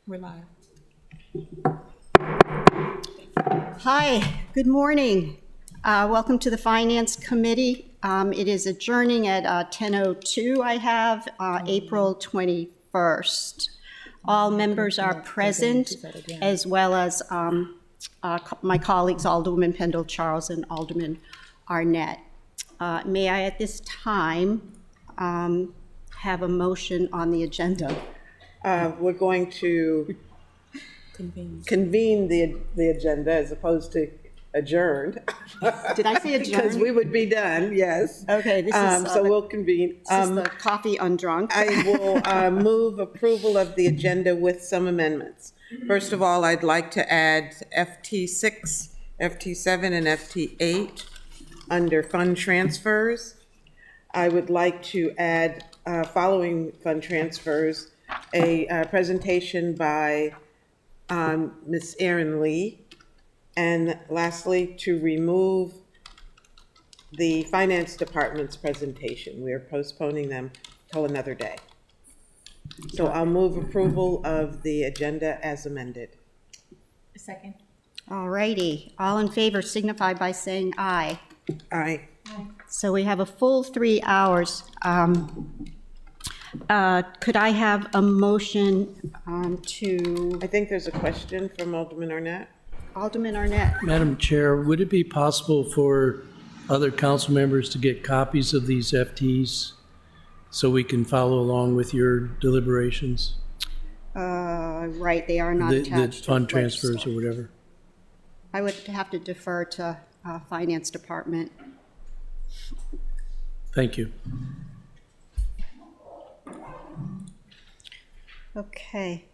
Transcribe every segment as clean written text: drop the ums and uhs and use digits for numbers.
We're live. Hi, good morning. Welcome to the Finance Committee. It is adjourning at 10:02. I have April 21st. All members are present, as well as my colleagues, Alderman Pendle Charles and Alderman Arnett. May I at this time have a motion on the agenda? We're going to convene the agenda as opposed to adjourned. Did I say adjourn? Because we would be done, yes. Okay, this is so we'll convene. this is the coffee undrunk. I will move approval of the agenda with some amendments. First of all, I'd like to add FT6, FT7, and FT8 under fund transfers. I would like to add, following fund transfers, a presentation by Ms. Erin Lee. And lastly, to remove the Finance Department's presentation. We are postponing them till another day. So I'll move approval of the agenda as amended. A second. All righty. All in favor signify by saying aye. Aye. So we have a full 3 hours. Could I have a motion to I think there's a question from Alderman Arnett. Alderman Arnett? Madam Chair, would it be possible for other council members to get copies of these FTs so we can follow along with your deliberations? Right, they are not The attached. to fund the transfers legislature. or whatever. I would have to defer to Finance Department. Thank you. Okay.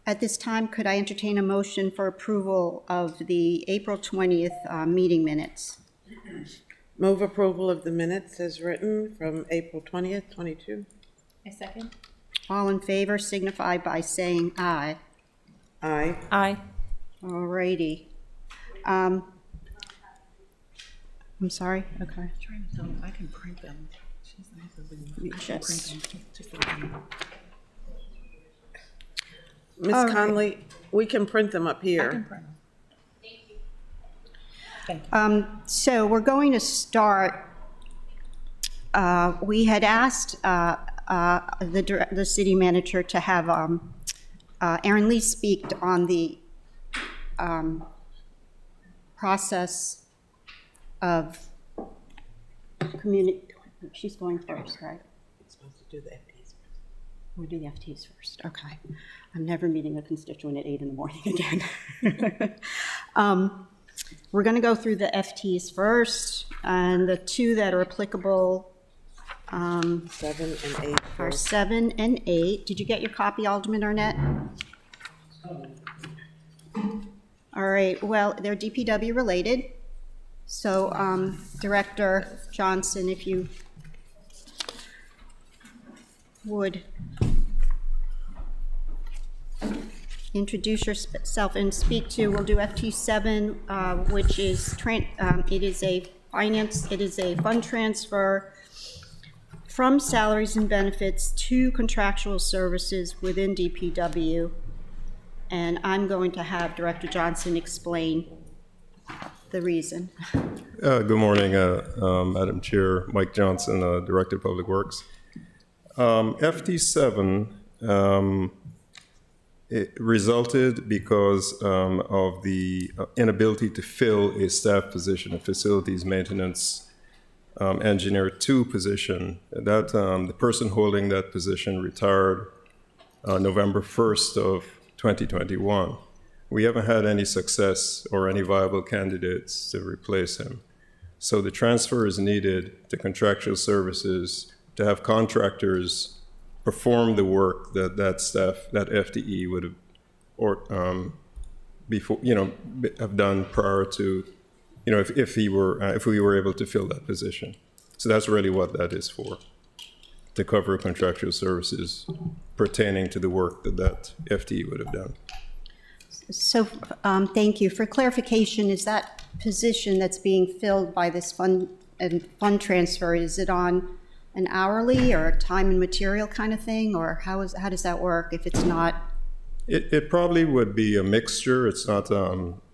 At this time, could I entertain a motion for approval of the April 20th meeting minutes? Move approval of the minutes as written from April 20th, 22. A second. All in favor signify by saying aye. Aye. Aye. All righty. I'm sorry? Okay. Trying to tell them I can print them. Just- Ms. All right. Conley, we can print them up I can here. print them. Thank you. So we're going to start, we had asked the city manager to have Erin Lee speak on the process of she's going first, right? Supposed to do the FTs. We'll do the FTs first, okay. I'm never meeting a constituent at 8 in the morning again. We're gonna go through the FTs first, and the two that are applicable 7 and 8. are 7 and 8. Did you get your copy, Alderman Arnett? All right, well, they're DPW related. So, Director Johnson, if you would introduce yourself and speak to, we'll do FT7, which is, it is a fund transfer from salaries and benefits to contractual services within DPW. And I'm going to have Director Johnson explain the reason. Good morning, Madam Chair. Mike Johnson, Director of Public Works. FT7 it resulted because of the inability to fill a staff position, a facilities maintenance engineer 2 position. That the person holding that position retired November 1st of 2021. We haven't had any success or any viable candidates to replace him. So the transfer is needed to contractual services to have contractors perform the work that staff, that FTE would have, or before, have done prior to, if we were able to fill that position. So that's really what that is for, to cover contractual services pertaining to the work that FTE would have done. So, thank you. For clarification, is that position that's being filled by this fund transfer, is it on an hourly or time and material kind of thing, or how does that work if it's not? It probably would be a mixture. It's not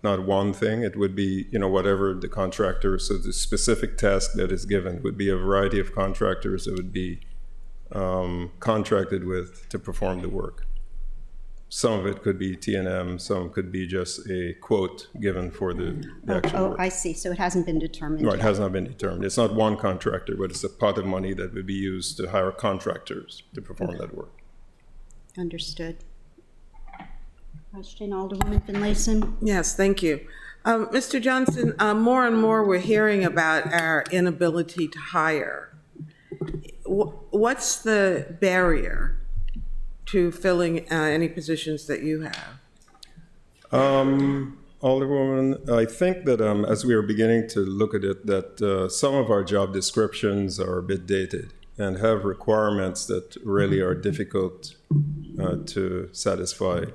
one thing. It would be, whatever the contractor, so the specific task that is given would be a variety of contractors that would be contracted with to perform the work. Some of it could be T&M, some could be just a quote given for the actual Oh, work. I see, so it hasn't been determined No, it yet. has not been determined. It's not one contractor, but it's a pot of money that would be used to hire contractors to perform that work. Understood. Question, Alderwoman Finlayson? Yes, thank you. Mr. Johnson, more and more we're hearing about our inability to hire. What's the barrier to filling any positions that you have? Alderwoman, I think that as we are beginning to look at it, that some of our job descriptions are a bit dated and have requirements that really are difficult to satisfy.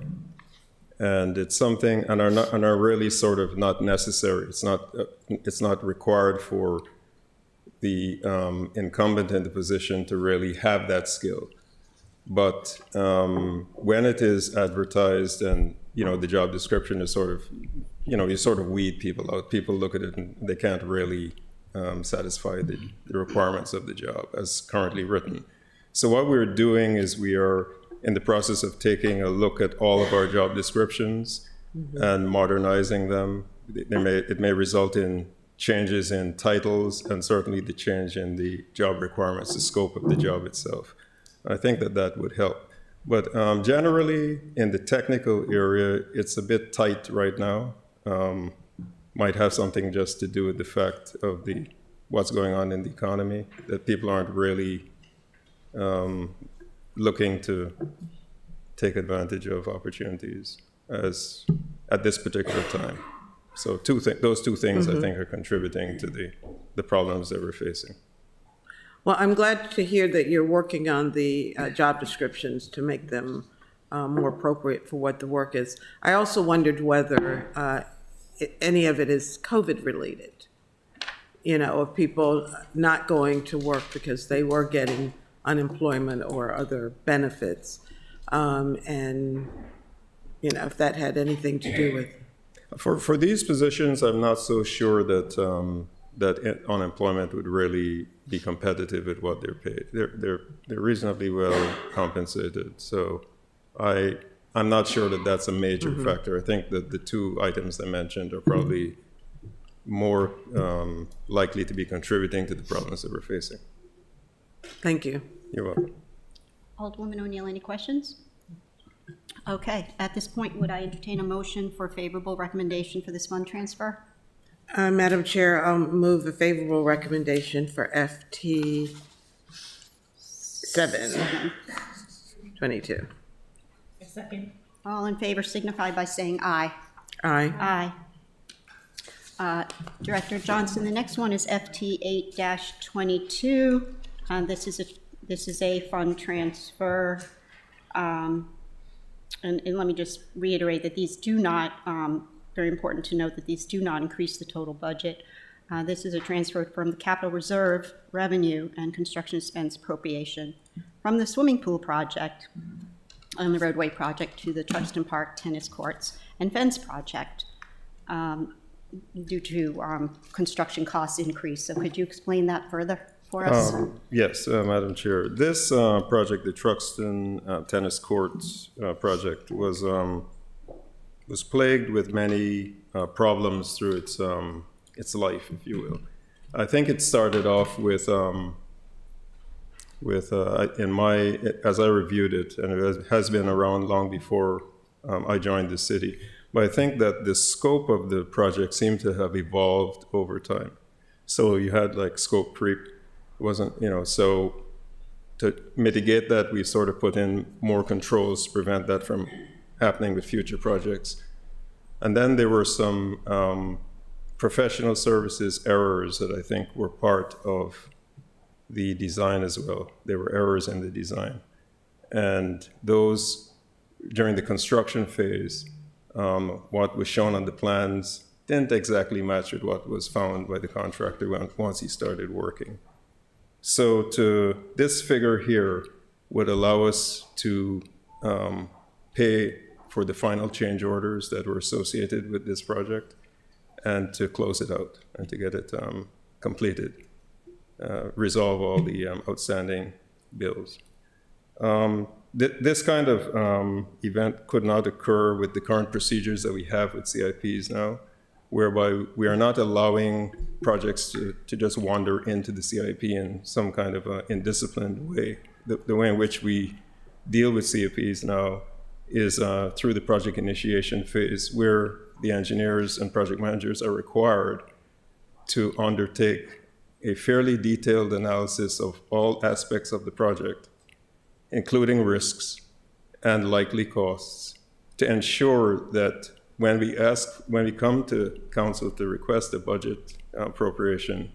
And it's something, and are really sort of not necessary. It's not required for the incumbent in the position to really have that skill. But when it is advertised and, the job description is sort of, you sort of weed people out. People look at it and they can't really satisfy the requirements of the job as currently written. So what we're doing is we are in the process of taking a look at all of our job descriptions and modernizing them. It may result in changes in titles and certainly the change in the job requirements, the scope of the job itself. I think that would help. But generally, in the technical area, it's a bit tight right now. Might have something just to do with the fact of what's going on in the economy, that people aren't really looking to take advantage of opportunities at this particular time. So those two things, I think, are contributing to the problems that we're facing. Well, I'm glad to hear that you're working on the job descriptions to make them more appropriate for what the work is. I also wondered whether any of it is COVID related, of people not going to work because they were getting unemployment or other benefits, and if that had anything to do with. For these positions, I'm not so sure that unemployment would really be competitive with what they're paid. They're reasonably well compensated, so I'm not sure that that's a major factor. I think that the two items I mentioned are probably more likely to be contributing to the problems that we're facing. Thank you. You're welcome. Alderwoman O'Neill, any questions? Okay, at this point, would I entertain a motion for favorable recommendation for this fund transfer? Madam Chair, I'll move a favorable recommendation for FT 722. A second. All in favor signify by saying aye. Aye. Aye. Director Johnson, the next one is FT 8-22. This is a fund transfer. And let me just reiterate that these do not, very important to note that these do not increase the total budget. This is a transfer from the capital reserve revenue and construction expense appropriation from the swimming pool project and the roadway project to the Truxton Park tennis courts and fence project due to construction cost increase. So could you explain that further for us? Yes, Madam Chair. This project, the Truxton tennis courts project, was plagued with many problems through its life, if you will. I think it started off with as I reviewed it, and it has been around long before I joined the city. But I think that the scope of the project seemed to have evolved over time. So you had like scope creep. Wasn't, so to mitigate that, we sort of put in more controls to prevent that from happening with future projects. And then there were some professional services errors that I think were part of the design as well. There were errors in the design. And those, during the construction phase, what was shown on the plans didn't exactly match with what was found by the contractor once he started working. So this figure here would allow us to pay for the final change orders that were associated with this project and to close it out and to get it completed, resolve all the outstanding bills. This kind of event could not occur with the current procedures that we have with CIPs now, whereby we are not allowing projects to just wander into the CIP in some kind of indisciplined way. The way in which we deal with CIPs now is through the project initiation phase, where the engineers and project managers are required to undertake a fairly detailed analysis of all aspects of the project, including risks and likely costs, to ensure that when we come to council to request a budget appropriation,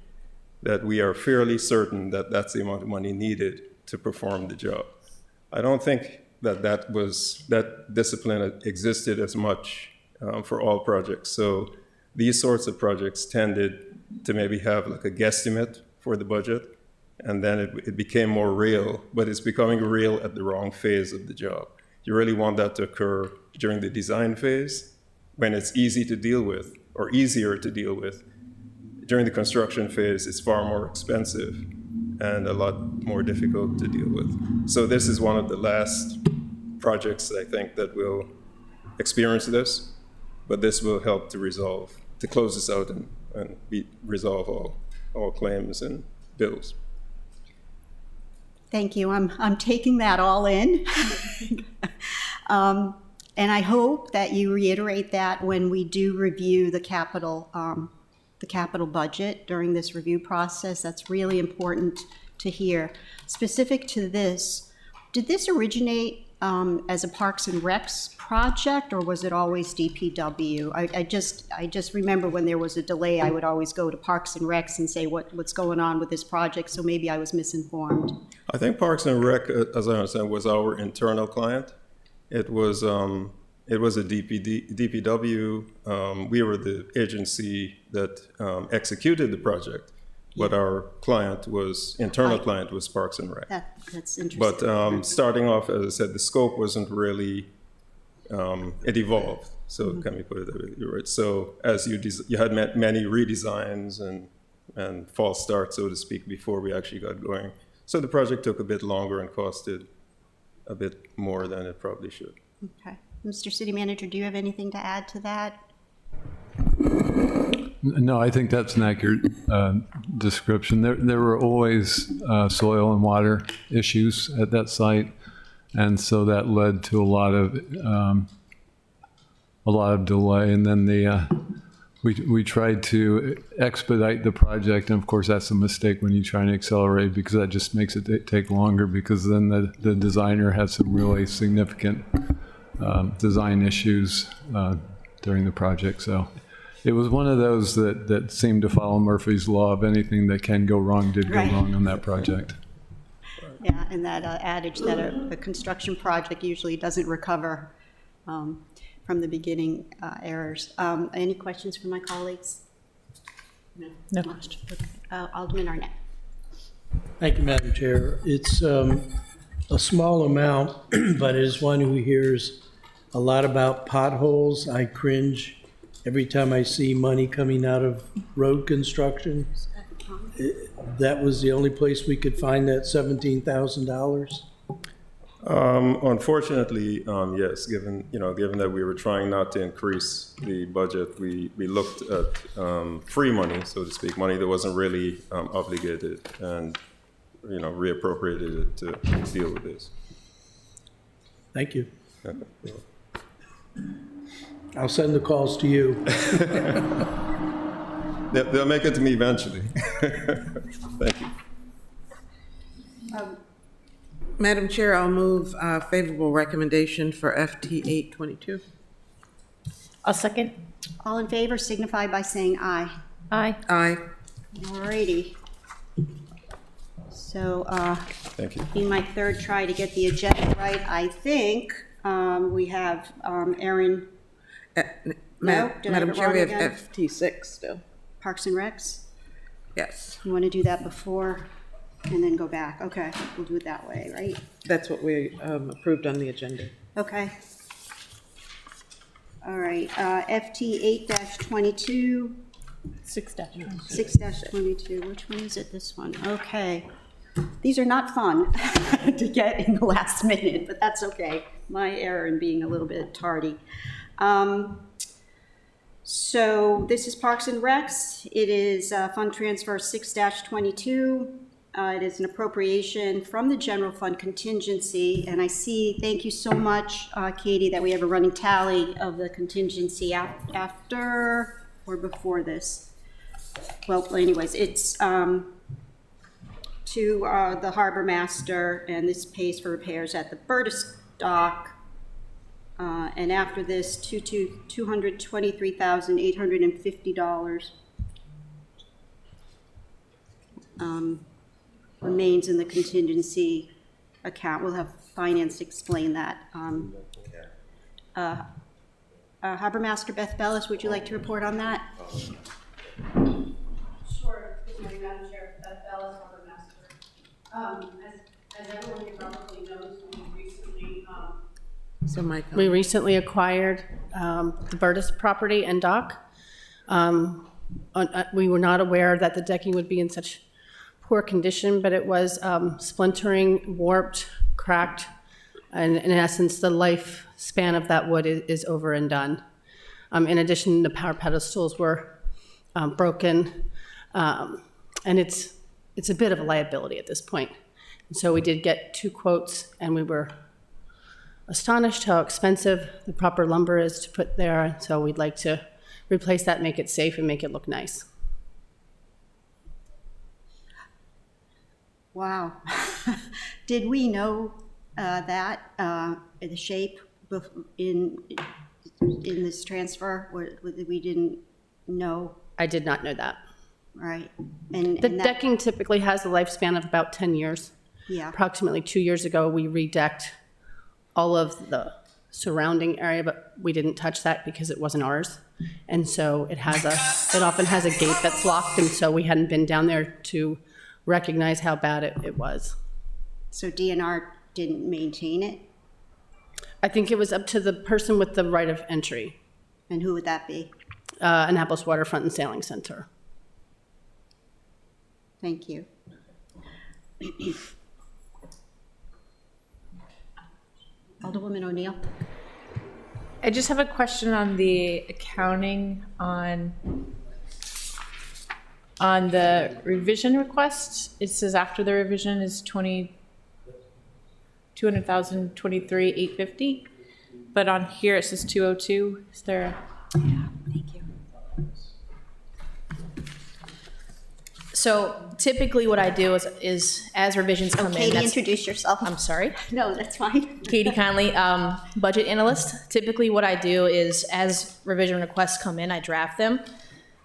that we are fairly certain that that's the amount of money needed to perform the job. I don't think that discipline existed as much for all projects. So these sorts of projects tended to maybe have like a guesstimate for the budget, and then it became more real, but it's becoming real at the wrong phase of the job. You really want that to occur during the design phase, when it's easy to deal with, or easier to deal with. During the construction phase, it's far more expensive and a lot more difficult to deal with. So this is one of the last projects, I think, that will experience this, but this will help to close this out and resolve all claims and bills. Thank you. I'm taking that all in. And I hope that you reiterate that when we do review the capital budget during this review process. That's really important to hear. Specific to this, did this originate as a Parks and Recs project, or was it always DPW? I just remember when there was a delay, I would always go to Parks and Recs and say what's going on with this project, so maybe I was misinformed. I think Parks and Rec, as I understand, was our internal client. It was a DPW. We were the agency that executed the project, but our internal client was Parks and Rec. That's interesting. But starting off, as I said, the scope wasn't really, it evolved. So can we put it that way? You're right. So as you had many redesigns and false starts, so to speak, before we actually got going. So the project took a bit longer and costed a bit more than it probably should. Okay. Mr. City Manager, do you have anything to add to that? No, I think that's an accurate description. There were always soil and water issues at that site, and so that led to a lot of delay. And then we tried to expedite the project, and of course that's a mistake when you try and accelerate, because that just makes it take longer, because then the designer had some really significant design issues during the project. So it was one of those that seemed to follow Murphy's Law of anything that can go wrong did go wrong on that project. Yeah, and that adage that a construction project usually doesn't recover from the beginning errors. Any questions from my colleagues? No. Alderman Arnett. Thank you, Madam Chair. It's a small amount, but as one who hears a lot about potholes, I cringe every time I see money coming out of road construction. That was the only place we could find that $17,000? Unfortunately, yes, given that we were trying not to increase the budget, we looked at free money, so to speak, money that wasn't really obligated, and reappropriated it to deal with this. Thank you. I'll send the calls to you. They'll make it to me eventually. Thank you. Madam Chair, I'll move favorable recommendation for FT 822. I'll second. All in favor signify by saying aye. Aye. Aye. All righty. So Thank you. in my third try to get the agenda right, I think we have Aaron. No? Did I Madam have it Chair, we wrong have again? FT 6 still. Parks and Recs. Yes, You want to do that before and then go back? Okay, we'll do it that way, right? that's what we approved on the agenda. Okay. All right, FT 8-22, 6-. 6-22, which one is it, this one? Okay. These are not fun to get in the last minute, but that's okay. My error in being a little bit tardy. So this is Parks and Recs. It is fund transfer 6-22. It is an appropriation from the general fund contingency, and I see, thank you so much, Katie, that we have a running tally of the contingency after or before this. Well, anyways, it's to the harbor master, and this pays for repairs at the Burtis dock. And after this, $223,850 remains in the contingency account. We'll have finance explain that. Harbor Master Beth Bellis, would you like to report on that? Sure. Good morning, Madam Chair. Beth Bellis, Harbor Master. As everyone here probably knows, We we recently acquired the Burtis property and dock. We were not aware that the decking would be in such poor condition, but it was splintering, warped, cracked, and in essence, the lifespan of that wood is over and done. In addition, the power pedestals were broken, and it's a bit of a liability at this point. And so we did get 2 quotes, and we were astonished how expensive the proper lumber is to put there. So we'd like to replace that, make it safe, and make it look nice. Wow. Did we know that, the shape in this transfer? We didn't know, I did not know that. right? And The that- decking typically has a lifespan of about 10 years. Yeah, Approximately 2 years ago, we redecked all of the surrounding area, but we didn't touch that because it wasn't ours. And so it often has a gate that's locked, and so we hadn't been down there to recognize how bad it was. so DNR didn't maintain it? I think it was up to the person with the right of entry, And who would that be? Annapolis Waterfront and Sailing Center. Thank you. Alderwoman O'Neill? I just have a question on the accounting on the revision request. It says after the revision is 200,023,850, but on here it says 202. Is there? Thank you. So typically what I do is as revisions come in, Katie, that's, introduce yourself. I'm sorry, No, that's fine. Katie Conley, budget analyst. Typically what I do is as revision requests come in, I draft them.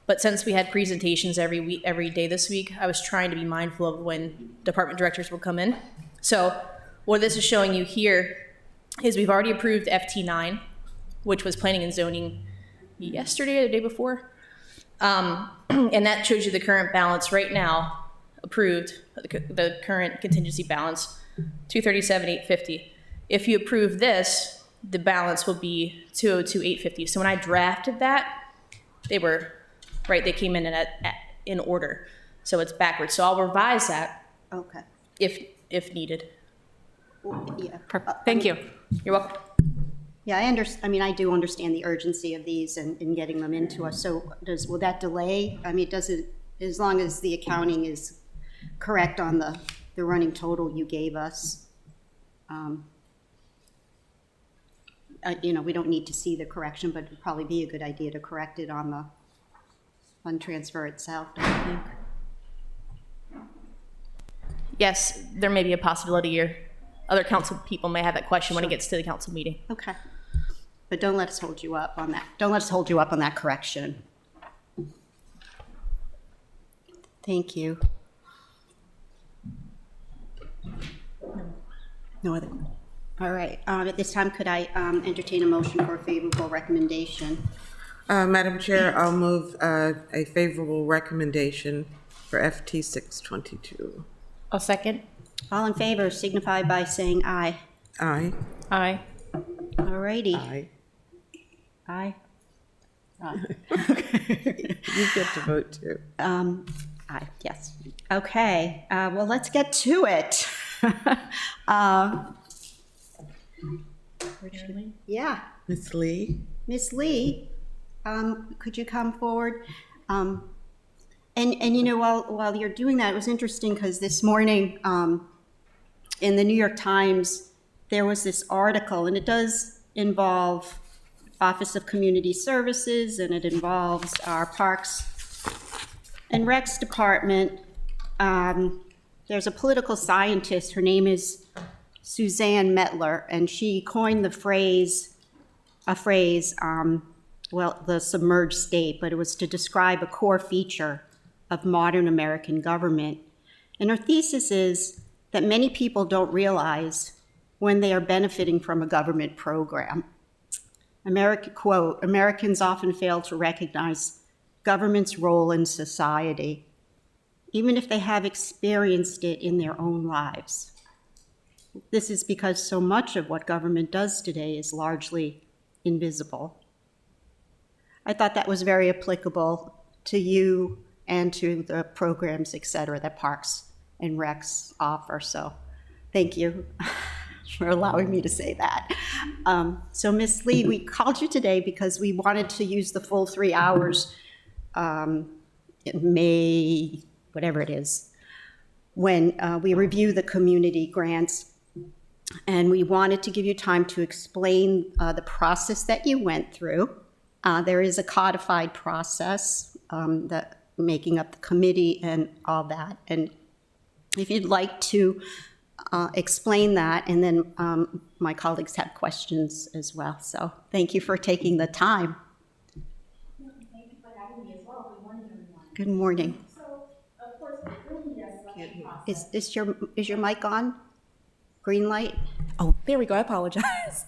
But since we had presentations every day this week, I was trying to be mindful of when department directors will come in. So what this is showing you here is we've already approved FT9, which was planning and zoning yesterday or the day before. And that shows you the current balance right now, approved, the current contingency balance, 237,850. If you approve this, the balance will be 202,850. So when I drafted that, they were, right, they came in in order. So it's backwards. So I'll revise that Okay. if needed. Yeah. Thank you. You're welcome. Yeah, I mean, I do understand the urgency of these and getting them into us. So will that delay? I mean, does it, as long as the accounting is correct on the running total you gave us, you know, we don't need to see the correction, but it'd probably be a good idea to correct it on the fund transfer itself, don't you think? Yes, there may be a possibility or other council people may have that question when it gets to the council meeting. Okay. But don't let us hold you up on that. Don't let us hold you up on that correction. Thank you. No other. All right. At this time, could I entertain a motion for a favorable recommendation? Madam Chair, I'll move a favorable recommendation for FT 622. I'll second. All in favor signify by saying aye. Aye. Aye. All righty. Aye. Aye. You get to vote too. Aye, yes. Okay, well, let's get to it. Yeah, Ms. Lee? Miss Lee, could you come forward? And you know, while you're doing that, it was interesting because this morning in the New York Times, there was this article, and it does involve Office of Community Services, and it involves our Parks and Recs Department. There's a political scientist, her name is Suzanne Mettler, and she coined the phrase, well, the submerged state, but it was to describe a core feature of modern American government. And her thesis is that many people don't realize when they are benefiting from a government program. Quote, Americans often fail to recognize government's role in society, even if they have experienced it in their own lives. This is because so much of what government does today is largely invisible. I thought that was very applicable to you and to the programs, et cetera, that Parks and Recs offer. So thank you for allowing me to say that. So Ms. Lee, we called you today because we wanted to use the full 3 hours, May, whatever it is, when we review the community grants. And we wanted to give you time to explain the process that you went through. There is a codified process that making up the committee and all that. And if you'd like to explain that, and then my colleagues have questions as well. So thank you for taking the time. Thank you for having me as well. Good morning, everyone. Good morning. So, of course, we're building that selection process. Is your mic on? Green light? Oh, there we go. I apologize.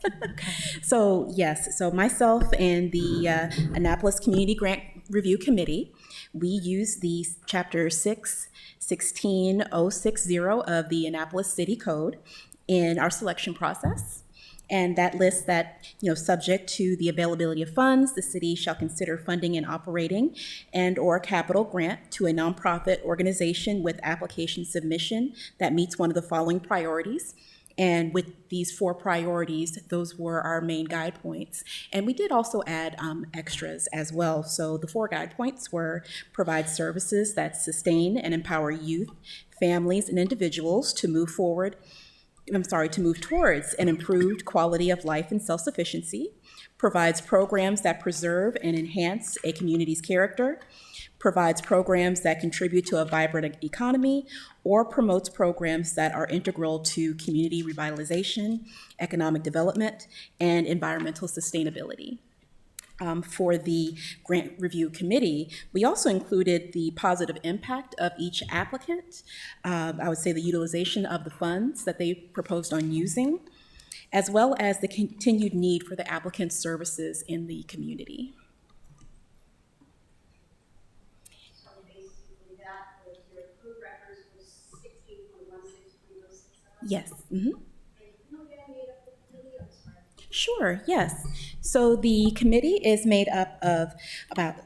So, yes, so myself and the Annapolis Community Grant Review Committee, we use the Chapter 16060 of the Annapolis City Code in our selection process. And that lists that, subject to the availability of funds, the city shall consider funding and operating and/or capital grant to a nonprofit organization with application submission that meets one of the following priorities. And with these 4 priorities, those were our main guide points. And we did also add extras as well. So the 4 guide points were provide services that sustain and empower youth, families, and individuals to move towards an improved quality of life and self-sufficiency, provides programs that preserve and enhance a community's character, provides programs that contribute to a vibrant economy, or promotes programs that are integral to community revitalization, economic development, and environmental sustainability. For the Grant Review Committee, we also included the positive impact of each applicant, I would say the utilization of the funds that they proposed on using, as well as the continued need for the applicant's services in the community. So basically that was your approved records was 16.16.06. Yes. Mm-hmm. And you know that made up the committee? I'm sorry. Sure, yes. So the committee is made up of about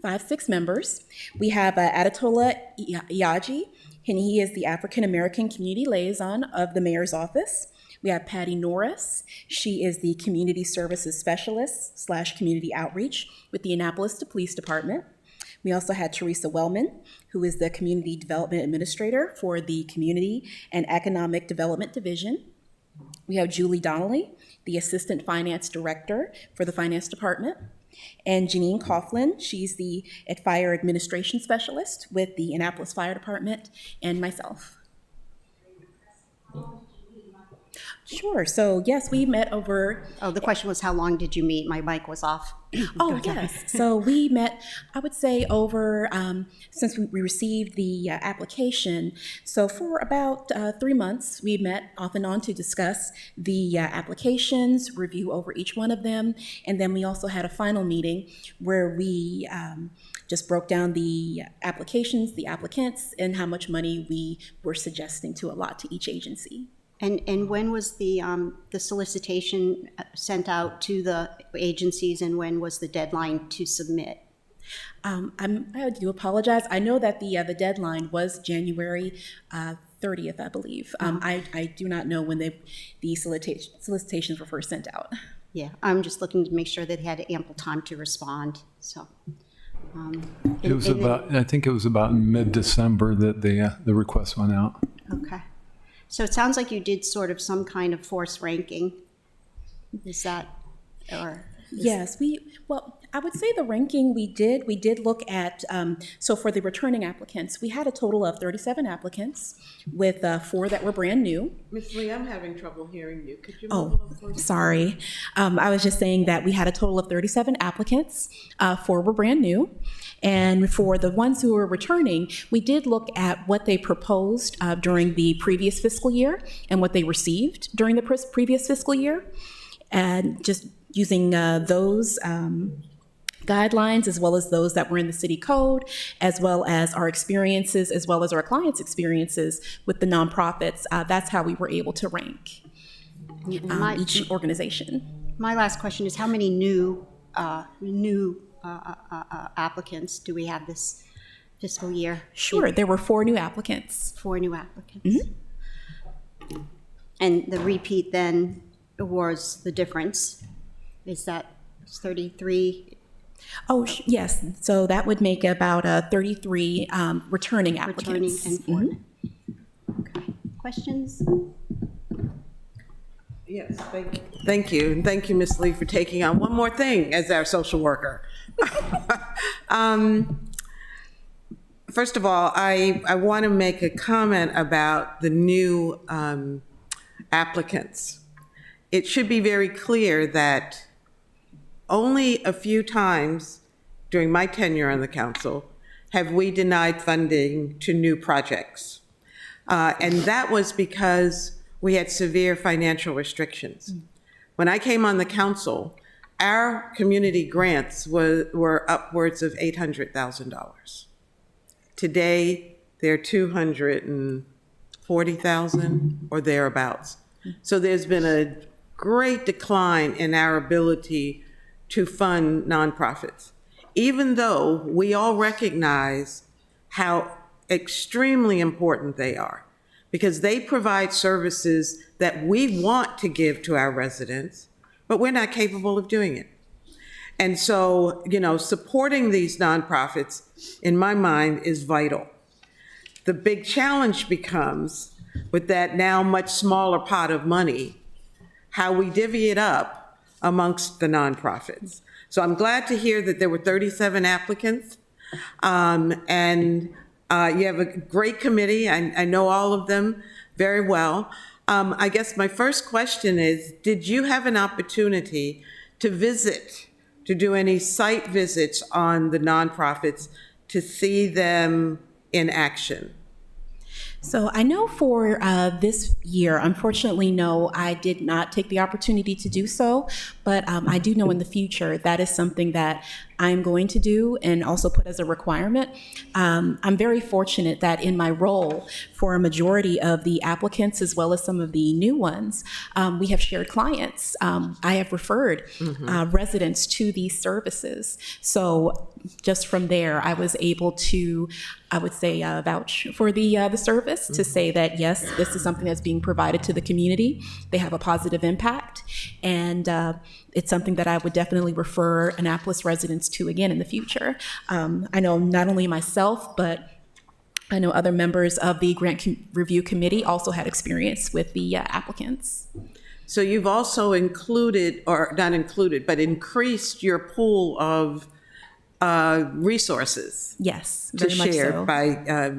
5-6 members. We have Adetola Iyaji, and he is the African American Community Liaison of the Mayor's Office. We have Patty Norris. She is the Community Services Specialist / Community Outreach with the Annapolis Police Department. We also had Teresa Wellman, who is the Community Development Administrator for the Community and Economic Development Division. We have Julie Donnelly, the Assistant Finance Director for the Finance Department. And Janine Coughlin, she's the Fire Administration Specialist with the Annapolis Fire Department, and myself. Sure, so yes, we met over... Oh, the question was how long did you meet? My mic was off. Oh, yes. So we met, I would say, over, since we received the application, so for about 3 months, we met off and on to discuss the applications, review over each one of them, and then we also had a final meeting where we just broke down the applications, the applicants, and how much money we were suggesting to allot to each agency. And when was the solicitation sent out to the agencies, and when was the deadline to submit? I do apologize. I know that the deadline was January 30th, I believe. I do not know when the solicitations were first sent out. Yeah, I'm just looking to make sure that they had ample time to respond, so. It was about, I think it was about mid-December that the request went out. Okay. So it sounds like you did sort of some kind of force ranking. Is that, or? Yes, well, I would say the ranking we did look at, so for the returning applicants, we had a total of 37 applicants with 4 that were brand new. Ms. Lee, I'm having trouble hearing you. Could you move a Oh, little closer? sorry. I was just saying that we had a total of 37 applicants, 4 were brand new. And for the ones who were returning, we did look at what they proposed during the previous fiscal year and what they received during the previous fiscal year. And just using those guidelines, as well as those that were in the city code, as well as our experiences, as well as our clients' experiences with the nonprofits, that's how we were able to rank each organization. My last question is, how many new applicants do we have this fiscal year? Sure, there were 4 new applicants. 4 new applicants. And the repeat then was the difference. Is that 33? Oh, yes. So that would make about 33 returning applicants. Returning and 4. Okay. Questions? Yes, thank you. And thank you, Ms. Lee, for taking on one more thing as our social worker. First of all, I want to make a comment about the new applicants. It should be very clear that only a few times during my tenure on the council have we denied funding to new projects. And that was because we had severe financial restrictions. When I came on the council, our community grants were upwards of $800,000. Today, they're $240,000 or thereabouts. So there's been a great decline in our ability to fund nonprofits, even though we all recognize how extremely important they are, because they provide services that we want to give to our residents, but we're not capable of doing it. And so, supporting these nonprofits, in my mind, is vital. The big challenge becomes, with that now much smaller pot of money, how we divvy it up amongst the nonprofits. So I'm glad to hear that there were 37 applicants, and you have a great committee. I know all of them very well. I guess my first question is, did you have an opportunity to do any site visits on the nonprofits to see them in action? So I know for this year, unfortunately, no, I did not take the opportunity to do so, but I do know in the future that is something that I'm going to do and also put as a requirement. I'm very fortunate that in my role for a majority of the applicants, as well as some of the new ones, we have shared clients. I have referred residents to these services. So just from there, I was able to, I would say, vouch for the service to say that, yes, this is something that's being provided to the community. They have a positive impact, and it's something that I would definitely refer Annapolis residents to again in the future. I know not only myself, but I know other members of the grant review committee also had experience with the applicants. So you've also included, or not included, but increased your pool of resources. Yes, to very much share so. by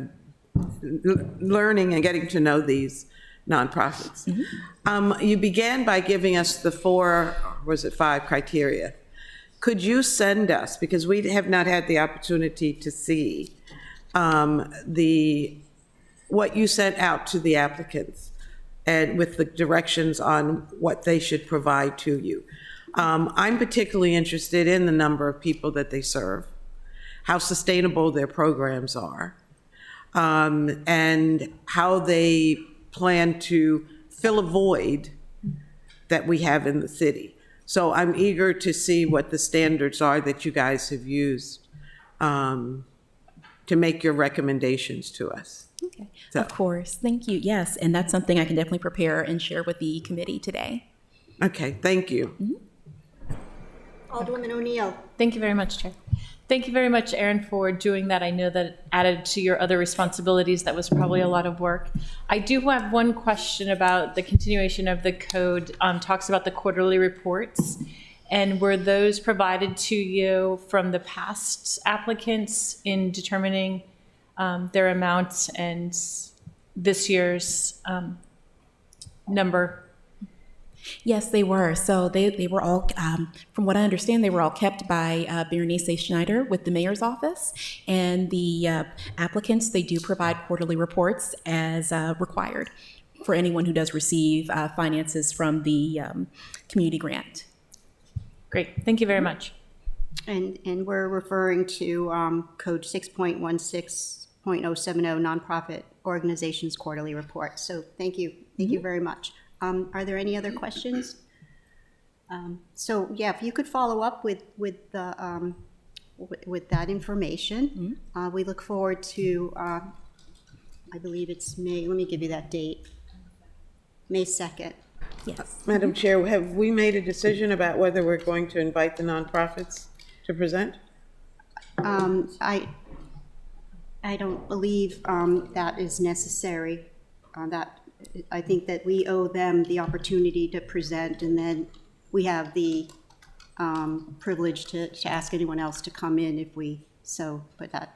learning and getting to know these nonprofits. You began by giving us the 5 criteria. Could you send us, because we have not had the opportunity to see what you sent out to the applicants and with the directions on what they should provide to you? I'm particularly interested in the number of people that they serve, how sustainable their programs are, and how they plan to fill a void that we have in the city. So I'm eager to see what the standards are that you guys have used to make your recommendations to us. Okay. So- Of course. Thank you. Yes, and that's something I can definitely prepare and share with the committee today. Okay, thank you. Alderwoman O'Neill. Thank you very much, Chair. Thank you very much, Erin, for doing that. I know that added to your other responsibilities, that was probably a lot of work. I do have one question about the continuation of the code. Talks about the quarterly reports. And were those provided to you from the past applicants in determining their amounts and this year's number? Yes, they were. So they were all, from what I understand, they were all kept by Berenice Schneider with the mayor's office. And the applicants, they do provide quarterly reports as required for anyone who does receive finances from the community grant. Great, thank you very much. And we're referring to Code 6.16.070, Nonprofit Organizations Quarterly Report. So thank you very much. Are there any other questions? So yeah, if you could follow up with the with that information, we look forward to. I believe it's May. Let me give you that date. May 2nd. Yes. Madam Chair, have we made a decision about whether we're going to invite the nonprofits to present? I don't believe that is necessary. That I think that we owe them the opportunity to present, and then we have the privilege to ask anyone else to come in if we so put that.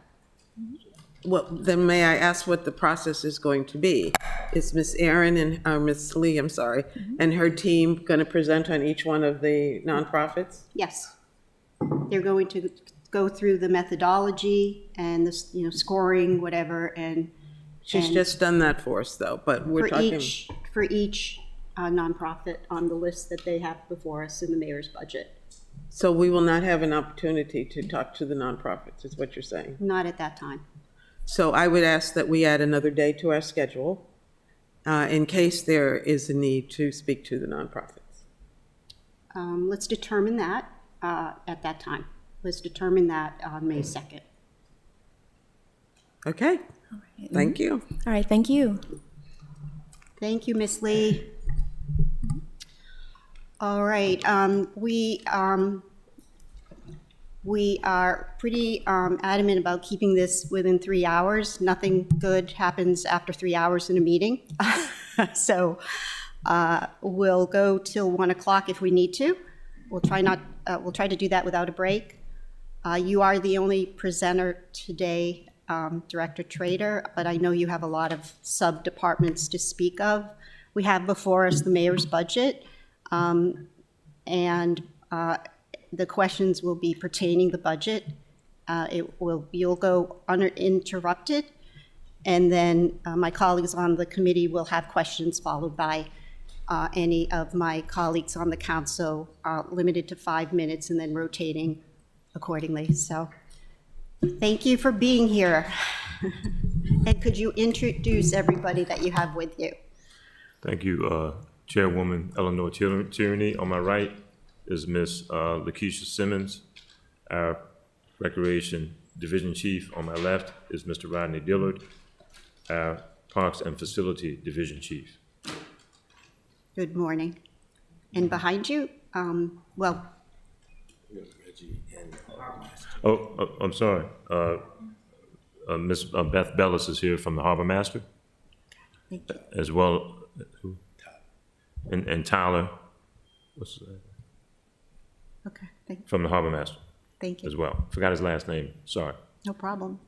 Well, then may I ask what the process is going to be? Is Ms. Aaron and, Ms. Lee, I'm sorry, and her team going to present on each one of the nonprofits? Yes, they're going to go through the methodology and the scoring, whatever, and She's just done that for us, though, but we're talking. For each nonprofit on the list that they have before us in the mayor's budget. So we will not have an opportunity to talk to the nonprofits, is what you're saying? Not at that time. So I would ask that we add another day to our schedule in case there is a need to speak to the nonprofits. Let's determine that at that time. Let's determine that on May 2nd. Okay, thank you. All right. Thank you. Thank you, Ms. Lee. All right, we are pretty adamant about keeping this within 3 hours. Nothing good happens after 3 hours in a meeting. So we'll go till 1 o'clock if we need to. We'll try to do that without a break. You are the only presenter today, Director Trader, but I know you have a lot of sub-departments to speak of. We have before us the mayor's budget, and the questions will be pertaining the budget. You'll go uninterrupted, and then my colleagues on the committee will have questions followed by any of my colleagues on the council, limited to 5 minutes and then rotating accordingly. So thank you for being here. And could you introduce everybody that you have with you? Thank you, Chairwoman Eleanor Tierney. On my right is Ms. Lakeisha Simmons, our Recreation Division Chief. On my left is Mr. Rodney Dillard, our Parks and Facility Division Chief. Good morning. And behind you, well, Oh, I'm sorry. Ms. Beth Bellis is here from the Harbor Master, thank you. as well, and Tyler Okay, from the Harbor Master thank as you. well. Forgot his last name, sorry. No problem.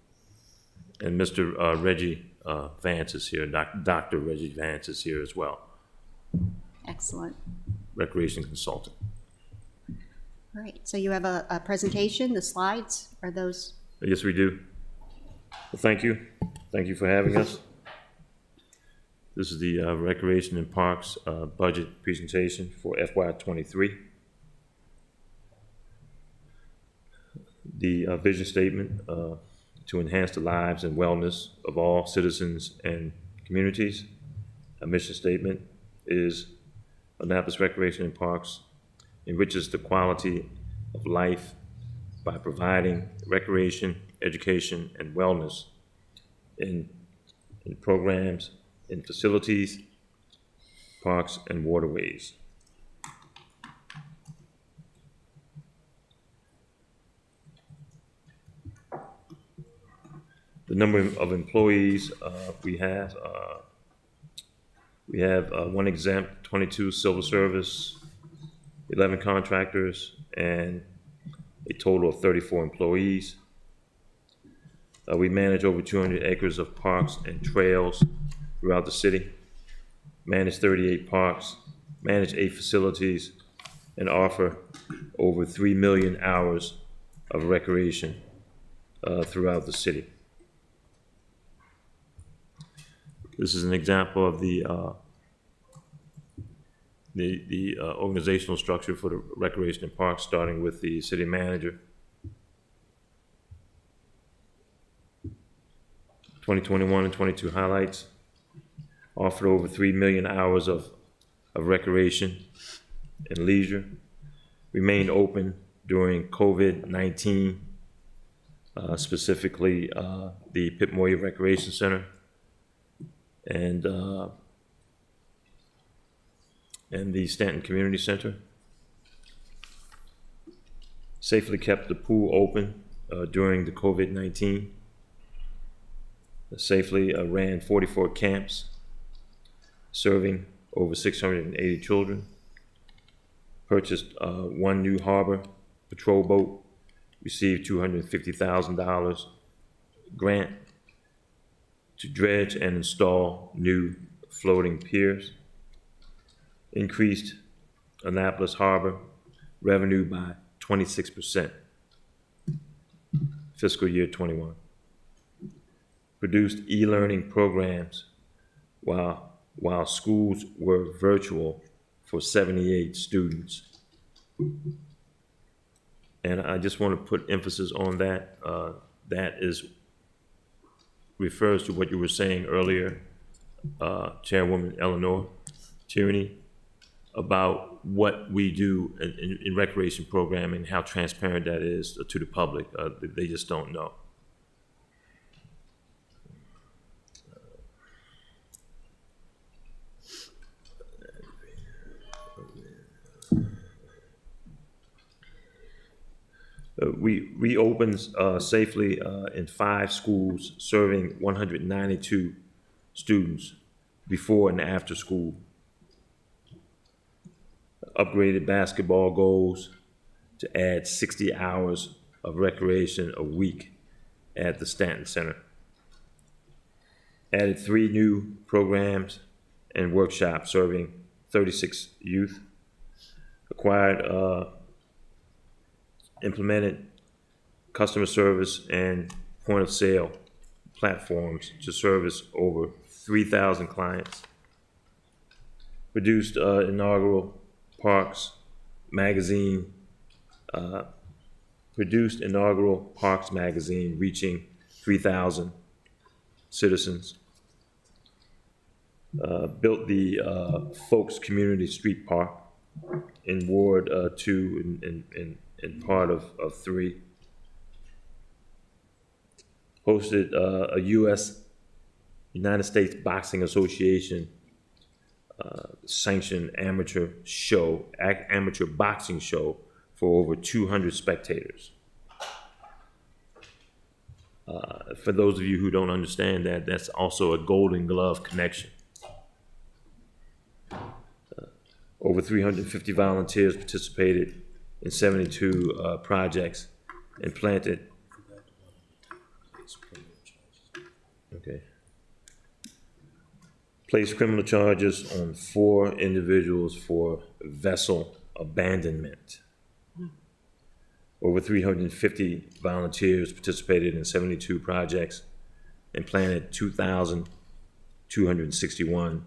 And Mr. Reggie Vance is here, Dr. Reggie Vance is here as well, Excellent. Recreation Consultant. All right, so you have a presentation, the slides, are those? Yes, we do. Well, thank you. Thank you for having us. This is the Recreation and Parks budget presentation for FY23. The vision statement to enhance the lives and wellness of all citizens and communities. A mission statement is Annapolis Recreation and Parks enriches the quality of life by providing recreation, education, and wellness in programs, in facilities, parks, and waterways. The number of employees we have one exempt, 22 civil service, 11 contractors, and a total of 34 employees. We manage over 200 acres of parks and trails throughout the city, manage 38 parks, manage 8 facilities, and offer over 3 million hours of recreation throughout the city. This is an example of the organizational structure for the recreation and parks, starting with the city manager. 2021 and 22 highlights: offered over 3 million hours of recreation and leisure, remained open during COVID-19, specifically the Pip Moyer Recreation Center and the Stanton Community Center. Safely kept the pool open during the COVID-19. Safely ran 44 camps, serving over 680 children. Purchased 1 new harbor patrol boat, received $250,000 grant to dredge and install new floating piers. Increased Annapolis Harbor revenue by 26%, fiscal year 21. Produced e-learning programs while schools were virtual for 78 students. And I just want to put emphasis on that. That refers to what you were saying earlier, Chairwoman Eleanor Tierney, about what we do in recreation programming, how transparent that is to the public. They just don't know. We reopened safely in 5 schools, serving 192 students before and after school. Upgraded basketball goals to add 60 hours of recreation a week at the Stanton Center. Added 3 new programs and workshops serving 36 youth. Implemented customer service and point of sale platforms to service over 3,000 clients. Produced inaugural Parks magazine, reaching 3,000 citizens. Built the Folks Community Street Park in Ward 2 and part of 3. Hosted a United States Boxing Association sanctioned amateur boxing show for over 200 spectators. For those of you who don't understand that, that's also a Golden Glove connection. Over 350 volunteers participated in 72 projects and planted. Okay. Placed criminal charges on 4 individuals for vessel abandonment. Over 350 volunteers participated in 72 projects and planted 2,261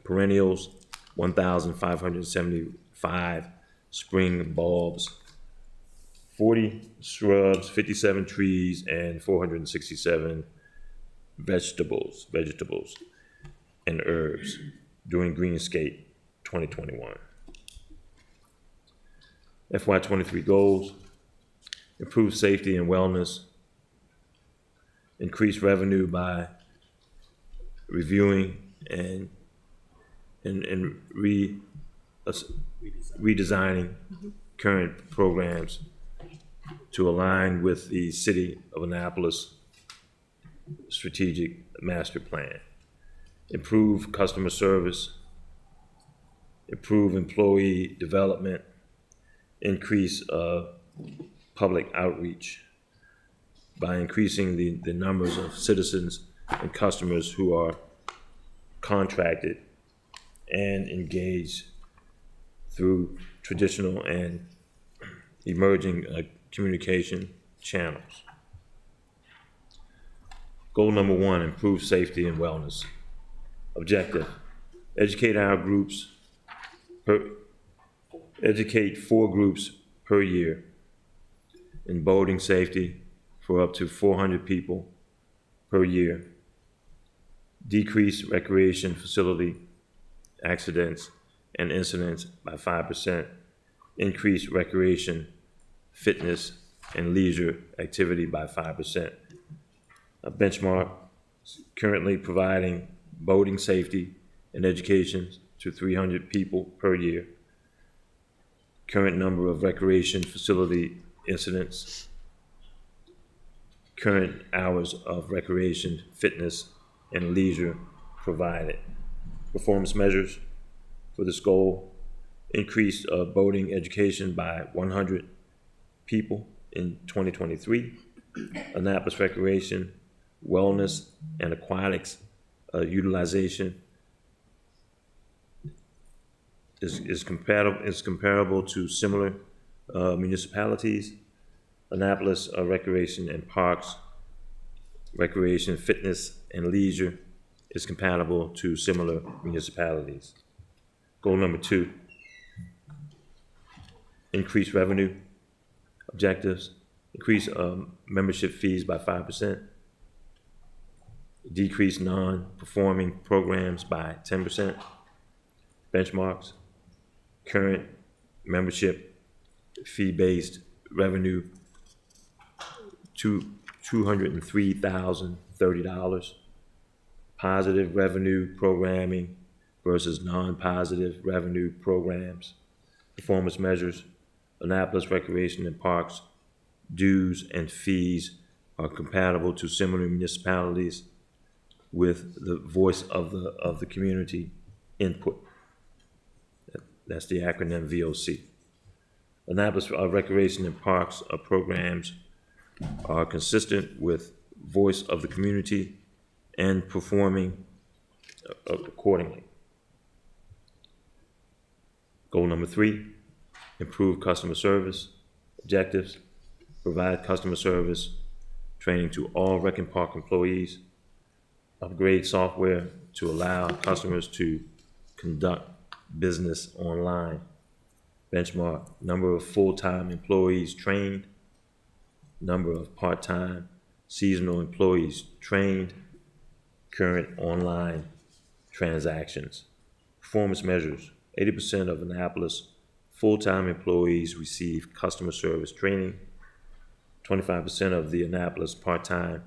perennials, 1,575 spring bulbs, 40 shrubs, 57 trees, and 467 vegetables and herbs. during Greenscape 2021. FY23 goals: improve safety and wellness, increase revenue by reviewing and redesigning current programs to align with the City of Annapolis strategic master plan. Improve customer service, improve employee development, increase public outreach by increasing the numbers of citizens and customers who are contracted and engaged through traditional and emerging communication channels. Goal number 1, improve safety and wellness. Objective: educate 4 groups per year in boating safety for up to 400 people per year. Decrease recreation facility accidents and incidents by 5%. Increase recreation, fitness, and leisure activity by 5%. A benchmark: currently providing boating safety and education to 300 people per year. Current number of recreation facility incidents. Current hours of recreation, fitness, and leisure provided. Performance measures for this goal: increase boating education by 100 people in 2023. Annapolis recreation, wellness, and aquatics utilization is comparable to similar municipalities. Annapolis recreation and parks, recreation, fitness, and leisure is compatible to similar municipalities. Goal number 2, increase revenue. Objectives: increase membership fees by 5%, decrease non-performing programs by 10%. Benchmarks: current membership fee-based revenue to $203,030. Positive revenue programming versus non-positive revenue programs. Performance measures: Annapolis recreation and parks dues and fees are compatible to similar municipalities with the voice of the community input. That's the acronym VOC. Annapolis recreation and parks programs are consistent with voice of the community and performing accordingly. Goal number 3, improve customer service. Objectives: provide customer service training to all Rec and Park employees. Upgrade software to allow customers to conduct business online. Benchmark: number of full-time employees trained, number of part-time seasonal employees trained, current online transactions. Performance measures: 80% of Annapolis full-time employees receive customer service training. 25% of the Annapolis part-time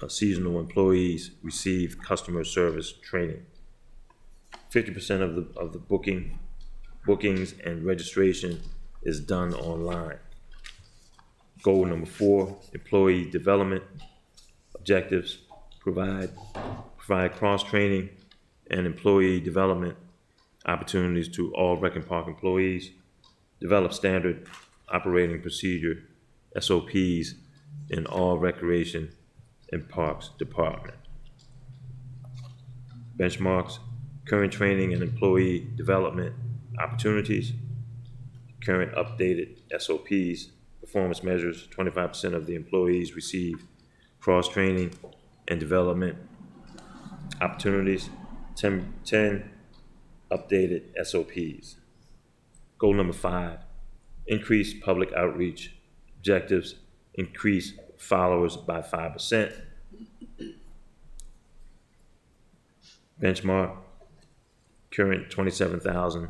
seasonal employees receive customer service training. 50% of the bookings and registration is done online. Goal number 4, employee development. Objectives: provide cross-training and employee development opportunities to all Rec and Park employees. Develop standard operating procedure, SOPs, in all recreation and parks department. Benchmarks: current training and employee development opportunities, current updated SOPs. Performance measures: 25% of the employees receive cross-training and development opportunities, 10 updated SOPs. Goal number 5, increase public outreach. Objectives: increase followers by 5%. Benchmark: current 27,000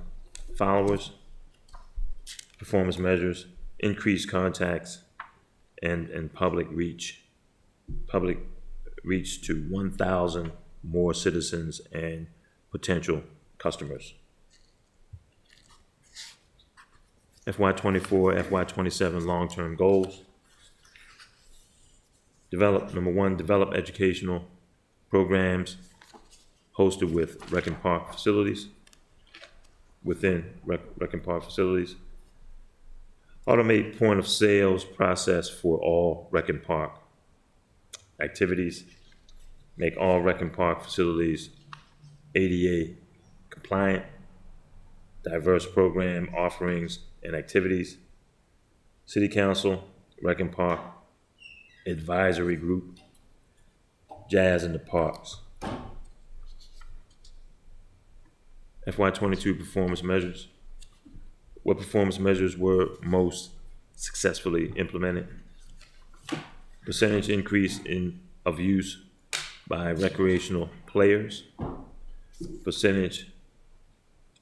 followers. Performance measures, increased contacts and public reach. Public reach to 1,000 more citizens and potential customers. FY24, FY27 long-term goals. Number one, develop educational programs hosted with Rec and Park facilities, within Rec and Park facilities. Automate point of sales process for all Rec and Park activities. Make all Rec and Park facilities ADA compliant. Diverse program offerings and activities. City Council, Rec and Park Advisory Group, Jazz in the Parks. FY22 performance measures. What performance measures were most successfully implemented? Percentage increase of use by recreational players. Percentage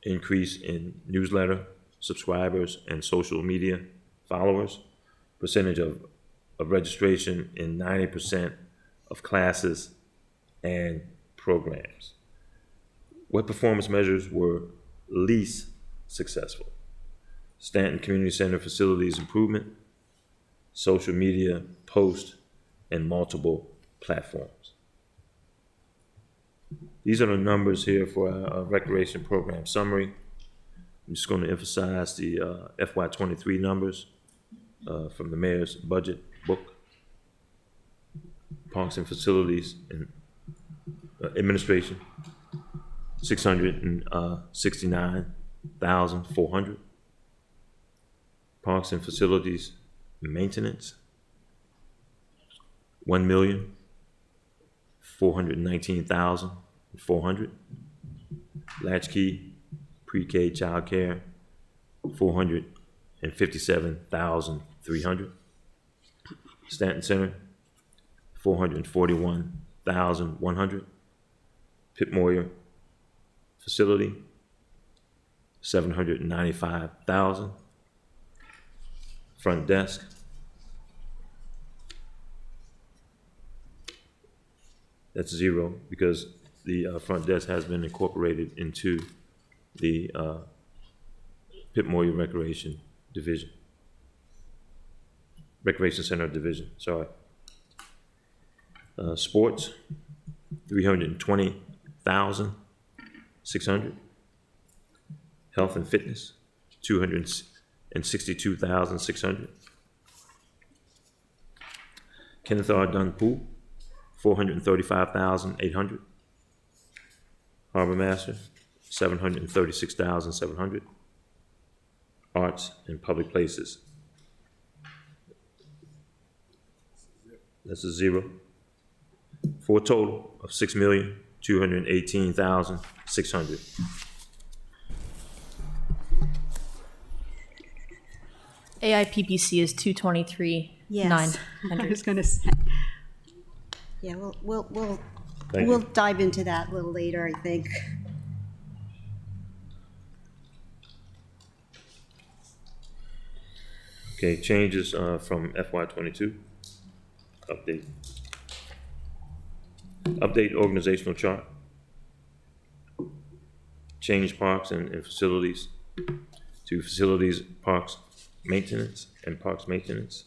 increase in newsletter subscribers and social media followers. Percentage of registration in 90% of classes and programs. What performance measures were least successful? Stanton Community Center facilities improvement, social media post, and multiple platforms. These are the numbers here for our recreation program summary. I'm just going to emphasize the FY23 numbers from the mayor's budget book. Parks and facilities and administration, 669,400. Parks and facilities maintenance, 1,419,400. Latchkey pre-K childcare, 457,300. Stanton Center, 441,100. Pip Moyer facility, 795,000. Front desk, that's zero because the front desk has been incorporated into the Pip Moyer Recreation Division. Recreation Center Division, sorry. Sports, 320,600. Health and fitness, 262,600. Kenneth R. Dunn Pool, 435,800. Harbor Master, 736,700. Arts and public places. That's a zero. For a total of 6,218,600. AIPPC is 223, Yes, 900. I was going to say. Yeah, we'll dive into that a little later, I think. Okay, changes from FY22. Update. Update organizational chart. Change parks and facilities to facilities, parks, maintenance, and parks maintenance.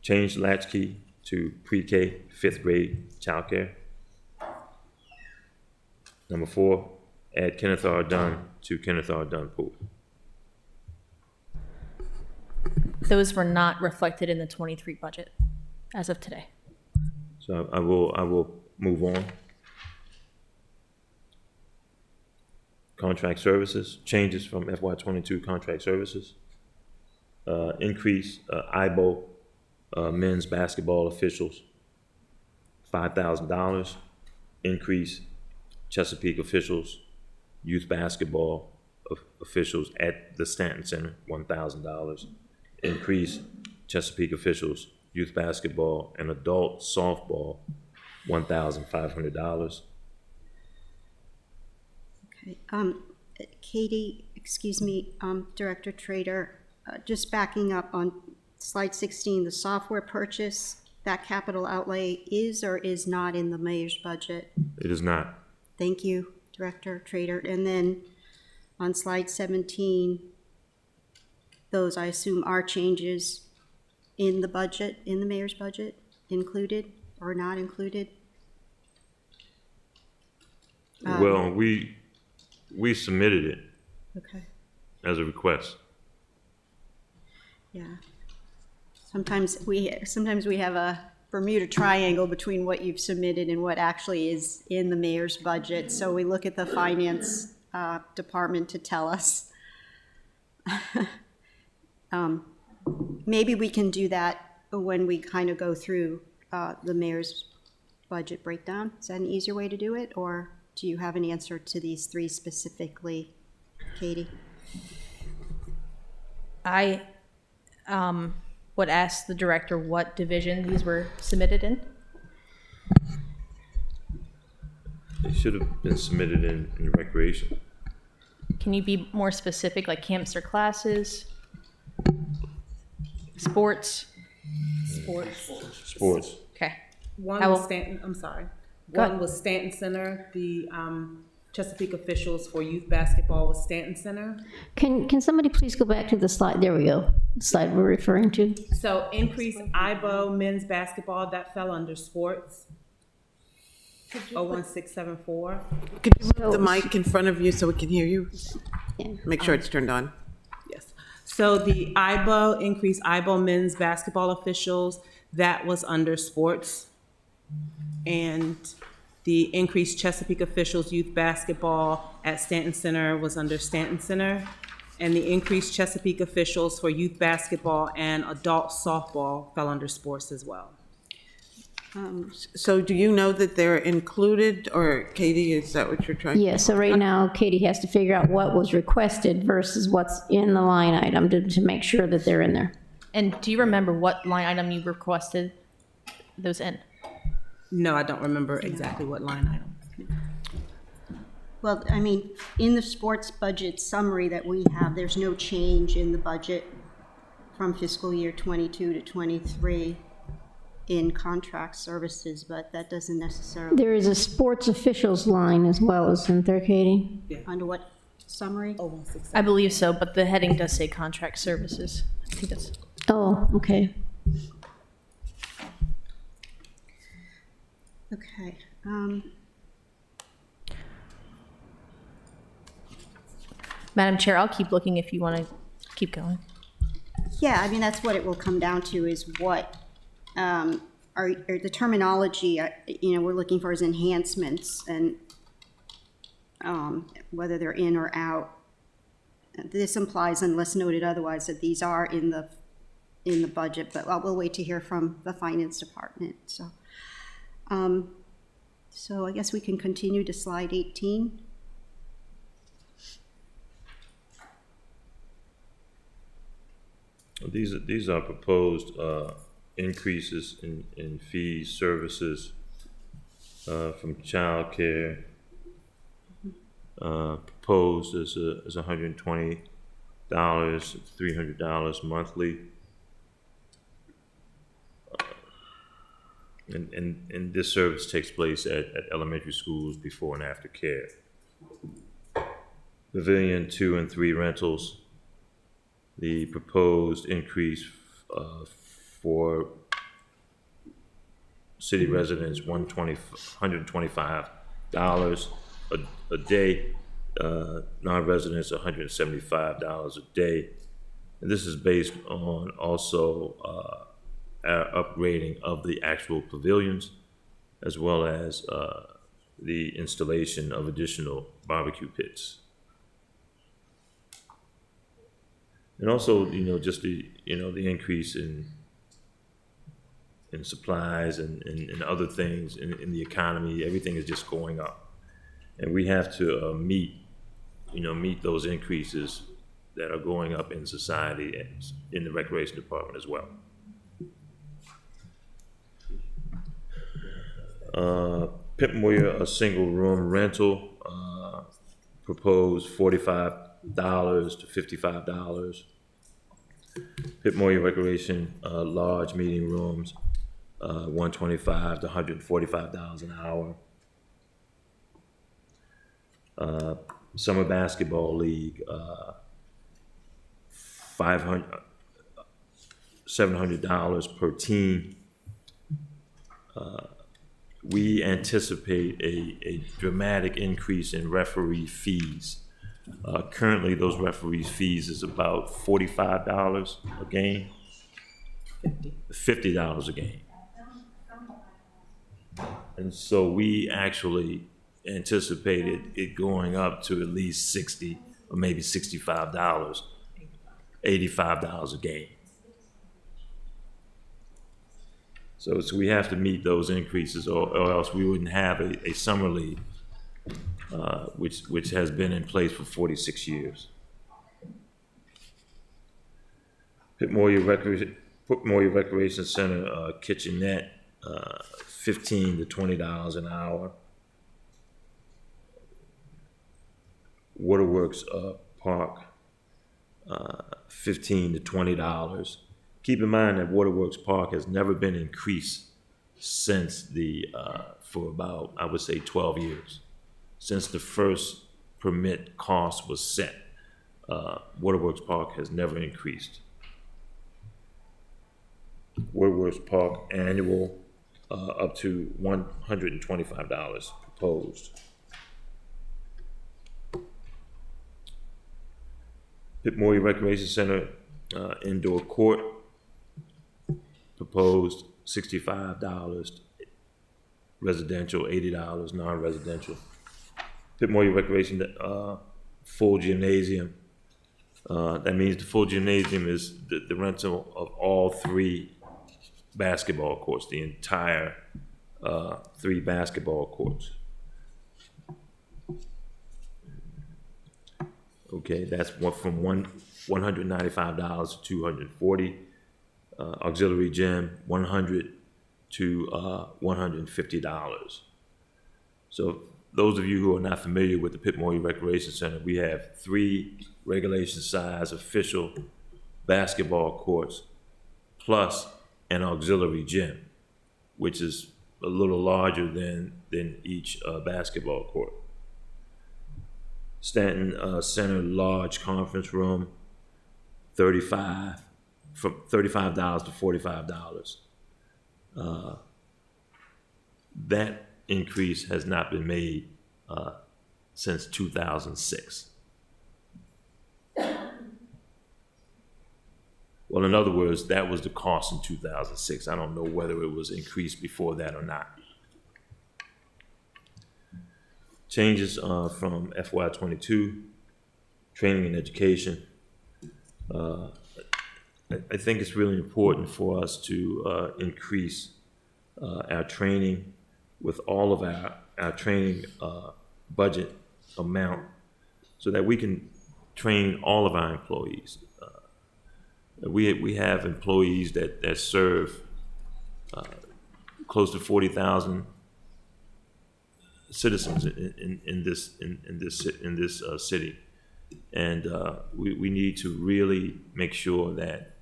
Change latchkey to pre-K, 5th grade childcare. Number 4, add Kenneth R. Dunn to Kenneth R. Dunn Pool. Those were not reflected in the 23 budget as of today. So I will move on. Contract services, changes from FY22 contract services. Increase IBO men's basketball officials, $5,000. Increase Chesapeake officials, youth basketball officials at the Stanton Center, $1,000. Increase Chesapeake officials, youth basketball and adult softball, $1,500. Okay, Katie, excuse me, Director Trader, just backing up on slide 16, the software purchase, that capital outlay is or is not in the mayor's budget? It is not. Thank you, Director Trader. And then on slide 17, those I assume are changes in the budget, in the mayor's budget, included or not included? Well, we submitted it Okay, as a request. yeah. Sometimes we have a Bermuda Triangle between what you've submitted and what actually is in the mayor's budget. So we look at the finance department to tell us. Maybe we can do that when we kind of go through the mayor's budget breakdown. Is that an easier way to do it? Or do you have an answer to these three specifically, Katie? I would ask the director what division these were submitted in. They should have been submitted in recreation. Can you be more specific, like camps or classes? Sports? Sports. Okay. One I will- was Stanton, I'm sorry. Go ahead. One was Stanton Center, the Chesapeake officials for youth basketball was Stanton Center. Can somebody please go back to the slide? There we go. The slide we're referring to. So increased IBO men's basketball, that fell under sports. 01674. Could you move the mic in front of you so we can hear you? Make sure it's turned on. Yes. So the IBO, increased IBO men's basketball officials, that was under sports. And the increased Chesapeake officials youth basketball at Stanton Center was under Stanton Center. And the increased Chesapeake officials for youth basketball and adult softball fell under sports as well. So do you know that they're included, or Katie, is that what you're trying? Yeah, so right now Katie has to figure out what was requested versus what's in the line item to make sure that they're in there. And do you remember what line item you requested those in? No, I don't remember exactly what line item. Well, I mean, in the sports budget summary that we have, there's no change in the budget from fiscal year 22 to 23 in contract services, but that doesn't necessarily, There is a sports officials line as well, isn't there, Katie? under what summary? 01674. I believe so, but the heading does say contract services. I think that's. Oh, okay. Okay. Madam Chair, I'll keep looking if you want to keep going. Yeah, I mean, that's what it will come down to, is what, or the terminology, we're looking for is enhancements, and whether they're in or out. This implies, unless noted otherwise, that these are in the budget, but we'll wait to hear from the finance department, so. So I guess we can continue to slide 18. These are proposed increases in fees, services from childcare. Proposed is $120, $300 monthly. And this service takes place at elementary schools before and after care. Pavilion 2 and 3 rentals. The proposed increase for city residents, $125 a day. Non-residents, $175 a day. And this is based on also our upgrading of the actual pavilions, as well as the installation of additional barbecue pits. And also, just the increase in supplies and other things in the economy. Everything is just going up, and we have to meet those increases that are going up in society and in the recreation department as well. Pip Moyer, a single room rental, proposed $45 to $55. Pit Moyer Recreation, large meeting rooms, $125 to $145 an hour. Summer Basketball League, $700 per team. We anticipate a dramatic increase in referee fees. Currently, those referee fees is about $45 a game. $50 a game. And so we actually anticipated it going up to at least 60 or maybe $65, $85 a game. So we have to meet those increases, or else we wouldn't have a summer league, which has been in place for 46 years. Pit Moyer Recreation Center kitchenette, $15 to $20 an hour. Waterworks Park, $15 to $20. Keep in mind that Waterworks Park has never been increased since for about, I would say, 12 years. Since the first permit cost was set, Waterworks Park has never increased. Waterworks Park annual, up to $125 proposed. Pit Moyer Recreation Center, indoor court, proposed $65 residential, $80 non-residential. Pit Moyer Recreation, full gymnasium. That means the full gymnasium is the rental of all 3 basketball courts, the entire 3 basketball courts. Okay, that's from $195 to $240. Auxiliary gym, $100 to $150. So those of you who are not familiar with the Pit Moyer Recreation Center, we have 3 regulation size official basketball courts plus an auxiliary gym, which is a little larger than each basketball court. Stanton Center large conference room, $35 to $45. That increase has not been made since 2006. Well, in other words, that was the cost in 2006. I don't know whether it was increased before that or not. Changes from FY22, training and education. I think it's really important for us to increase our training with all of our training budget amount so that we can train all of our employees. We have employees that serve close to 40,000 citizens in this city, and we need to really make sure that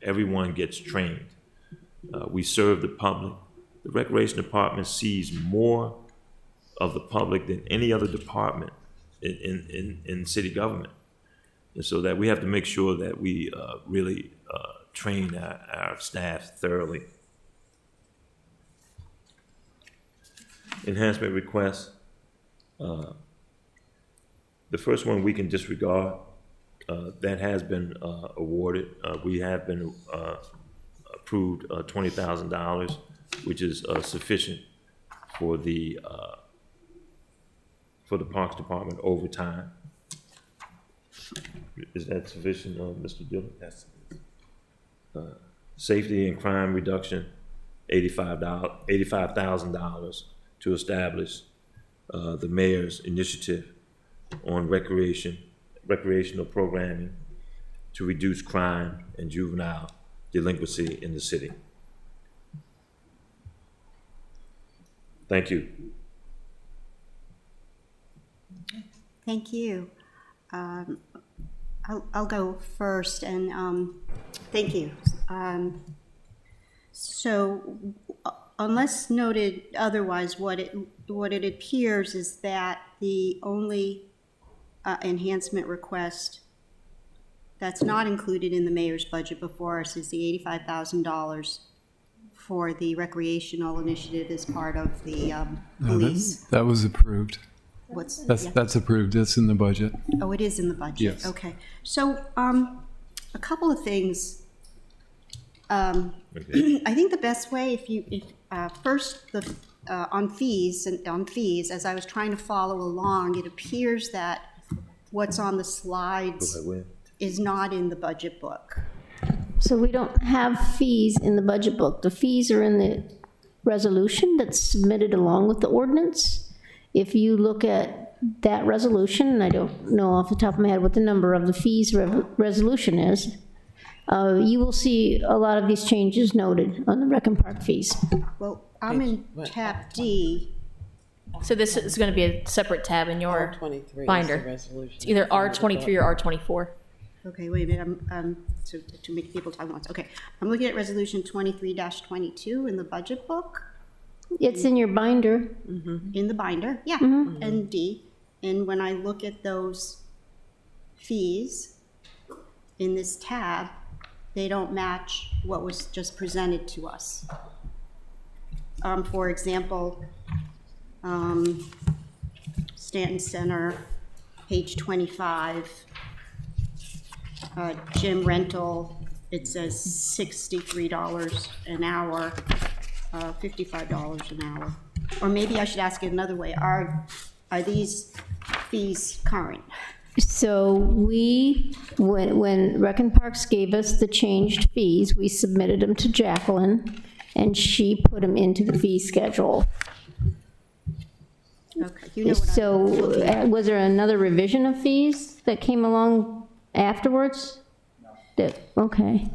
everyone gets trained. We serve the public. The recreation department sees more of the public than any other department in city government. And so that we have to make sure that we really train our staff thoroughly. Enhancement requests. The first one we can disregard. That has been awarded. We have been approved $20,000, which is sufficient for the Parks Department overtime. Is that sufficient, Mr. Dillon? Yes. Safety and crime reduction, $85,000 to establish the mayor's initiative on recreational programming to reduce crime and juvenile delinquency in the city. Thank you. Thank you. I'll go first, and thank you. So, unless noted otherwise, what it appears is that the only enhancement request that's not included in the mayor's budget before us is the $85,000 for the recreational initiative as part of the police. That was approved. Yeah. That's approved. It's in the budget. Oh, it is in the budget? Yes. Okay. So, a couple of things. I think the best way, first, on fees, as I was trying to follow along, it appears that what's on the slides is not in the budget book. So we don't have fees in the budget book. The fees are in the resolution that's submitted along with the ordinance. If you look at that resolution, and I don't know off the top of my head what the number of the fees resolution is, you will see a lot of these changes noted on the Rec and Park fees. Well, I'm in tab D. So this is going to be a separate tab in your R23 binder. is the resolution. It's either R23 or R24. Okay, wait a minute, so too many people talk at once. Okay, I'm looking at resolution 23-22 in the budget book. It's in your binder. In the binder, yeah, and D. And when I look at those fees in this tab, they don't match what was just presented to us. For example, Stanton Center, page 25, gym rental, it says $63 an hour, $55 an hour. Or maybe I should ask it another way, are these fees current? So when Rec and Parks gave us the changed fees, we submitted them to Jacqueline, and she put them into the fee schedule. Okay, you know what So was there another revision of fees that came along afterwards? Okay.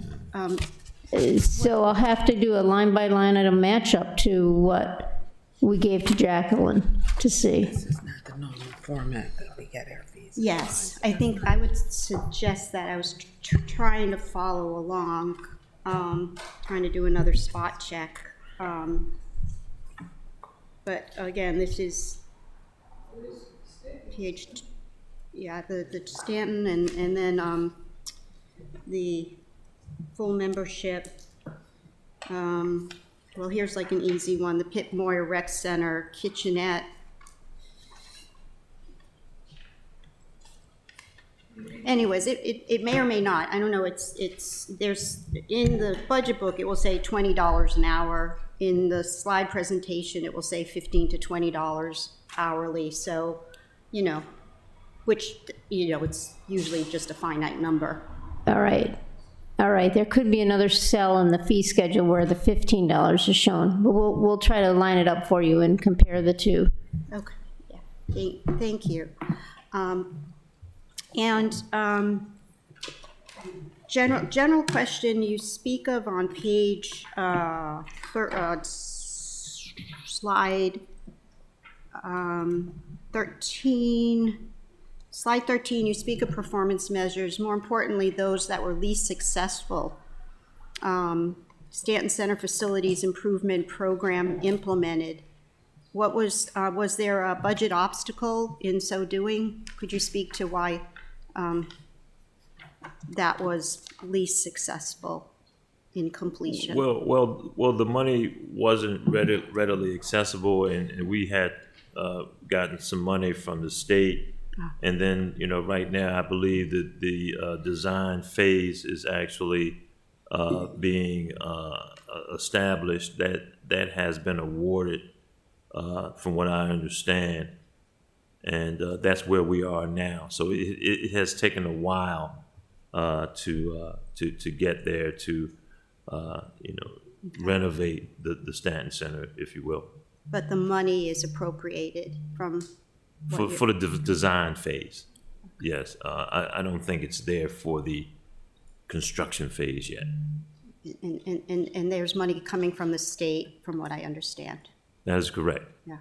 So I'll have to do a line-by-line item matchup to what we gave to Jacqueline to see. This is not the normal format that we get our fees. Yes, I think I would suggest that. I was trying to follow along, trying to do another spot check. But again, this is page, the Stanton and then the full membership. Well, here's like an easy one, the Pip Moyer Rec Center kitchenette. Anyways, it may or may not, I don't know, there's, in the budget book, it will say $20 an hour. In the slide presentation, it will say $15 to $20 hourly, so, which, it's usually just a finite number. All right. There could be another cell in the fee schedule where the $15 is shown. But we'll try to line it up for you and compare the two. Okay, yeah, thank you. General question you speak of on page, slide 13. Slide 13, you speak of performance measures, more importantly, those that were least successful. Stanton Center Facilities Improvement Program implemented. What was there a budget obstacle in so doing? Could you speak to why that was least successful in completion? Well, the money wasn't readily accessible, and we had gotten some money from the state. And then, right now, I believe that the design phase is actually being established. That has been awarded, from what I understand, and that's where we are now. So it has taken a while to get there to renovate the Stanton Center, if you will. But the money is appropriated from For the design phase, yes. I don't think it's there for the construction phase yet. And there's money coming from the state, from what I understand. That is correct. Yeah.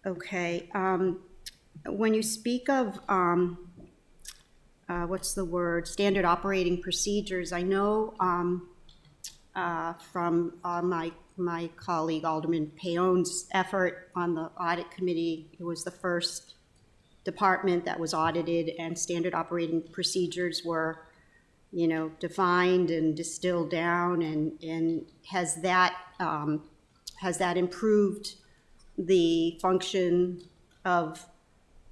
Okay. when you speak of, what's the word, standard operating procedures, I know from my colleague Alderman Payone's effort on the audit committee, it was the first department that was audited, and standard operating procedures were, defined and distilled down, and has that improved the function of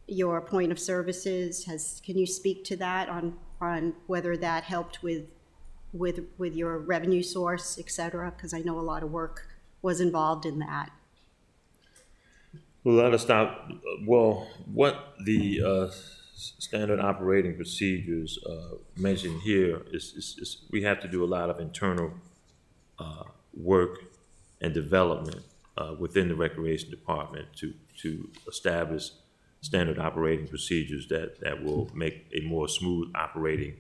your point of services? Can you speak to that on whether that helped with your revenue source, et cetera? Because I know a lot of work was involved in that. Well, let us stop. Well, what the standard operating procedures mentioned here is we have to do a lot of internal work and development within the recreation department to establish standard operating procedures that will make a more smooth operating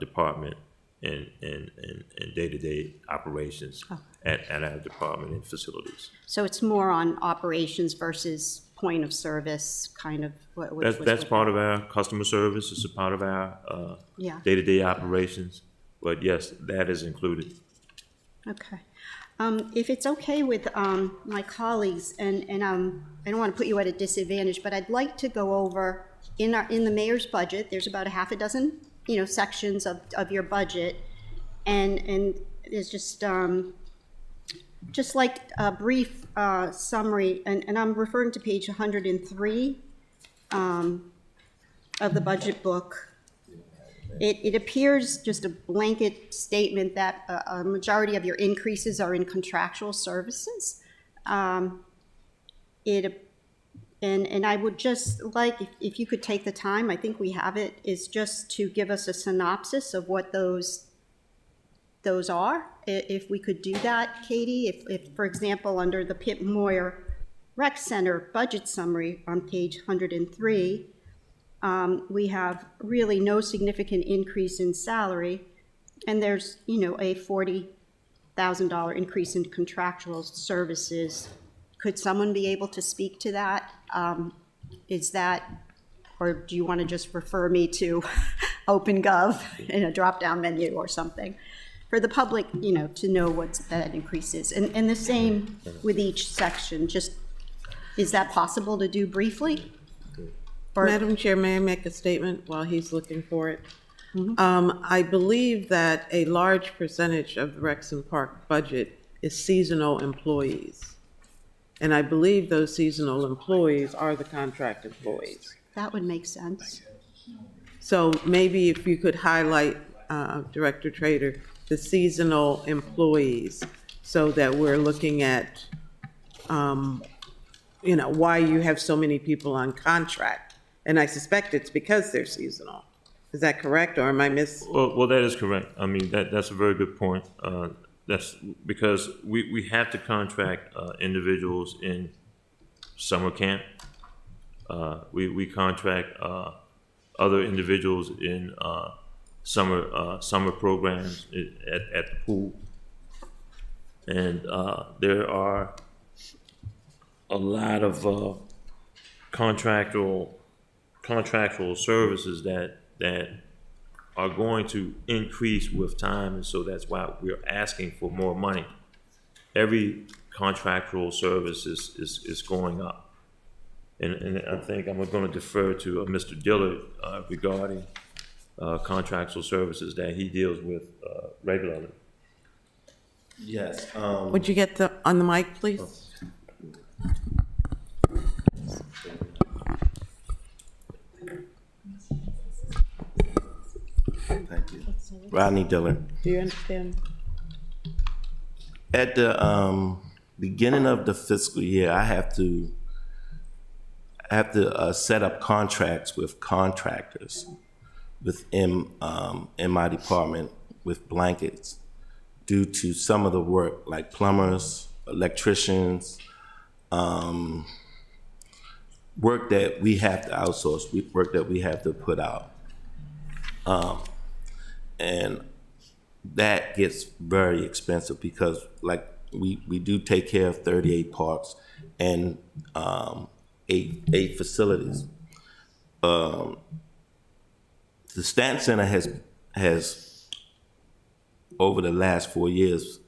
department and day-to-day operations at our department and facilities. So it's more on operations versus point of service, kind of. That's part of our customer service. It's a part of our day-to-day operations. But yes, that is included. Okay. If it's okay with my colleagues, and I don't want to put you at a disadvantage, but I'd like to go over in the mayor's budget. There's about a half a dozen, sections of your budget, and there's just like a brief summary, and I'm referring to page 103 of the budget book. It appears just a blanket statement that a majority of your increases are in contractual services. And I would just like, if you could take the time, I think we have it, is just to give us a synopsis of what those are. If we could do that, Katie, if for example, under the Pitt Moyer Rec Center budget summary on page 103, we have really no significant increase in salary, and there's, a $40,000 increase in contractual services. Could someone be able to speak to that? Is that, or do you want to just refer me to OpenGov in a drop-down menu or something? For the public, to know what that increase is. And the same with each section, just, is that possible to do briefly? Madam Chair, may I make a statement while he's looking for it? Mm-hmm. I believe that a large percentage of the Rexham Park budget is seasonal employees. And I believe those seasonal employees are the contract employees. That would make sense. So maybe if you could highlight, Director Trader, the seasonal employees, so that we're looking at, why you have so many people on contract. And I suspect it's because they're seasonal. Is that correct, or am I Well, that is correct. I mean, that's a very good point. That's because we have to contract individuals in summer camp. We contract other individuals in summer programs at the pool, and there are a lot of contractual services that are going to increase with time, and so that's why we're asking for more money. Every contractual service is going up, and I think I'm going to defer to Mr. Dillard regarding contractual services that he deals with regularly. Yes. Would you get on the mic, please? Thank you. Rodney Dillard. Do you understand? At the beginning of the fiscal year, I have to set up contracts with contractors within in my department with blankets due to some of the work, like plumbers, electricians, work that we have to outsource, work that we have to put out. And that gets very expensive because, like, we do take care of 38 parks and eight facilities. the Stanton Center has over the last 4 years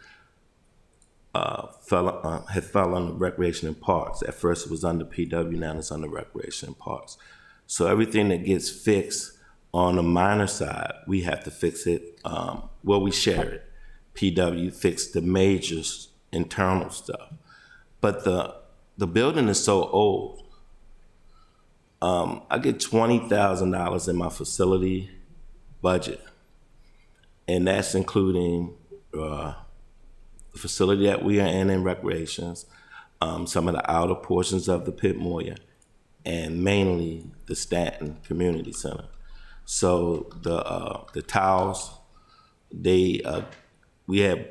had fell under Recreation and Parks. At first it was under PW, now it's under Recreation and Parks. So everything that gets fixed on the minor side, we have to fix it. Well, we share it. PW fixed the major internal stuff. But the building is so old. I get $20,000 in my facility budget, and that's including the facility that we are in recreations, some of the outer portions of the Pit Moyer, and mainly the Stanton Community Center. So the tiles, we have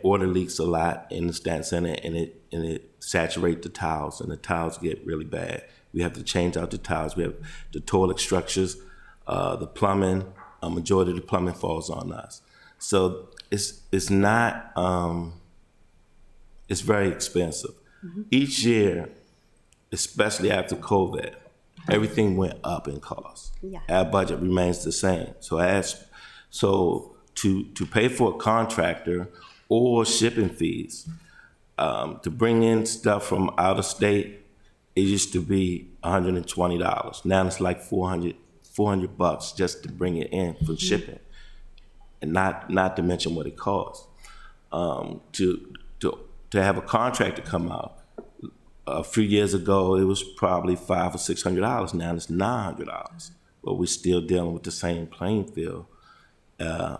water leaks a lot in the Stanton Center, and it saturates the tiles, and the tiles get really bad. We have to change out the tiles. We have the toilet structures, the plumbing. A majority of the plumbing falls on us. So it's not. It's very expensive. Mm-hmm. Each year, especially after COVID, everything went up in cost. Yeah. Our budget remains the same. So to pay for a contractor or shipping fees, to bring in stuff from out of state, it used to be $120. Now it's like $400 just to bring it in for shipping, and not to mention what it costs. To have a contractor come out, a few years ago it was probably $500 or $600. Now it's $900, but we're still dealing with the same playing field,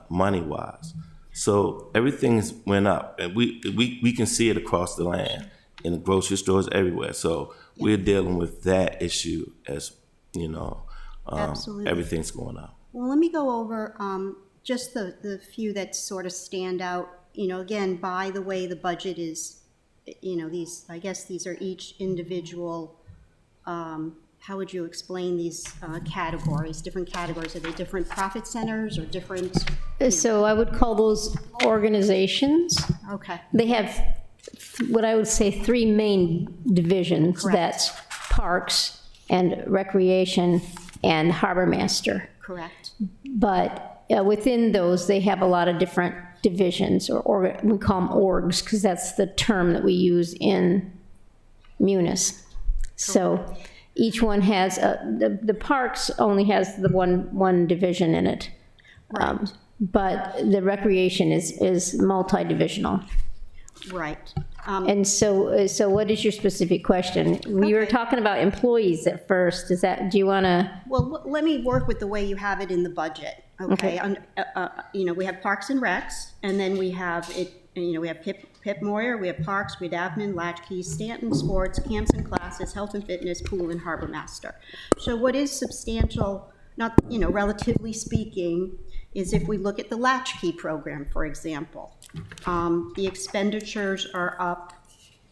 money-wise. So everything's went up, and we can see it across the land in the grocery stores everywhere. So we're dealing with that issue as Absolutely. Everything's going up. Well, let me go over just the few that sort of stand out. Again, by the way, the budget is, these are each individual, how would you explain these categories, different categories? Are they different profit centers or different? So I would call those organizations. Okay. They have what I would say 3 main divisions. Correct. That's parks and recreation and harbor master. Correct. But within those, they have a lot of different divisions, or we call them orgs, because that's the term that we use in Munis. So each one has, the parks only has the one division in it. Right. But the recreation is multi-divisional. Right. And so what is your specific question? We were talking about employees at first. Do you want to? Well, let me work with the way you have it in the budget. Okay. We have Parks and Recs, and then we have we have Pip Moyer, we have Parks, we have admin, Latchkey, Stanton, Sports, Camps and Classes, Health and Fitness, Pool, and Harbor Master. So what is substantial, not, relatively speaking, is if we look at the Latchkey program, for example. The expenditures are up,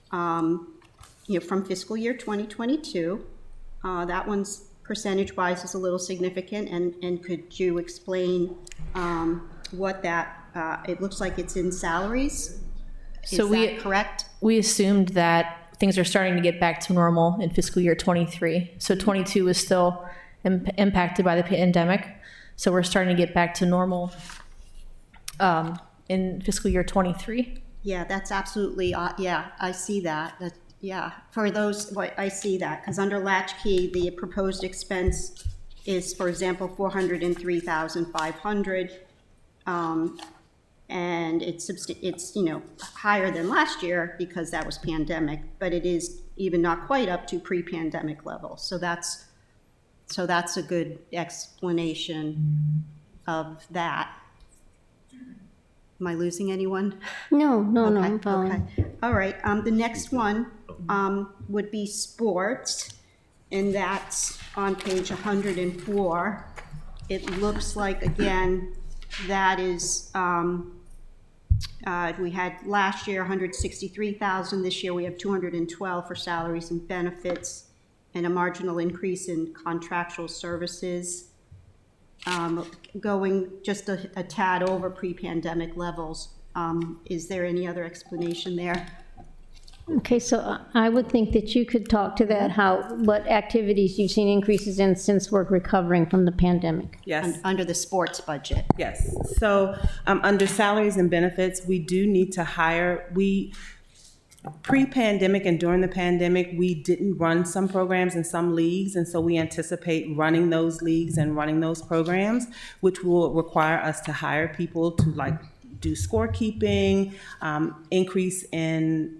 from fiscal year 2022. That one's percentage-wise is a little significant, and could you explain what that, it looks like it's in salaries? Is that correct? We assumed that things are starting to get back to normal in fiscal year 23. So 22 was still impacted by the pandemic. So we're starting to get back to normal in fiscal year 23. Yeah, that's absolutely, I see that. For those, I see that, because under Latchkey, the proposed expense is, for example, $403,500, and it's higher than last year because that was pandemic, but it is even not quite up to pre-pandemic levels. So that's a good explanation of that. Am I losing anyone? No, Okay, I'm following. okay. All right, the next one would be sports, and that's on page 104. It looks like, again, that is, we had last year 163,000. This year we have 212 for salaries and benefits, and a marginal increase in contractual services, going just a tad over pre-pandemic levels. Is there any other explanation there? Okay, so I would think that you could talk to that, what activities you've seen increases in since we're recovering from the pandemic. Yes. Under the sports budget. Yes, so under salaries and benefits, we do need to hire, pre-pandemic and during the pandemic, we didn't run some programs in some leagues, and so we anticipate running those leagues and running those programs, which will require us to hire people to like do scorekeeping, increase in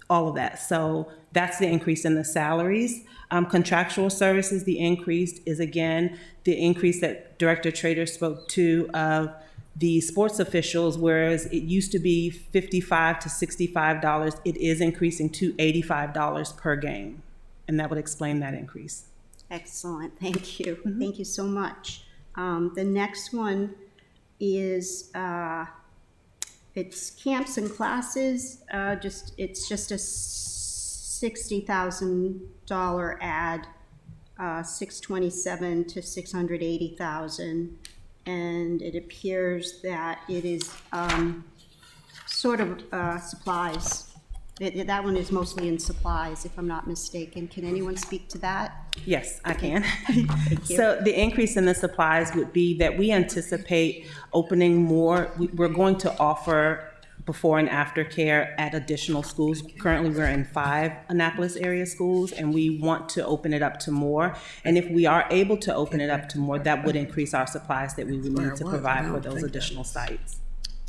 all of that. So that's the increase in the salaries. Contractual services, the increase is again, the increase that Director Trader spoke to of the sports officials, whereas it used to be $55 to $65, it is increasing to $85 per game. And that would explain that increase. Excellent, thank you. Thank you so much. The next one is, it's camps and classes, it's just a $60,000 add, 627 to 680,000. And it appears that it is sort of supplies. That one is mostly in supplies, if I'm not mistaken. Can anyone speak to that? Yes, I can. Thank you. So the increase in the supplies would be that we anticipate opening more. We're going to offer before and after care at additional schools. Currently, we're in 5 Annapolis area schools, and we want to open it up to more. And if we are able to open it up to more, that would increase our supplies that we would need to provide for those additional sites.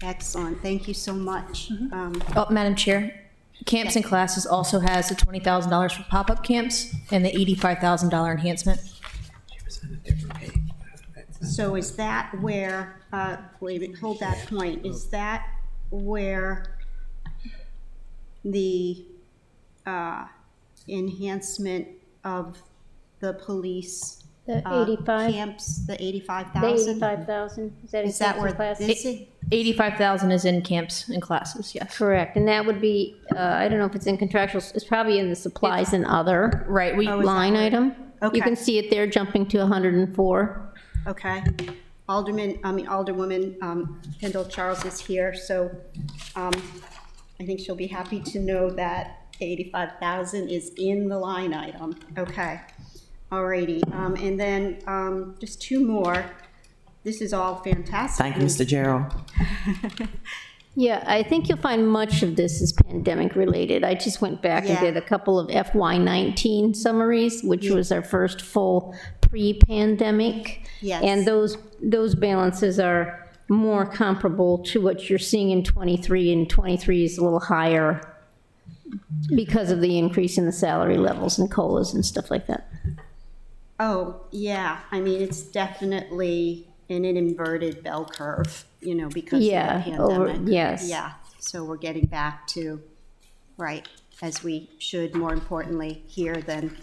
Excellent, thank you so much. Madam Chair, camps and classes also has the $20,000 for pop-up camps and the $85,000 enhancement. So is that where, wait a minute, hold that point, is that where the enhancement of the police The 85? camps, the The 85,000? 85,000, is that in Is that camps where and classes? this is? 85,000 is in camps and classes, yes. Correct, and that would be, I don't know if it's in contractual, it's probably in the supplies and other Right, we, line item. Okay. You can see it there jumping to 104. Okay. Alderwoman Kendall Charles is here, so I think she'll be happy to know that 85,000 is in the line item. Okay, alrighty, and then just 2 more. This is all fantastic. Thank you, Mr. Gerald. Yeah, I think you'll find much of this is pandemic related. I just went back and Yeah. did a couple of FY19 summaries, which was our first full pre-pandemic. Yes. And those balances are more comparable to what you're seeing in '23, and '23 is a little higher because of the increase in the salary levels and COLAs and stuff like that. Oh, yeah, I mean, it's definitely in an inverted bell curve, you know, because of the Yeah, pandemic. yes. Yeah, so we're getting back to, right, as we should, more importantly, here than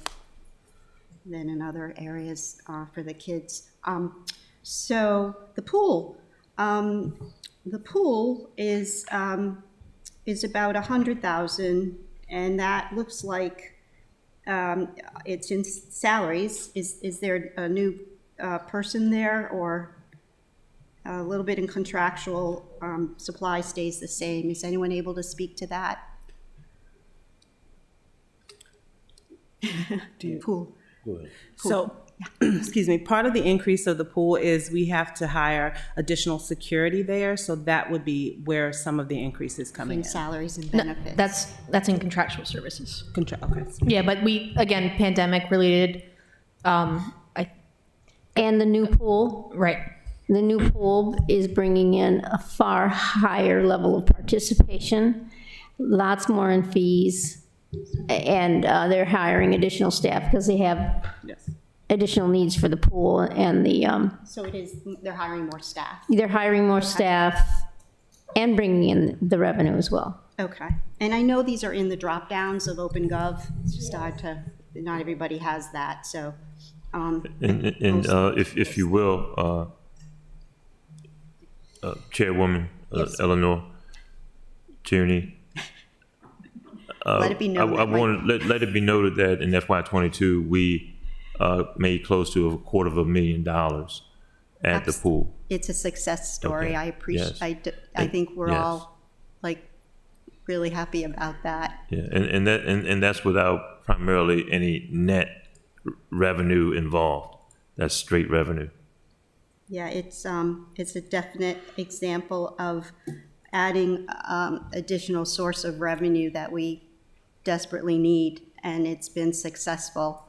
in other areas for the kids. So the pool is about 100,000, and that looks like it's in salaries. Is there a new person there, or a little bit in contractual? Supply stays the same. Is anyone able to speak to that? Pool. So, excuse me, part of the increase of the pool is we have to hire additional security there, so that would be where some of the increase is coming In in. salaries and no, benefits. that's in contractual services. Okay. Yeah, but we, again, pandemic related, And the new pool, right. the new pool is bringing in a far higher level of participation, lots more in fees, and they're hiring additional staff because they have Yes. additional needs for the pool and So it is, they're hiring more staff. they're hiring more staff and bringing in the revenue as well. Okay. And I know these are in the drop downs of OpenGov. It's just hard to, not everybody has that, so. And if you will, Chairwoman Yes. Eleanor Tierney. Let it be noted. I want to let it be noted that in FY22, we made close to $250,000 at the pool. It's a success story. Okay. I appreciate, Yes. I think we're Yes. all like really happy about that. Yeah, and that's without primarily any net revenue involved. That's straight revenue. Yeah, it's a definite example of adding additional source of revenue that we desperately need, and it's been successful.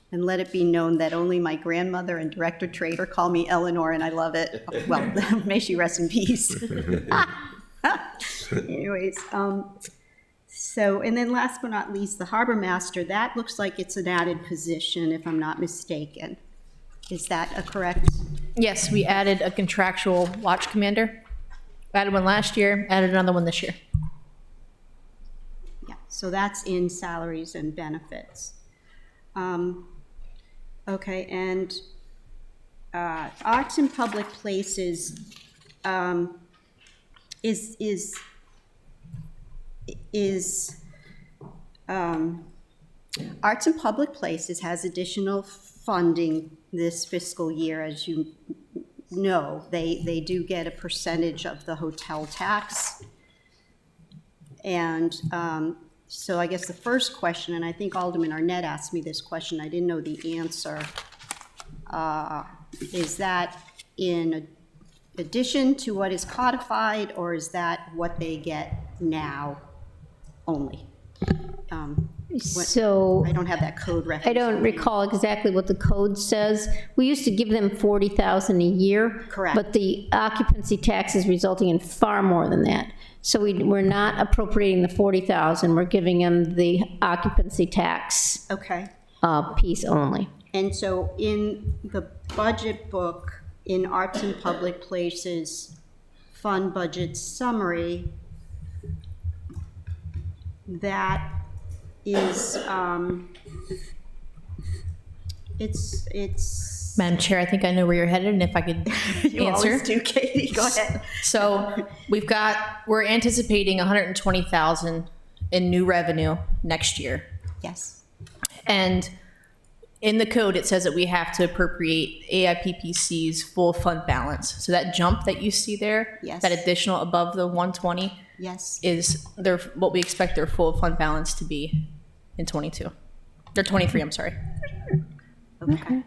And let it be known that only my grandmother and Director Trader call me Eleanor, and I love it. Well, may she rest in peace. Anyways, so, and then last but not least, the harbor master, that looks like it's an added position, if I'm not mistaken. Is that a correct? Yes, we added a contractual watch commander. Added one last year, added another one this year. Yeah, so that's in salaries and benefits. Okay, and arts in public places arts in public places has additional funding this fiscal year, as you know. They do get a percentage of the hotel tax. And so I guess the first question, and I think Alderman Arnett asked me this question, I didn't know the answer, is that in addition to what is codified, or is that what they get now only? So I don't have that code reference. I don't recall exactly what the code says. We used to give them $40,000 a year. Correct. But the occupancy tax is resulting in far more than that. So we're not appropriating the $40,000. We're giving them the occupancy tax Okay. piece only. And so in the budget book, in Arts and Public Places Fund Budget Summary, that is, it's. Madam Chair, I think I know where you're headed, and if I could You answer. always do, Katie, go ahead. So we're anticipating 120,000 in new revenue next year. Yes. And in the code, it says that we have to appropriate AIPPC's full fund balance. So that jump that you see there, Yes. that additional above the 120, Yes. is what we expect their full fund balance to be in 22. Or 23, I'm sorry. Okay.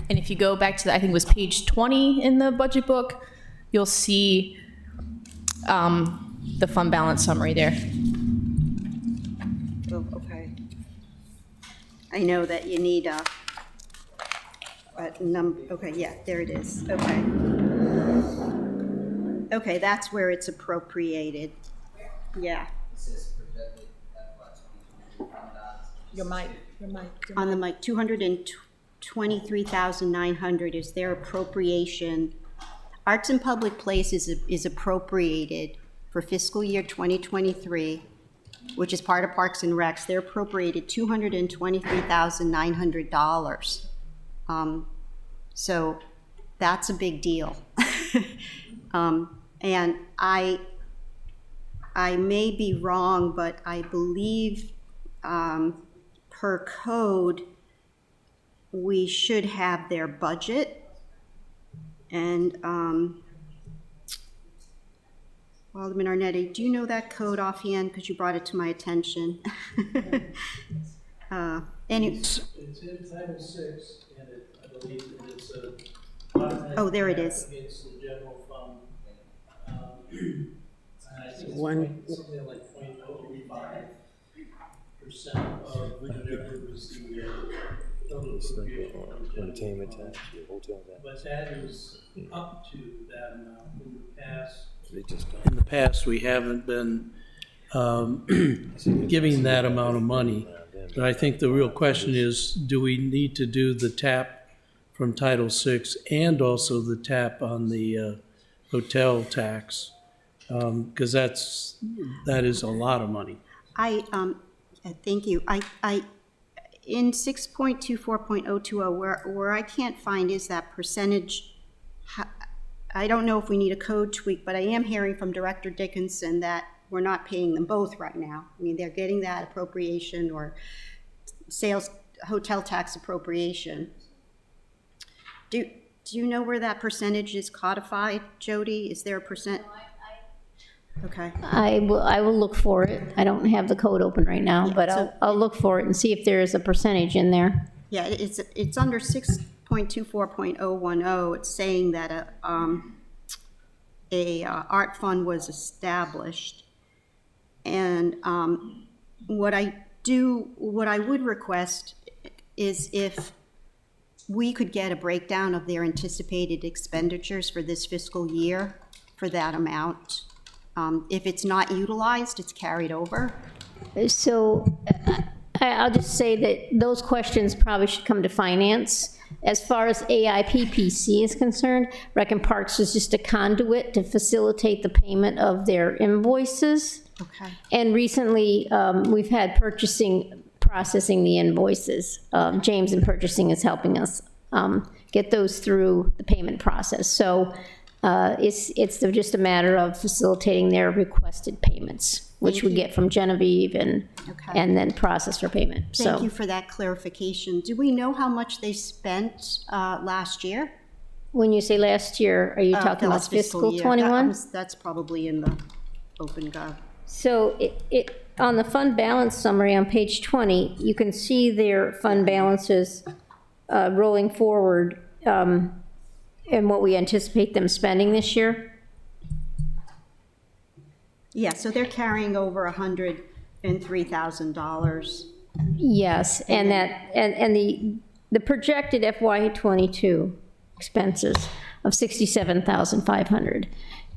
And if you go back to I think it was page 20 in the budget book, you'll see the fund balance summary there. Oh, okay. I know that you need a number, okay, yeah, there it is, okay. Okay, that's where it's appropriated. Yeah. Your mic. On the mic, 223,900 is their appropriation. Arts and Public Places is appropriated for fiscal year 2023, which is part of Parks and Recs. They're appropriated $223,900. So that's a big deal. And I may be wrong, but I believe per code, we should have their budget. And Alderman Arnetti, do you know that code offhand? Because you brought it to my attention. It's in Title VI, and I believe that it's a. Oh, there it is. Against the general fund. And I think it's One- something like 0.05% of whatever was the total appropriation. Entertainment tax, hotel tax. But that is up to that amount. In the past, we haven't been giving that amount of money. But I think the real question is, do we need to do the tap from Title VI and also the tap on the hotel tax? Because that is a lot of money. Thank you. In 6.24.020, where I can't find is that percentage. I don't know if we need a code tweak, but I am hearing from Director Dickinson that we're not paying them both right now. I mean, they're getting that appropriation or sales hotel tax appropriation. Do you know where that percentage is codified, Jody? Is there a percent? Okay. I will look for it. I don't have the code open right now, but so- I'll look for it and see if there is a percentage in there. Yeah, it's under 6.24.010. It's saying that a art fund was established. And what I would request is if we could get a breakdown of their anticipated expenditures for this fiscal year for that amount. If it's not utilized, it's carried over. So I'll just say that those questions probably should come to finance. As far as AIPPC is concerned, Rec and Parks is just a conduit to facilitate the payment of their invoices. Okay. And recently, we've had purchasing processing the invoices. James in purchasing is helping us get those through the payment process. So it's just a matter of facilitating their requested payments, which we get from Genevieve and then process for payment. Thank you for that clarification. Do we know how much they spent last year? When you say last year, are you talking about Last fiscal year. 21? That's probably in the OpenGov. So on the fund balance summary on page 20, you can see their fund balances rolling forward and what we anticipate them spending this year. Yeah, so they're carrying over $103,000. Yes, and the projected FY '22 expenses of $67,500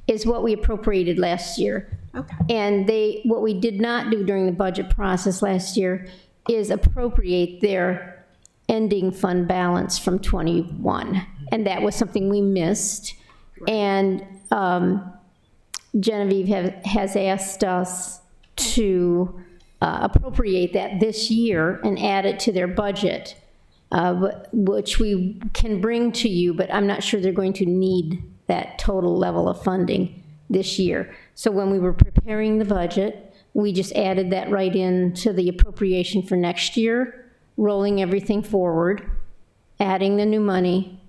is what we appropriated last year. Okay. And what we did not do during the budget process last year is appropriate their ending fund balance from '21. And that was something we missed. And Genevieve has asked us to appropriate that this year and add it to their budget, which we can bring to you, but I'm not sure they're going to need that total level of funding this year. So when we were preparing the budget, we just added that right into the appropriation for next year, rolling everything forward, adding the new money,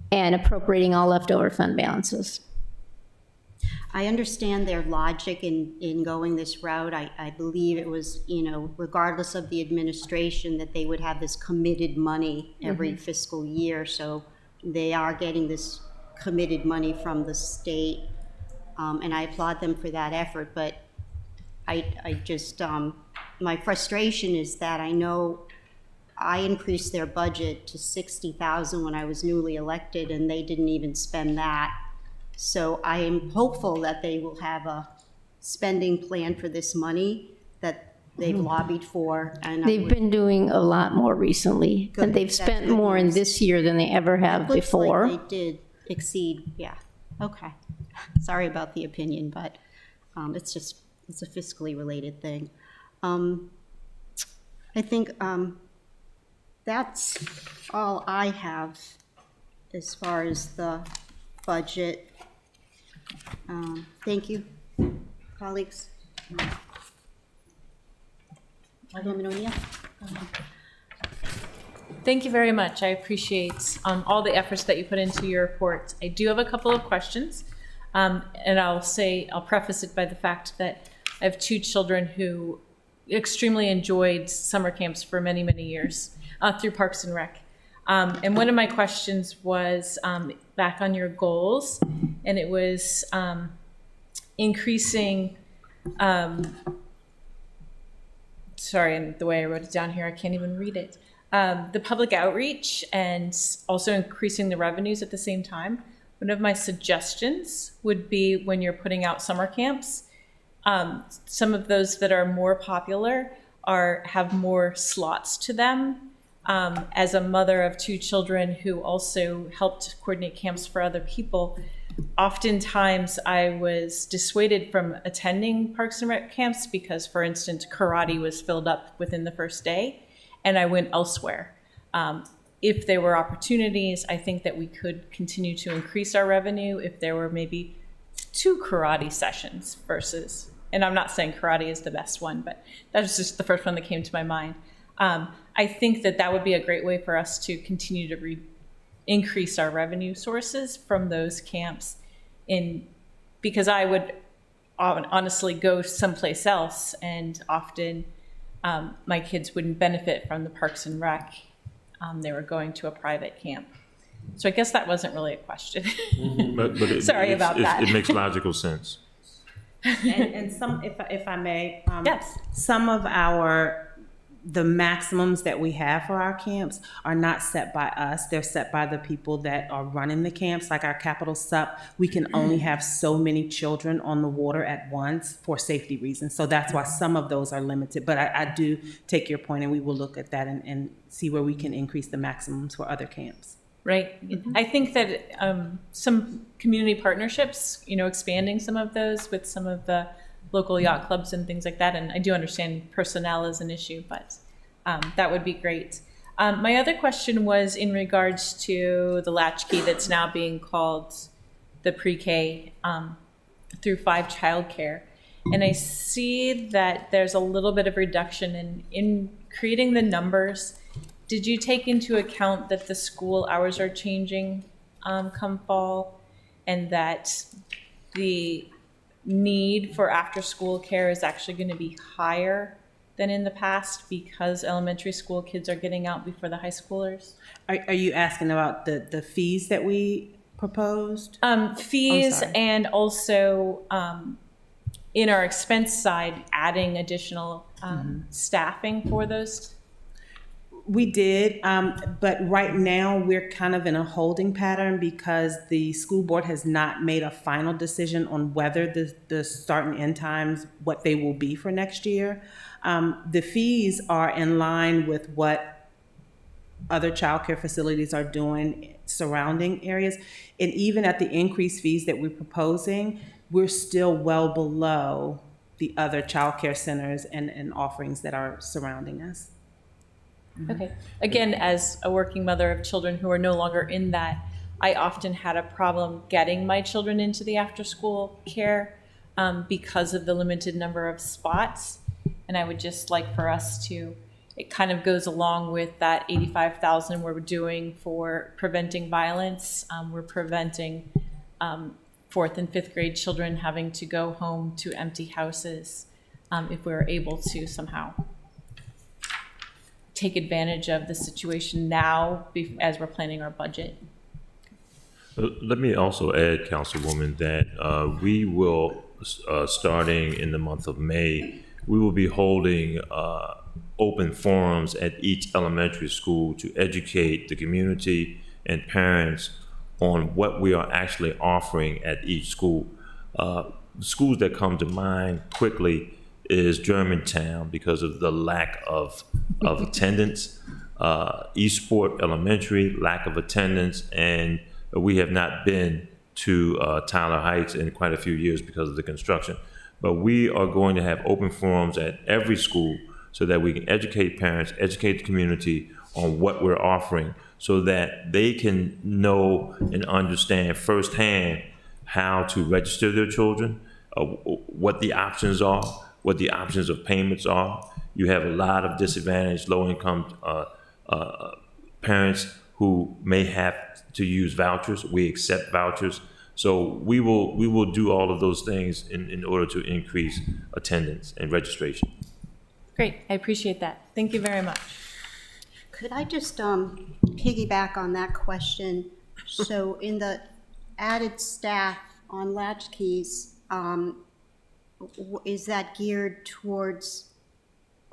and appropriating all leftover fund balances. I understand their logic in going this route. I believe it was, regardless of the administration, that they would have this committed money every fiscal year. So they are getting this committed money from the state, and I applaud them for that effort. But I just, my frustration is that I know I increased their budget to $60,000 when I was newly elected, and they didn't even spend that. So I am hopeful that they will have a spending plan for this money that they've lobbied for. And They've been doing a lot more recently, and they've That's spent good more in news. this year than they ever have Looks before. like they did exceed, yeah. Okay. Sorry about the opinion, but it's a fiscally related thing. I think that's all I have as far as the budget. Thank you, colleagues. Thank you very much. I appreciate all the efforts that you put into your report. I do have a couple of questions, and I'll preface it by the fact that I have two children who extremely enjoyed summer camps for many, many years through Parks and Rec. And one of my questions was back on your goals, and it was increasing, sorry, and the way I wrote it down here, I can't even read it. The public outreach and also increasing the revenues at the same time. One of my suggestions would be when you're putting out summer camps, some of those that are more popular have more slots to them. As a mother of two children who also helped coordinate camps for other people, oftentimes I was dissuaded from attending Parks and Rec camps because, for instance, karate was filled up within the first day, and I went elsewhere. If there were opportunities, I think that we could continue to increase our revenue if there were maybe 2 karate sessions versus, and I'm not saying karate is the best one, but that was just the first one that came to my mind. I think that would be a great way for us to continue to increase our revenue sources from those camps, because I would honestly go someplace else, and often my kids wouldn't benefit from the Parks and Rec. They were going to a private camp. So I guess that wasn't really a question. But Sorry about that. It makes logical sense. And some, if I may. Yes. Some of the maximums that we have for our camps are not set by us. They're set by the people that are running the camps, like our capital SUP. We can only have so many children on the water at once for safety reasons. So that's why some of those are limited. But I do take your point, and we will look at that and see where we can increase the maximums for other camps. Right. I think that some community partnerships, expanding some of those with some of the local yacht clubs and things like that. And I do understand personnel is an issue, but that would be great. My other question was in regards to the latchkey that's now being called the pre-K through 5 childcare. And I see that there's a little bit of reduction in creating the numbers. Did you take into account that the school hours are changing come fall, and that the need for after-school care is actually going to be higher than in the past because elementary school kids are getting out before the high schoolers? Are you asking about the fees that we proposed? Fees, and also in our expense side, adding additional staffing for those. We did, but right now we're kind of in a holding pattern because the school board has not made a final decision on whether the start and end times, what they will be for next year. The fees are in line with what other childcare facilities are doing surrounding areas. And even at the increased fees that we're proposing, we're still well below the other childcare centers and offerings that are surrounding us. Okay. Again, as a working mother of children who are no longer in that, I often had a problem getting my children into the after-school care because of the limited number of spots. And I would just like for us to, it kind of goes along with that 85,000 we're doing for preventing violence. We're preventing 4th and 5th grade children having to go home to empty houses if we're able to somehow take advantage of the situation now as we're planning our budget. Let me also add, Councilwoman, that we will, starting in the month of May, we will be holding open forums at each elementary school to educate the community and parents on what we are actually offering at each school. Schools that come to mind quickly is Germantown because of the lack of attendance, Eastport Elementary, lack of attendance, and we have not been to Tyler Heights in quite a few years because of the construction. But we are going to have open forums at every school so that we can educate parents, educate the community on what we're offering so that they can know and understand firsthand how to register their children, what the options are, what the options of payments are. You have a lot of disadvantaged low-income parents who may have to use vouchers. We accept vouchers. So we will do all of those things in order to increase attendance and registration. Great, I appreciate that. Thank you very much. Could I just piggyback on that question? So in the added staff on latchkeys, is that geared towards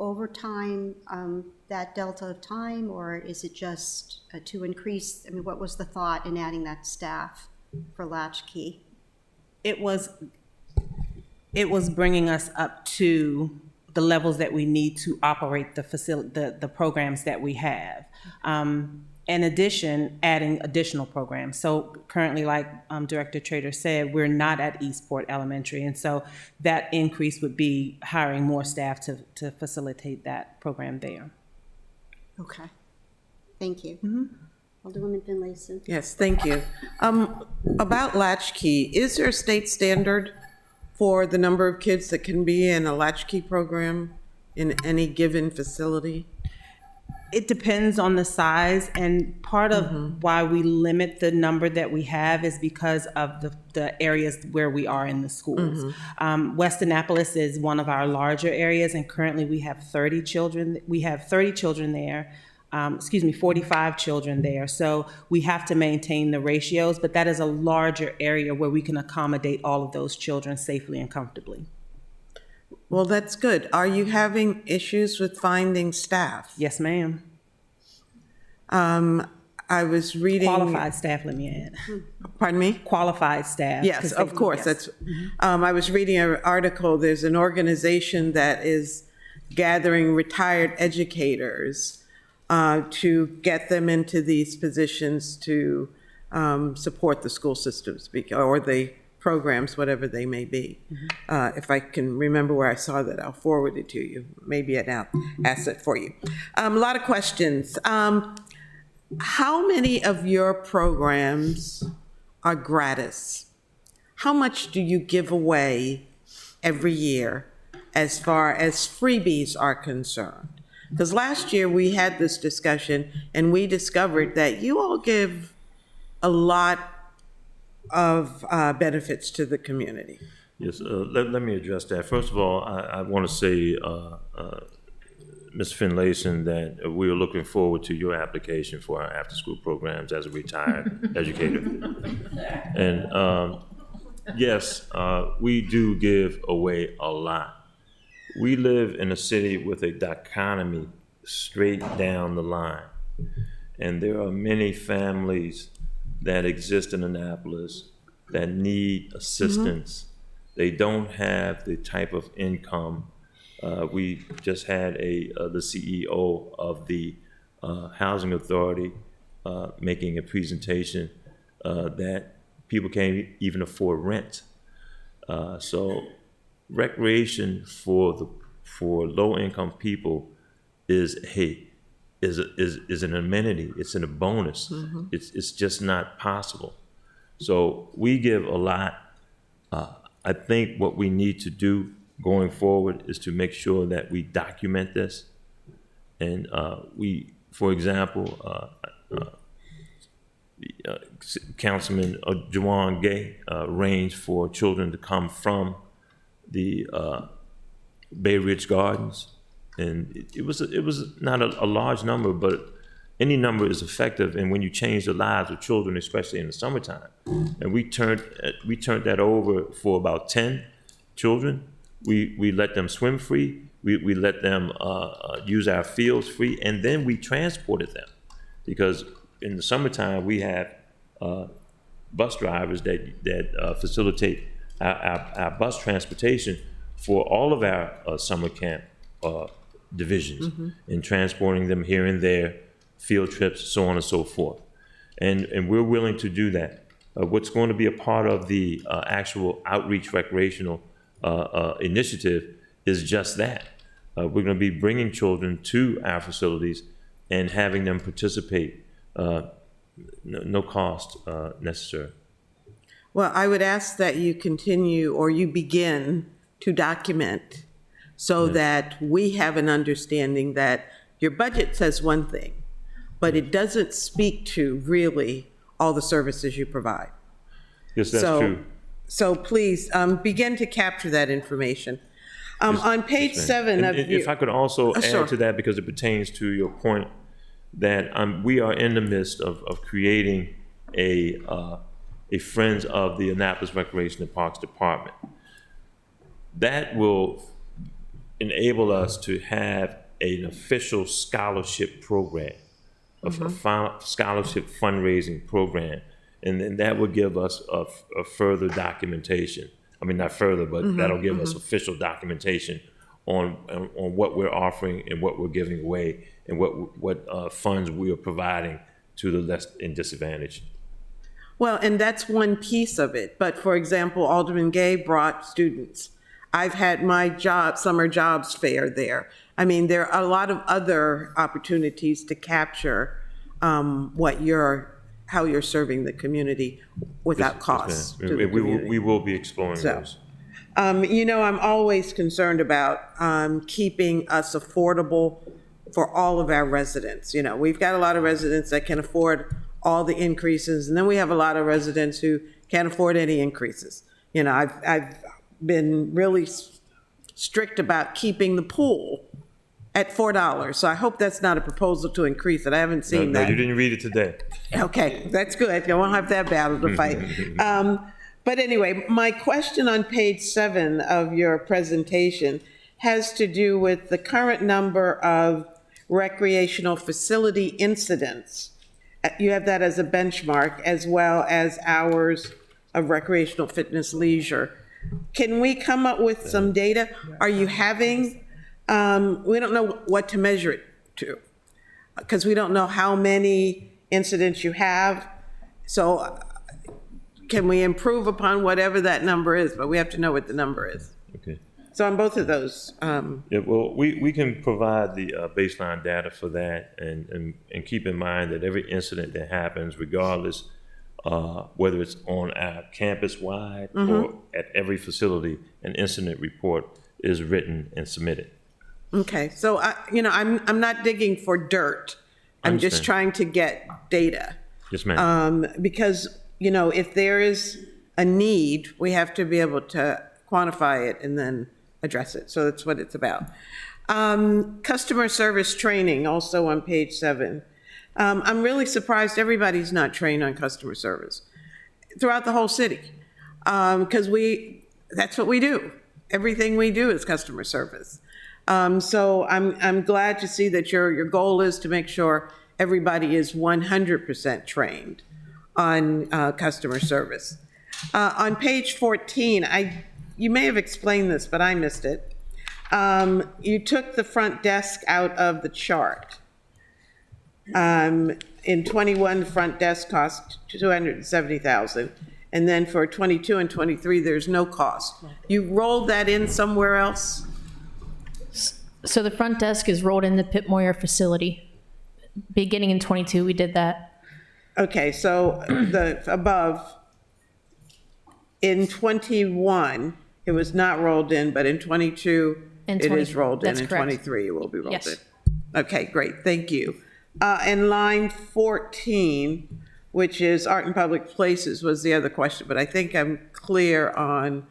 overtime, that delta of time, or is it just to increase? I mean, what was the thought in adding that staff for latchkey? It was bringing us up to the levels that we need to operate the programs that we have. In addition, adding additional programs. So currently, like Director Trader said, we're not at Eastport Elementary, and so that increase would be hiring more staff to facilitate that program there. Okay, thank you. Alderwoman Finlayson. Yes, thank you. About latchkey, is there a state standard for the number of kids that can be in a latchkey program in any given facility? It depends on the size, and part of why we limit the number that we have is because of the areas where we are in the schools. West Annapolis is one of our larger areas, and currently we have 30 children. We have 30 children there. 45 children there. So we have to maintain the ratios, but that is a larger area where we can accommodate all of those children safely and comfortably. Well, that's good. Are you having issues with finding staff? Yes, ma'am. I was reading. Qualified staff, let me add. Pardon me? Qualified staff. Yes, of course. That's. I was reading an article. There's an organization that is gathering retired educators to get them into these positions to support the school systems or the programs, whatever they may be. If I can remember where I saw that, I'll forward it to you. Maybe an asset for you. A lot of questions. How many of your programs are gratis? How much do you give away every year as far as freebies are concerned? Because last year we had this discussion and we discovered that you all give a lot of benefits to the community. Yes, let me address that. First of all, I want to say, Ms. Finlayson, that we are looking forward to your application for our after-school programs as a retired educator. And yes, we do give away a lot. We live in a city with a dichotomy straight down the line. And there are many families that exist in Annapolis that need assistance. They don't have the type of income. We just had the CEO of the Housing Authority making a presentation that people can't even afford rent. So recreation for low-income people is an amenity. It's a bonus. It's just not possible. So we give a lot. I think what we need to do going forward is to make sure that we document this. And for example, Councilman Jawan Gay arranged for children to come from the Bay Ridge Gardens. And it was not a large number, but any number is effective. And when you change the lives of children, especially in the summertime, and we turned that over for about 10 children. We let them swim free. We let them use our fields free, and then we transported them, because in the summertime we have bus drivers that facilitate our bus transportation for all of our summer camp divisions, and transporting them here and there, field trips, so on and so forth. And we're willing to do that. What's going to be a part of the actual outreach recreational initiative is just that. We're going to be bringing children to our facilities and having them participate, no cost necessary. Well, I would ask that you continue or you begin to document so that we have an understanding that your budget says one thing, but it doesn't speak to really all the services you provide. Yes, that's true. So please begin to capture that information. On page 7 of if I could also add sure. to that, because it pertains to your point, that we are in the midst of creating a Friends of the Annapolis Recreation and Parks Department. That will enable us to have an official scholarship program, a scholarship fundraising program, and then that will give us a further documentation. I mean, not further, but that'll give us official documentation on what we're offering and what we're giving away and what funds we are providing to the less and disadvantaged. Well, and that's one piece of it. But for example, Alderman Gay brought students. I've had my summer jobs fair there. I mean, there are a lot of other opportunities to capture how you're serving the community without cost. We will be exploring those. I'm always concerned about keeping us affordable for all of our residents. You know, we've got a lot of residents that can afford all the increases, and then we have a lot of residents who can't afford any increases. You know, I've been really strict about keeping the pool at $4. So I hope that's not a proposal to increase it. I haven't seen No, that. you didn't read it today. Okay, that's good. I won't have that battle to fight. But anyway, my question on page 7 of your presentation has to do with the current number of recreational facility incidents. You have that as a benchmark, as well as hours of recreational fitness leisure. Can we come up with some data? Are you having, we don't know what to measure it to, because we don't know how many incidents you have. So can we improve upon whatever that number is? But we have to know what the number is. Okay. So on both of those, Yeah, well, we can provide the baseline data for that, and keep in mind that every incident that happens, regardless whether it's on our campus-wide or at every facility, an incident report is written and submitted. okay. So I'm not digging for dirt. I'm just Understand. trying to get data. Yes, ma'am. Because, if there is a need, we have to be able to quantify it and then address it. So that's what it's about. Customer service training, also on page 7. I'm really surprised everybody's not trained on customer service throughout the whole city. Because that's what we do. Everything we do is customer service. So I'm glad to see that your goal is to make sure everybody is 100% trained on customer service. On page 14, you may have explained this, but I missed it. You took the front desk out of the chart. In 21, the front desk cost $270,000, and then for 22 and 23, there's no cost. You rolled that in somewhere else? So the front desk is rolled in the Pip Moyer facility. Beginning in 22, we did that. Okay, so the above, in 21, it was not rolled in, but in 22, In it 20 is rolled in. that's In correct. 23, it will be rolled Yes. in. Okay, great, thank you. And line 14, which is art and public places, was the other question, but I think I'm clear on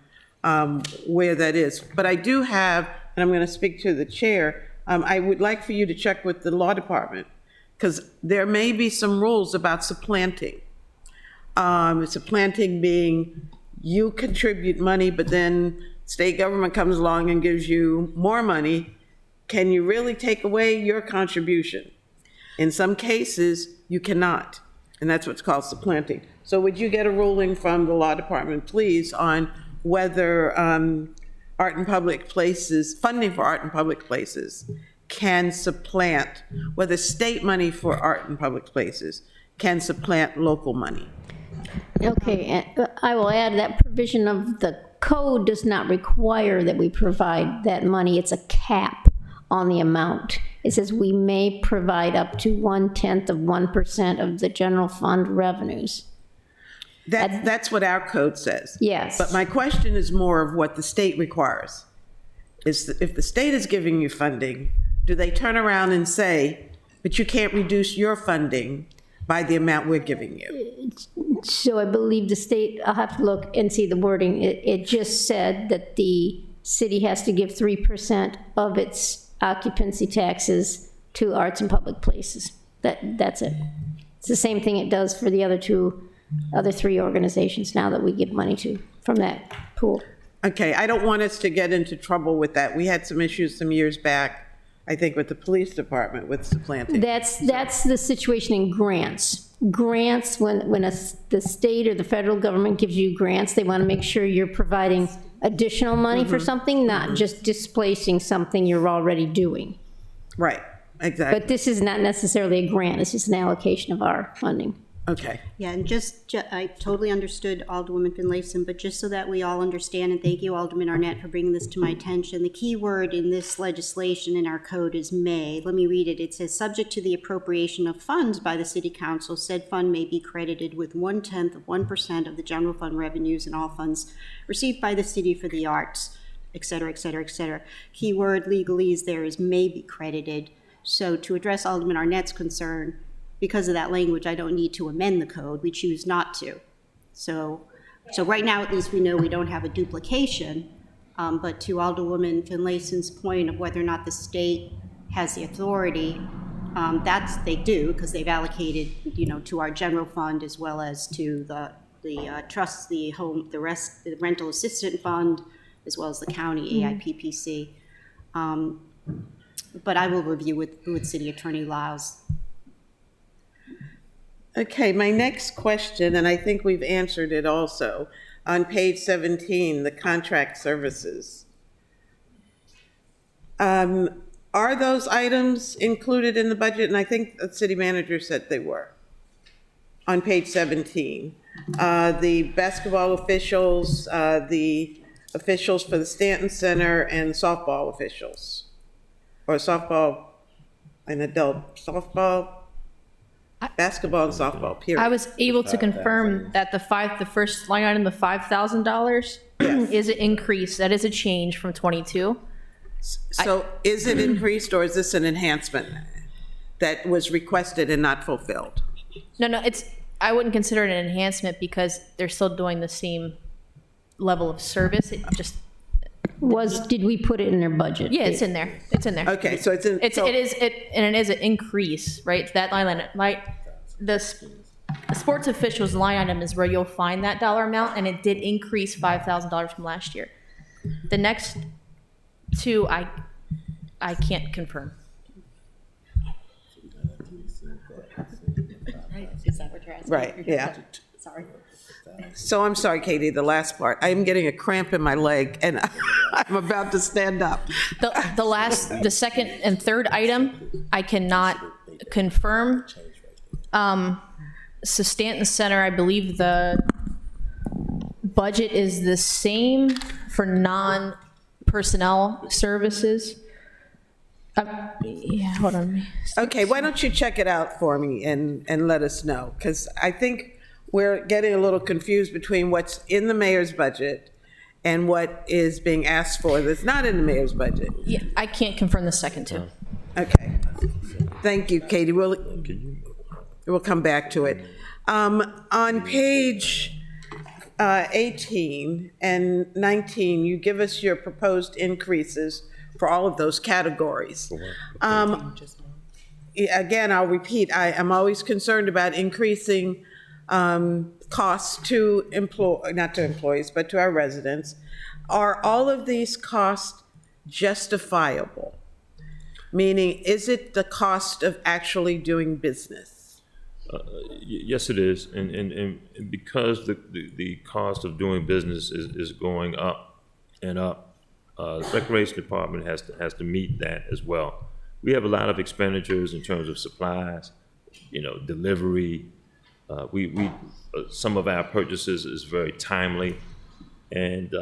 where that is. But I do have, and I'm going to speak to the chair, I would like for you to check with the law department, because there may be some rules about supplanting. Supplanting being you contribute money, but then state government comes along and gives you more money. Can you really take away your contribution? In some cases, you cannot, and that's what's called supplanting. So would you get a ruling from the law department, please, on whether art and public places, funding for art and public places can supplant, whether state money for art and public places can supplant local money? Okay, and I will add that provision of the code does not require that we provide that money. It's a cap on the amount. It says we may provide up to 0.1% of the general fund revenues. That's what our code says. Yes. But my question is more of what the state requires. If the state is giving you funding, do they turn around and say, but you can't reduce your funding by the amount we're giving you? So I believe the state, I'll have to look and see the wording. It just said that the city has to give 3% of its occupancy taxes to arts and public places. That's it. It's the same thing it does for the other 3 organizations now that we give money to from that pool. Okay, I don't want us to get into trouble with that. We had some issues some years back, I think, with the police department with supplanting. That's the situation in grants. Grants, when the state or the federal government gives you grants, they want to make sure you're providing additional money for something, not just displacing something you're already doing. Right, exactly. But this is not necessarily a grant, it's just an allocation of our funding. Okay. Yeah, and I totally understood Alderwoman Finlayson, but just so that we all understand, and thank you, Alderman Arnett, for bringing this to my attention, the key word in this legislation in our code is may. Let me read it. It says, subject to the appropriation of funds by the City Council, said fund may be credited with 0.1% of the general fund revenues and all funds received by the city for the arts, et cetera, et cetera, et cetera. Key word legalese there is may be credited. So to address Alderman Arnett's concern, because of that language, I don't need to amend the code. We choose not to. So right now, at least we know we don't have a duplication. But to Alderwoman Finlayson's point of whether or not the state has the authority, they do, because they've allocated, to our general fund as well as to the trust, the rental assistance fund, as well as the county AIPPC. But I will review with City Attorney Lyles. Okay, my next question, and I think we've answered it also, on page 17, the contract services. Are those items included in the budget? And I think the city manager said they were. On page 17, the basketball officials, the officials for the Stanton Center, and softball officials, or softball and adult softball, basketball and softball, period. I was able to confirm that the first line item, the $5,000, is an increase. That is a change from 22. So is it increased, or is this an enhancement that was requested and not fulfilled? No, I wouldn't consider it an enhancement because they're still doing the same level of service. It just Did we put it in their budget? Yeah, it's in there. It's in there. Okay, so it's in. It is an increase, right? That line item, like the sports officials line item is where you'll find that dollar amount, and it did increase $5,000 from last year. The next two, I can't confirm. Right, yeah. Sorry. So I'm sorry, Katie, the last part. I'm getting a cramp in my leg, and I'm about to stand up. The second and third item, I cannot confirm. So Stanton Center, I believe the budget is the same for non-personnel services. Yeah, hold on. Okay, why don't you check it out for me and let us know? Because I think we're getting a little confused between what's in the mayor's budget and what is being asked for that's not in the mayor's budget. Yeah, I can't confirm the second two. Okay. Thank you, Katie. We'll come back to it. On page 18 and 19, you give us your proposed increases for all of those categories. Again, I'll repeat, I am always concerned about increasing costs to not to employees, but to our residents. Are all of these costs justifiable? Meaning, is it the cost of actually doing business? Yes, it is, and because the cost of doing business is going up and up, the Recreation Department has to meet that as well. We have a lot of expenditures in terms of supplies, delivery. Some of our purchases is very timely, and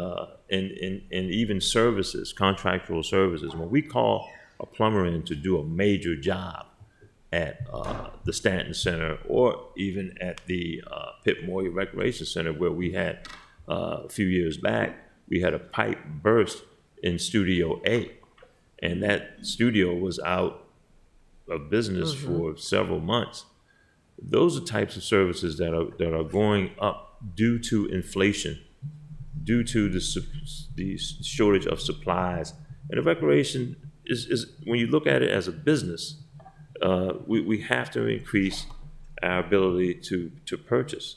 even services, contractual services. When we call a plumber in to do a major job at the Stanton Center, or even at the Pitt Moyer Recreation Center, where we had a few years back, we had a pipe burst in Studio A, and that studio was out of business for several months. Those are types of services that are going up due to inflation, due to the shortage of supplies. And the recreation is when you look at it as a business, we have to increase our ability to purchase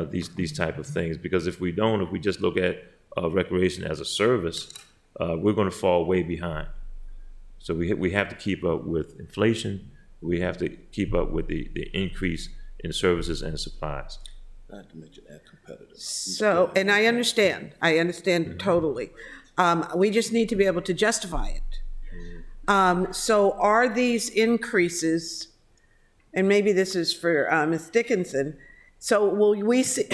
these type of things, because if we just look at recreation as a service, we're going to fall way behind. So we have to keep up with inflation. We have to keep up with the increase in services and supplies. Not to mention that competitive. So, and I understand totally. We just need to be able to justify it. So are these increases, and maybe this is for Ms. Dickinson, so will we see,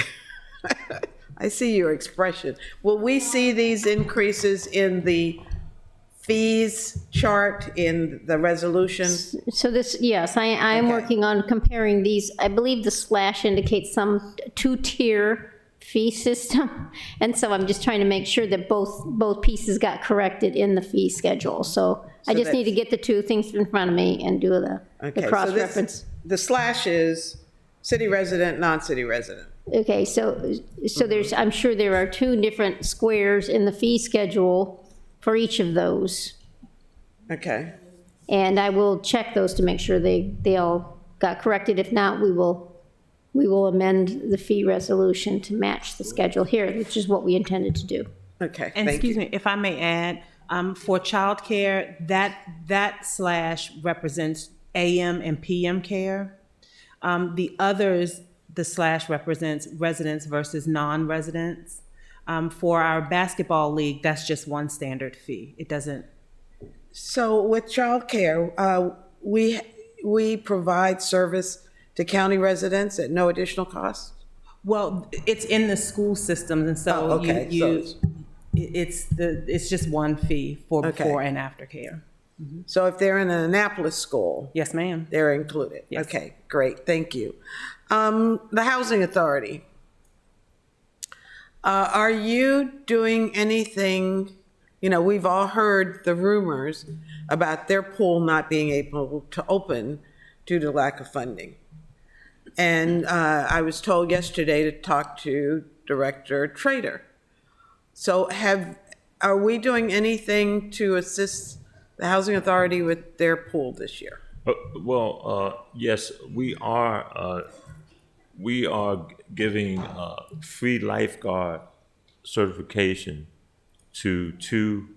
I see your expression, will we see these increases in the fees chart in the resolution? So this, yes, I am working on comparing these. I believe the slash indicates some two-tier fee system. And so I'm just trying to make sure that both pieces got corrected in the fee schedule. So I just need to that's- get the two things in front of me and do the Okay, so cross-reference. the slash is city resident, non-city resident. Okay, so there's, I'm sure there are two different squares in the fee schedule for each of those. Okay, And I will check those to make sure they all got corrected. If not, we will amend the fee resolution to match the schedule here, which is what we intended to do. okay, And thank excuse you. me, if I may add, for childcare, that slash represents AM and PM care. The others, the slash represents residents versus non-residents. For our basketball league, that's just one standard fee. It doesn't, So with childcare, we provide service to county residents at no additional cost? well, it's in the school systems, and so Oh, okay, it's just one fee for Okay. before and after care. So if they're in an Annapolis school, Yes, ma'am. they're included? Yes. Okay, great, thank you. The Housing Authority. Are you doing anything, we've all heard the rumors about their pool not being able to open due to lack of funding. And I was told yesterday to talk to Director Trader. So are we doing anything to assist the Housing Authority with their pool this year? Yes, we are giving free lifeguard certification to two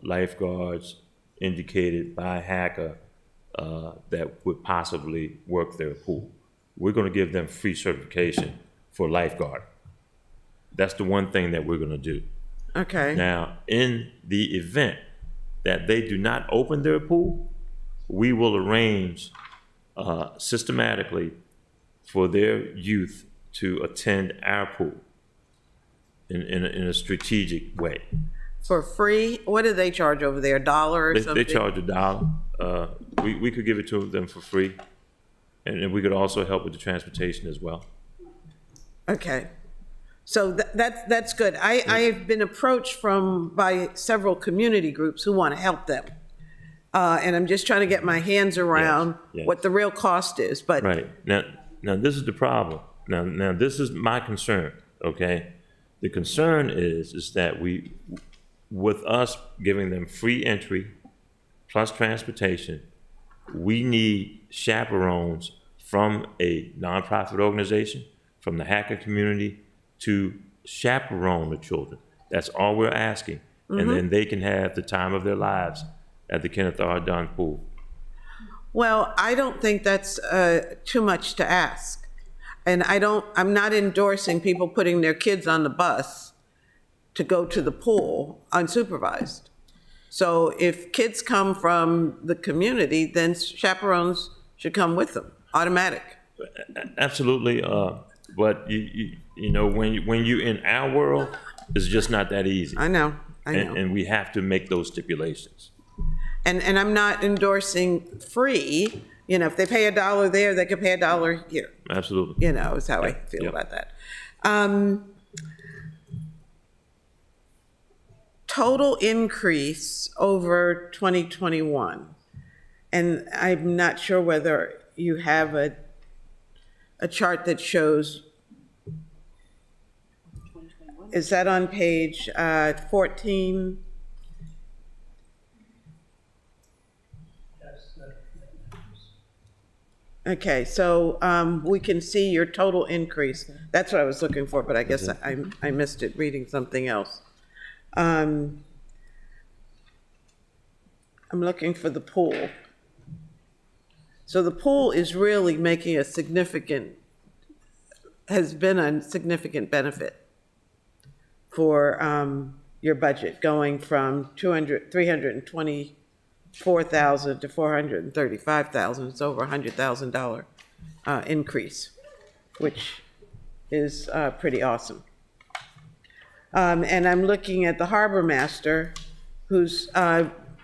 lifeguards indicated by HACA that would possibly work their pool. We're going to give them free certification for lifeguard. That's the one thing that we're going to do. Okay. Now, in the event that they do not open their pool, we will arrange systematically for their youth to attend our pool in a strategic way. For free? What do they charge over there, $1 or They something? charge $1. We could give it to them for free, and we could also help with the transportation as well. Okay. So that's good. I have been approached by several community groups who want to help them. And I'm just trying to get my hands around yes. what the real cost is, but. Right. Now this is the problem. Now this is my concern, okay? The concern is that with us giving them free entry plus transportation, we need chaperones from a nonprofit organization, from the hacker community, to chaperone the children. That's all we're asking. And then they can have the time of their lives at the Kenneth R. Dunn Pool. Well, I don't think that's too much to ask. And I'm not endorsing people putting their kids on the bus to go to the pool unsupervised. So if kids come from the community, then chaperones should come with them, automatic. Absolutely, but you know, when you're in our world, it's just not that easy. I know. And we have to make those stipulations. And I'm not endorsing free. If they pay $1 there, they could pay $1 here. Absolutely. Is how I feel about that. Total increase over 2021. And I'm not sure whether you have a chart that shows. Is that on page 14? Okay, so we can see your total increase. That's what I was looking for, but I guess I missed it reading something else. I'm looking for the pool. So the pool is really making has been a significant benefit for your budget, going from $324,000 to $435,000. It's over $100,000 increase, which is pretty awesome. And I'm looking at the harbor master, who's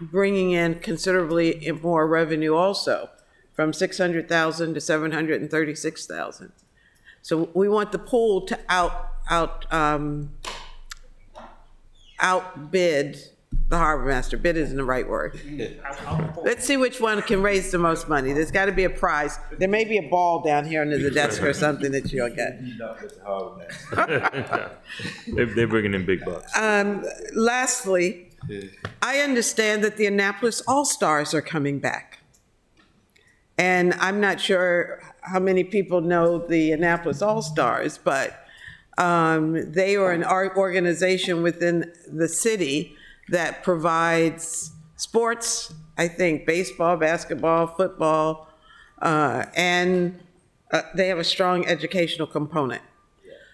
bringing in considerably more revenue also, from $600,000 to $736,000. So we want the pool to outbid the harbor master. Bid isn't the right word. Let's see which one can raise the most money. There's got to be a prize. There may be a ball down here under the desk or something that you'll get. They're bringing in big bucks. Lastly, I understand that the Annapolis All-Stars are coming back. And I'm not sure how many people know the Annapolis All-Stars, but they are an art organization within the city that provides sports, I think, baseball, basketball, football, and they have a strong educational component.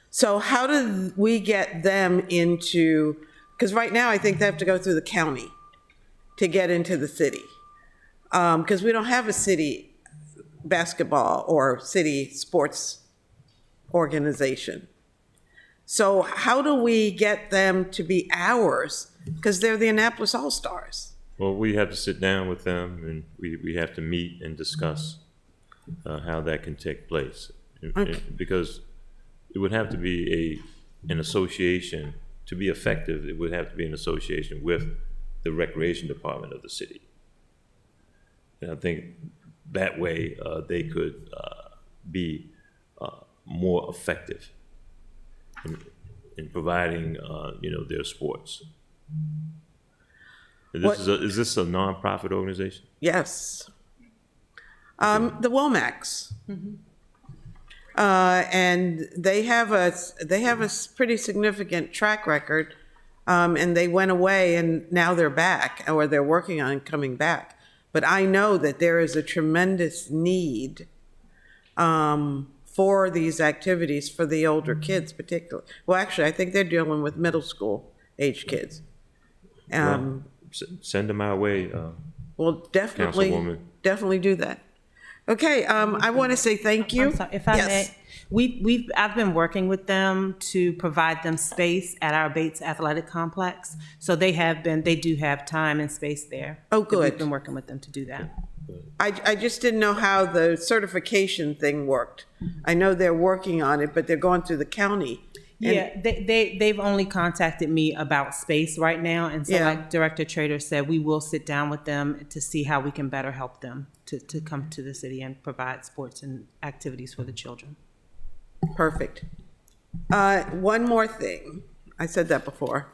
So how do we get them into, because right now I think they have to go through the county to get into the city. Because we don't have a city basketball or city sports organization. So how do we get them to be ours? Because they're the Annapolis All-Stars. Well, we have to sit down with them, and we have to meet and discuss how that can take place. Okay. Because it would have to be an association. To be effective, it would have to be an association with the recreation department of the city. And I think that way they could be more effective in providing, their sports. Is this a nonprofit organization? Yes. The Womacs. And they have a pretty significant track record, and they went away and now they're back, or they're working on coming back. But I know that there is a tremendous need for these activities for the older kids particularly. Well, actually, I think they're dealing with middle school age kids. Well, send them our way, Well, Councilwoman. definitely do that. Okay, I want to say thank you. I'm sorry, if I may, I've been working with them to provide them space at our Bates Athletic Complex. So they do have time and space there. Oh, good. We've been working with them to do that. I just didn't know how the certification thing worked. I know they're working on it, but they're going through the county. Yeah, they've only contacted me about space right now. And so like Director Trader said, we will sit down with them to see how we can better help them to come to the city and provide sports and activities for the children. Perfect. One more thing. I said that before.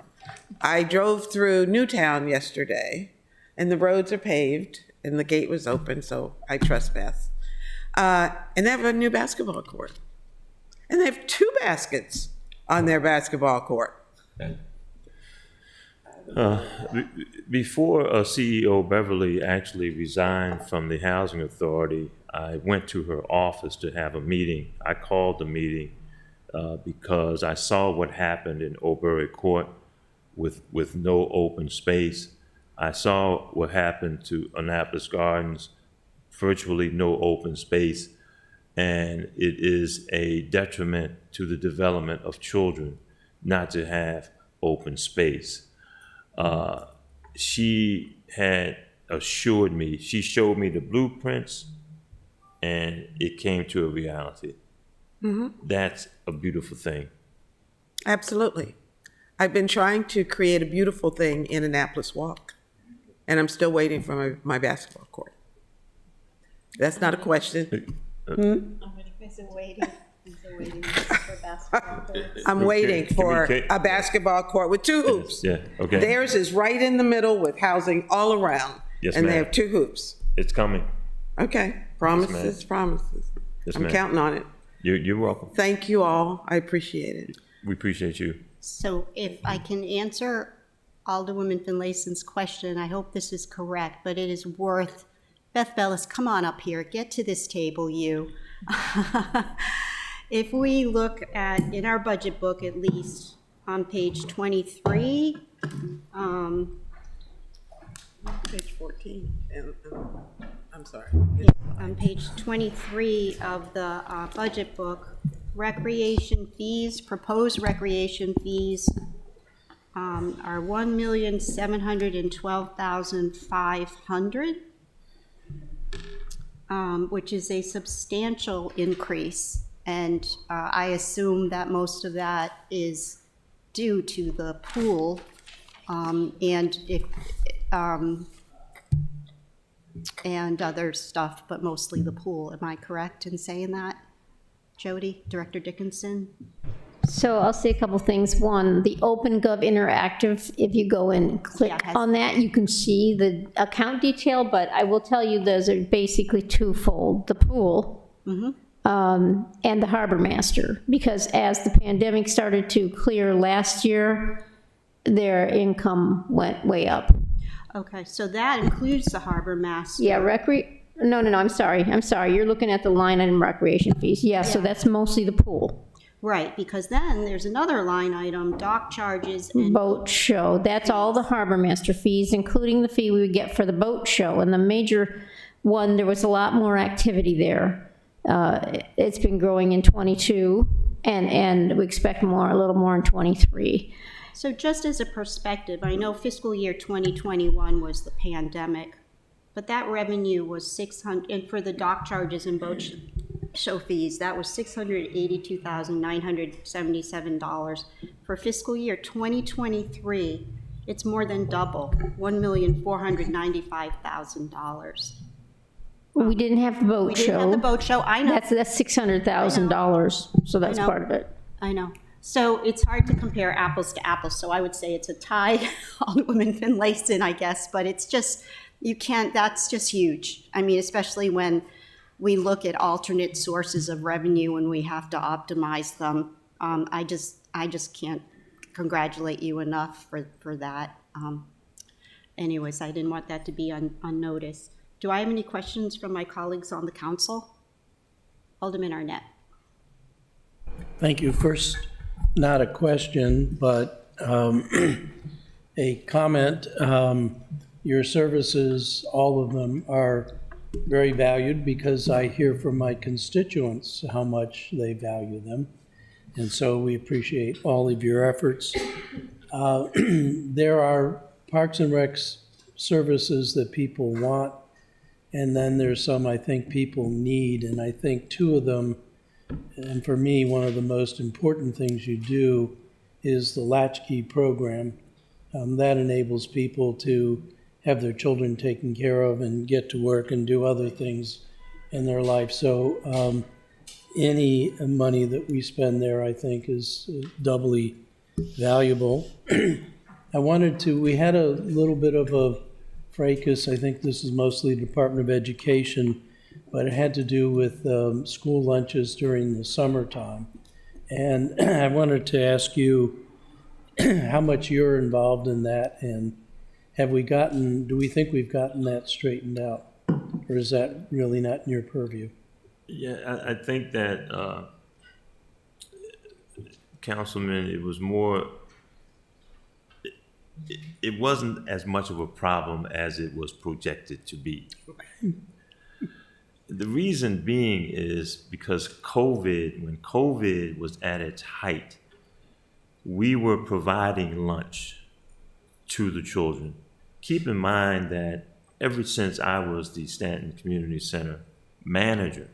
I drove through Newtown yesterday, and the roads are paved, and the gate was open, so I trespassed. And they have a new basketball court. And they have 2 baskets on their basketball court. Before CEO Beverly actually resigned from the Housing Authority, I went to her office to have a meeting. I called the meeting because I saw what happened in Oberry Court with no open space. I saw what happened to Annapolis Gardens, virtually no open space, and it is a detriment to the development of children not to have open space. She had assured me, she showed me the blueprints, and it came to a reality. That's a beautiful thing. Absolutely. I've been trying to create a beautiful thing in Annapolis Walk, and I'm still waiting for my basketball court. That's not a question. I'm waiting for a basketball court with 2 hoops. Yeah, okay. Theirs is right in the middle with housing all around. Yes, and they ma'am. have 2 hoops. It's coming. Okay, promises, promises. Yes, I'm ma'am. counting on it. You're welcome. Thank you all. I appreciate it. We appreciate you. So if I can answer Alderwoman Finlayson's question, I hope this is correct, but it is worth, Beth Bellis, come on up here, get to this table, you. If we look at, in our budget book at least, on page 23, Page 14. I'm sorry. on page 23 of the budget book, recreation fees, proposed recreation fees are $1,712,500, which is a substantial increase. And I assume that most of that is due to the pool and and other stuff, but mostly the pool. Am I correct in saying that? Jody, Director Dickinson? So I'll say a couple things. One, the OpenGov Interactive, if you go and click on that, you can see the account detail, but I will tell you those are basically twofold, the pool and the harbor master, because as the pandemic started to clear last year, their income went way up. Okay, so that includes the harbor master. Yeah, no, I'm sorry, you're looking at the line item recreation fees. Yeah, so that's mostly the pool. Right, because then there's another line item, dock charges and Boat show, that's all the harbor master fees, including the fee we would get for the boat show. And the major one, there was a lot more activity there. It's been growing in '22, and we expect a little more in '23. So just as a perspective, I know fiscal year 2021 was the pandemic, but that revenue was 600, and for the dock charges and boat show fees, that was $682,977. For fiscal year 2023, it's more than double, $1,495,000. We didn't have the boat show. We didn't have the boat show, I know. That's $600,000, so that's part of it. I know. So it's hard to compare apples to apples, so I would say it's a tie, Alderwoman Finlayson, I guess, but it's just, you can't, that's just huge. I mean, especially when we look at alternate sources of revenue and we have to optimize them. I just can't congratulate you enough for that. Anyways, I didn't want that to be unnoticed. Do I have any questions from my colleagues on the council? Alderman Arnett. Thank you. First, not a question, but a comment. Your services, all of them, are very valued because I hear from my constituents how much they value them. And so we appreciate all of your efforts. There are Parks and Recs services that people want, and then there's some I think people need, and I think two of them, and for me, one of the most important things you do is the Latchkey program. That enables people to have their children taken care of and get to work and do other things in their life. So any money that we spend there, I think, is doubly valuable. We had a little bit of a fracas. I think this is mostly Department of Education, but it had to do with school lunches during the summertime. And I wanted to ask you how much you're involved in that, and do we think we've gotten that straightened out? Or is that really not in your purview? Yeah, I think that, Councilman, it was more, it wasn't as much of a problem as it was projected to be. The reason being is because when COVID was at its height, we were providing lunch to the children. Keep in mind that ever since I was the Stanton Community Center manager,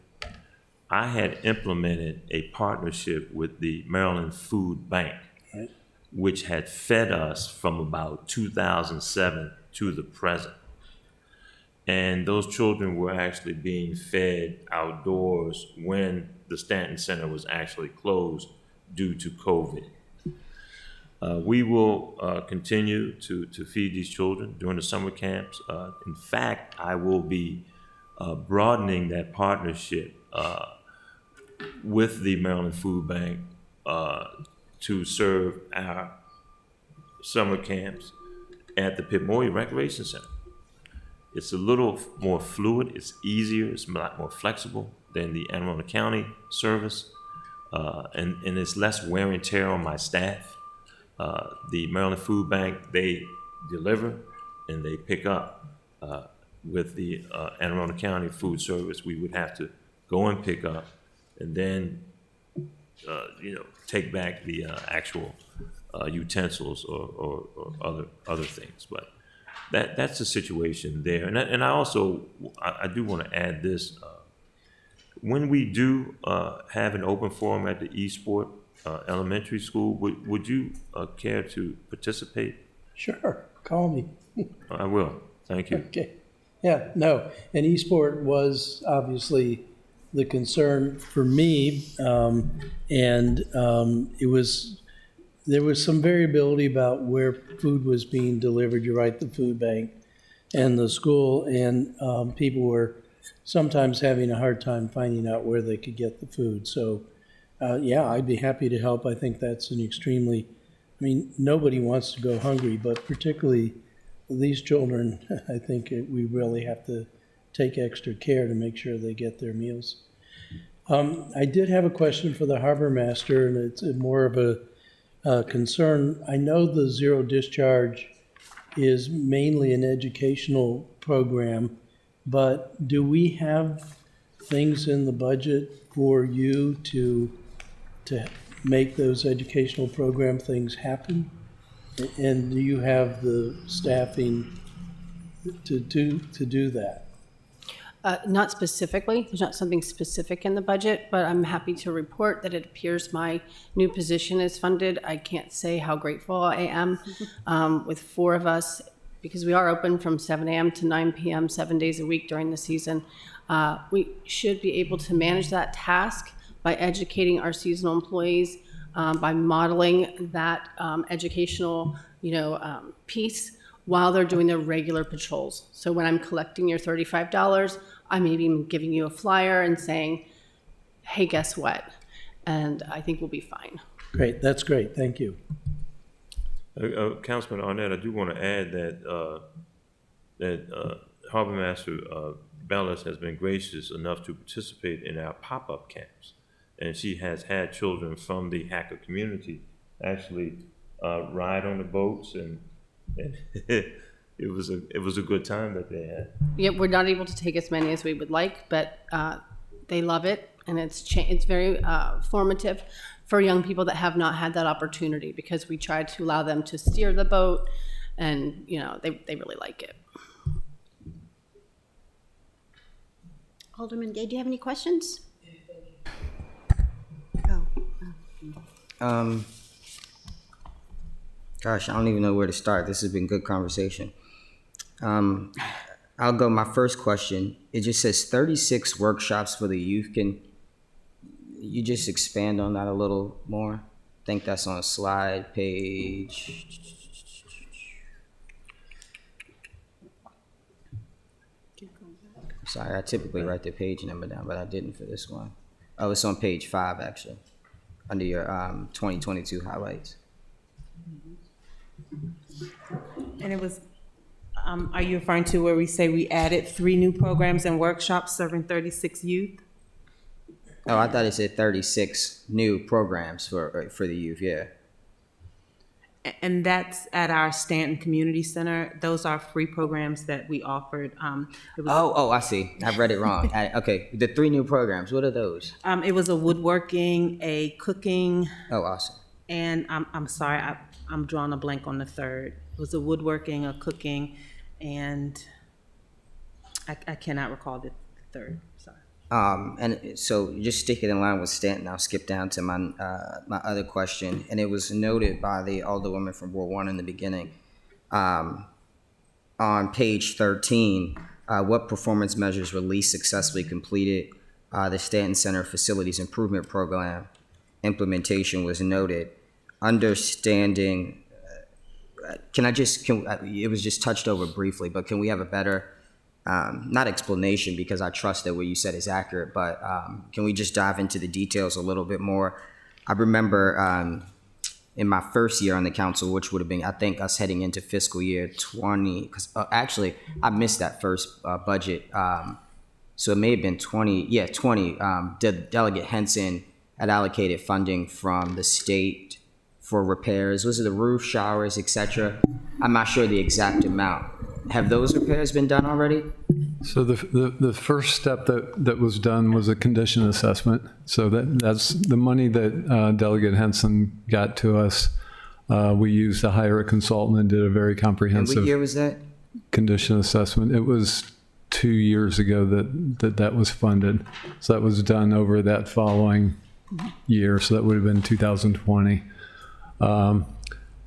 I had implemented a partnership with the Maryland Food Bank, which had fed us from about 2007 to the present. And those children were actually being fed outdoors when the Stanton Center was actually closed due to COVID. We will continue to feed these children during the summer camps. In fact, I will be broadening that partnership with the Maryland Food Bank to serve our summer camps at the Pip Moyer Recreation Center. It's a little more fluid, it's easier, it's a lot more flexible than the Anne Arundel County service, and it's less wear and tear on my staff. The Maryland Food Bank, they deliver and they pick up. With the Anne Arundel County Food Service, we would have to go and pick up and then, take back the actual utensils or other things. But that's the situation there. And I also do want to add this. When we do have an open forum at the Eastport Elementary School, would you care to participate Sure, call me. I will. Thank you. Okay. Yeah, no, and Eastport was obviously the concern for me, there was some variability about where food was being delivered. You're right, the food bank and the school, and people were sometimes having a hard time finding out where they could get the food. So, yeah, I'd be happy to help. I think that's an extremely, I mean, nobody wants to go hungry, but particularly these children, I think we really have to take extra care to make sure they get their meals. I did have a question for the harbor master, and it's more of a concern. I know the zero discharge is mainly an educational program, but do we have things in the budget for you to make those educational program things happen? And do you have the staffing to do that? Not specifically. There's not something specific in the budget, but I'm happy to report that it appears my new position is funded. I can't say how grateful I am with 4 of us, because we are open from 7 a.m. to 9 p.m. 7 days a week during the season. We should be able to manage that task by educating our seasonal employees, by modeling that educational, piece while they're doing their regular patrols. So when I'm collecting your $35, I may be giving you a flyer and saying, hey, guess what? And I think we'll be fine. Great, that's great, thank you. Councilman Arnett, I do want to add that Harbor Master Bellis has been gracious enough to participate in our pop-up camps. And she has had children from the hacker community actually ride on the boats, and it was a good time that they had. Yeah, we're not able to take as many as we would like, but they love it, and it's very formative for young people that have not had that opportunity, because we try to allow them to steer the boat, and they really like it. Alderman Gay, do you have any questions? Gosh, I don't even know where to start. This has been good conversation. I'll go my first question. It just says 36 workshops for the youth. Can you just expand on that a little more? I think that's on slide page. Sorry, I typically write the page number down, but I didn't for this one. Oh, it's on page 5, actually, under your 2022 highlights. And it was, are you referring to where we say we added 3 new programs and workshops serving 36 youth? Oh, I thought it said 36 new programs for the youth, yeah. And that's at our Stanton Community Center. Those are free programs that we offered. I see. I've read it wrong. Okay, the 3 new programs, what are those? It was a woodworking, a cooking. Oh, awesome. And I'm sorry, I'm drawing a blank on the third. It was a woodworking, a cooking, and I cannot recall the third. Sorry. And so just stick it in line with Stanton. I'll skip down to my other question, and it was noted by the Alderwoman from Ward 1 in the beginning. On page 13, what performance measures were least successfully completed? The Stanton Center Facilities Improvement Program implementation was noted. Understanding, it was just touched over briefly, but can we have a better, not explanation, because I trust that what you said is accurate, but can we just dive into the details a little bit more? I remember in my first year on the council, which would have been, I think, us heading into fiscal year 20, because actually, I missed that first budget. So it may have been 20, Delegate Henson had allocated funding from the state for repairs. Was it the roof, showers, etc.? I'm not sure the exact amount. Have those repairs been done already? So the first step that was done was a condition assessment. So that's the money that Delegate Henson got to us. We used to hire a consultant and did a very comprehensive. And what year was that? Condition assessment. It was 2 years ago that was funded. So that was done over that following year. So that would have been 2020.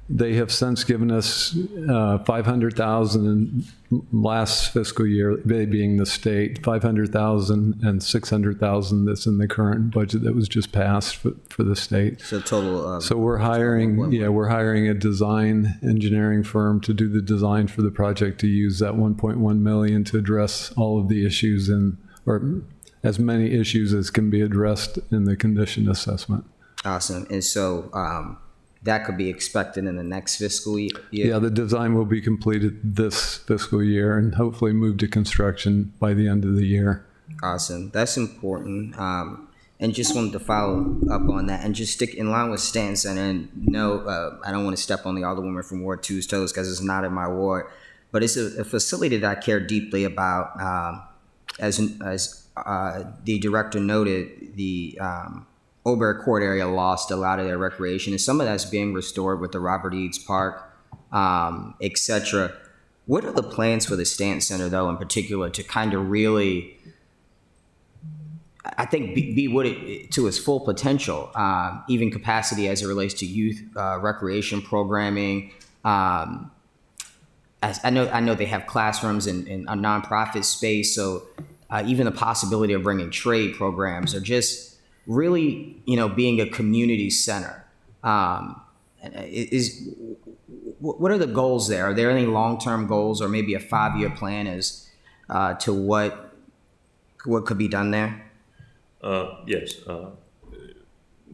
They have since given us $500,000 in last fiscal year, they being the state, $500,000 and $600,000 that's in the current budget that was just passed for the state. So total. So we're hiring, we're hiring a design engineering firm to do the design for the project, to use that 1.1 million to address all of the issues or as many issues as can be addressed in the condition assessment. Awesome. And so that could be expected in the next fiscal year? Yeah, the design will be completed this fiscal year and hopefully move to construction by the end of the year. Awesome. That's important. And just wanted to follow up on that and just stick in line with Stanton Center. And no, I don't want to step on the Alderwoman from Ward 2's toes because it's not in my ward, but it's a facility that I care deeply about. As the director noted, the Oberg Court area lost a lot of their recreation, and some of that's being restored with the Robert Eads Park, etc. What are the plans for the Stanton Center, though, in particular, to kind of really, I think, be what it to its full potential, even capacity as it relates to youth recreation programming? As I know they have classrooms in a nonprofit space, so even the possibility of bringing trade programs, or just really, being a community center. What are the goals there? Are there any long-term goals, or maybe a 5-year plan as to what could be done there? Yes.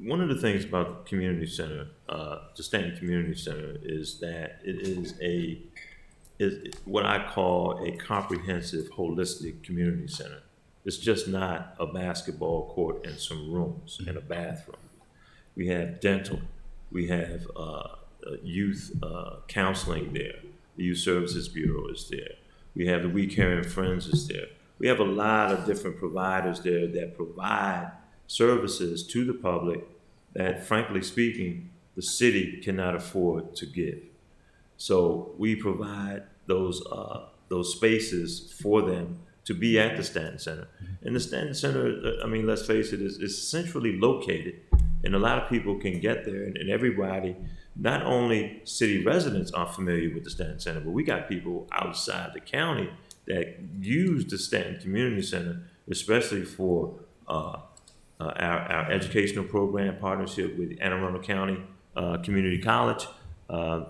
One of the things about the community center, the Stanton Community Center, is that it is what I call a comprehensive, holistic community center. It's just not a basketball court and some rooms and a bathroom. We have dental. We have youth counseling there. The Youth Services Bureau is there. We have the We Caring Friends is there. We have a lot of different providers there that provide services to the public that, frankly speaking, the city cannot afford to give. So we provide those spaces for them to be at the Stanton Center. And the Stanton Center, let's face it, is centrally located, and a lot of people can get there, and everybody, not only city residents are familiar with the Stanton Center, but we got people outside the county that use the Stanton Community Center, especially for our educational program partnership with Anne Arundel County Community College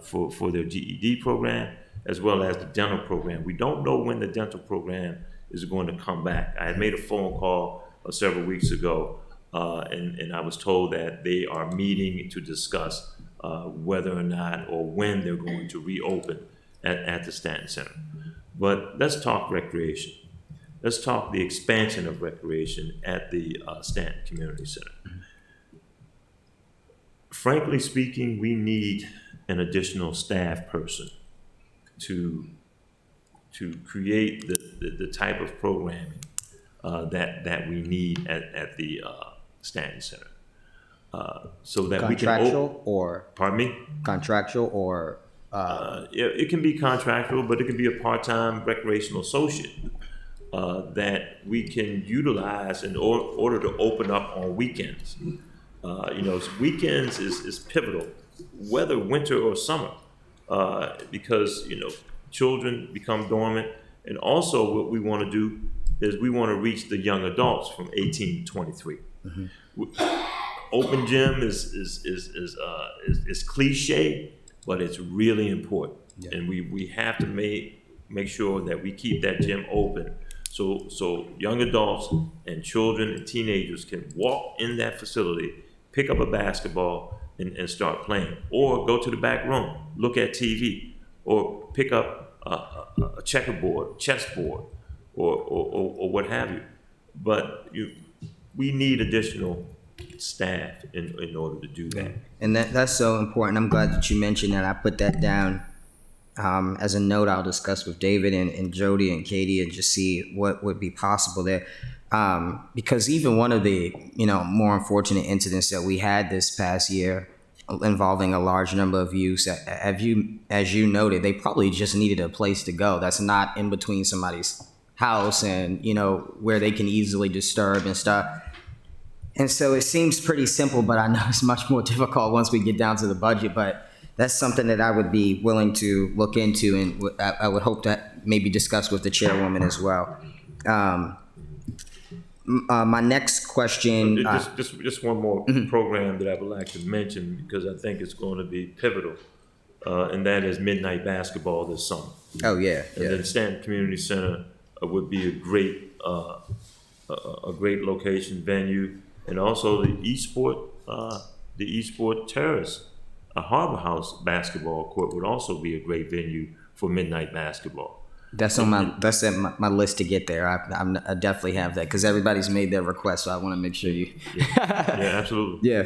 for their GED program, as well as the dental program. We don't know when the dental program is going to come back. I had made a phone call several weeks ago, and I was told that they are meeting to discuss whether or not or when they're going to reopen at the Stanton Center. But let's talk recreation. Let's talk the expansion of recreation at the Stanton Community Center. Frankly speaking, we need an additional staff person to create the type of programming that we need at the Stanton Center, so that we can contractual or pardon me, contractual or it can be contractual, but it can be a part-time recreational associate that we can utilize in order to open up on weekends. Weekends is pivotal, whether winter or summer, because children become dormant, and also what we want to do is we want to reach the young adults from 18 to 23. Open gym is cliche, but it's really important, and we have to make sure that we keep that gym open, so young adults and children and teenagers can walk in that facility, pick up a basketball, and start playing, or go to the back room, look at TV, or pick up a checkerboard, chessboard, or what have you. But we need additional staff in order to do that. And that's so important. I'm glad that you mentioned that. I put that down as a note I'll discuss with David and Jody and Katie and just see what would be possible there. Because even one of the more unfortunate incidents that we had this past year involving a large number of youths, as you noted, they probably just needed a place to go that's not in between somebody's house and where they can easily disturb and stuff. And so it seems pretty simple, but I know it's much more difficult once we get down to the budget. But that's something that I would be willing to look into, and I would hope to maybe discuss with the chairwoman as well. My next question. Just one more program that I would like to mention, because I think it's going to be pivotal, and that is midnight basketball this summer. Oh, yeah. And then Stanton Community Center would be a great location, venue, and also the Eastport Terrace, a Harbor House basketball court would also be a great venue for midnight basketball. That's on my list to get there. I definitely have that, because everybody's made their request, so I want to make sure you. Yeah, absolutely. Yeah.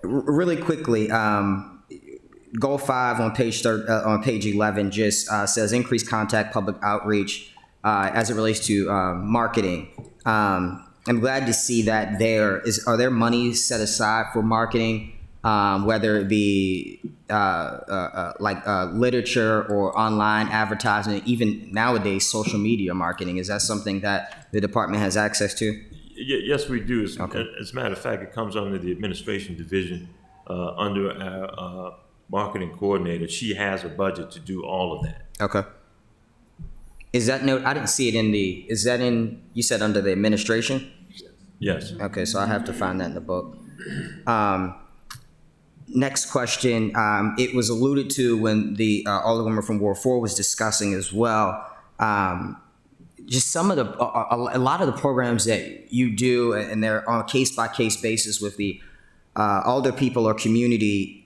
Really quickly, goal 5 on page 11 just says increase contact public outreach as it relates to marketing. I'm glad to see that are there money set aside for marketing, whether it be literature or online advertising, even nowadays social media marketing. Is that something that the department has access to? Yes, we do. Okay. As a matter of fact, it comes under the administration division, under our marketing coordinator. She has a budget to do all of that. Okay. Is that note? I didn't see it in the. Is that in? You said under the administration? Yes. Okay, so I have to find that in the book. Next question. It was alluded to when the Alderwoman from Ward 4 was discussing as well. Just some of a lot of the programs that you do, and they're on a case-by-case basis with the alder people or community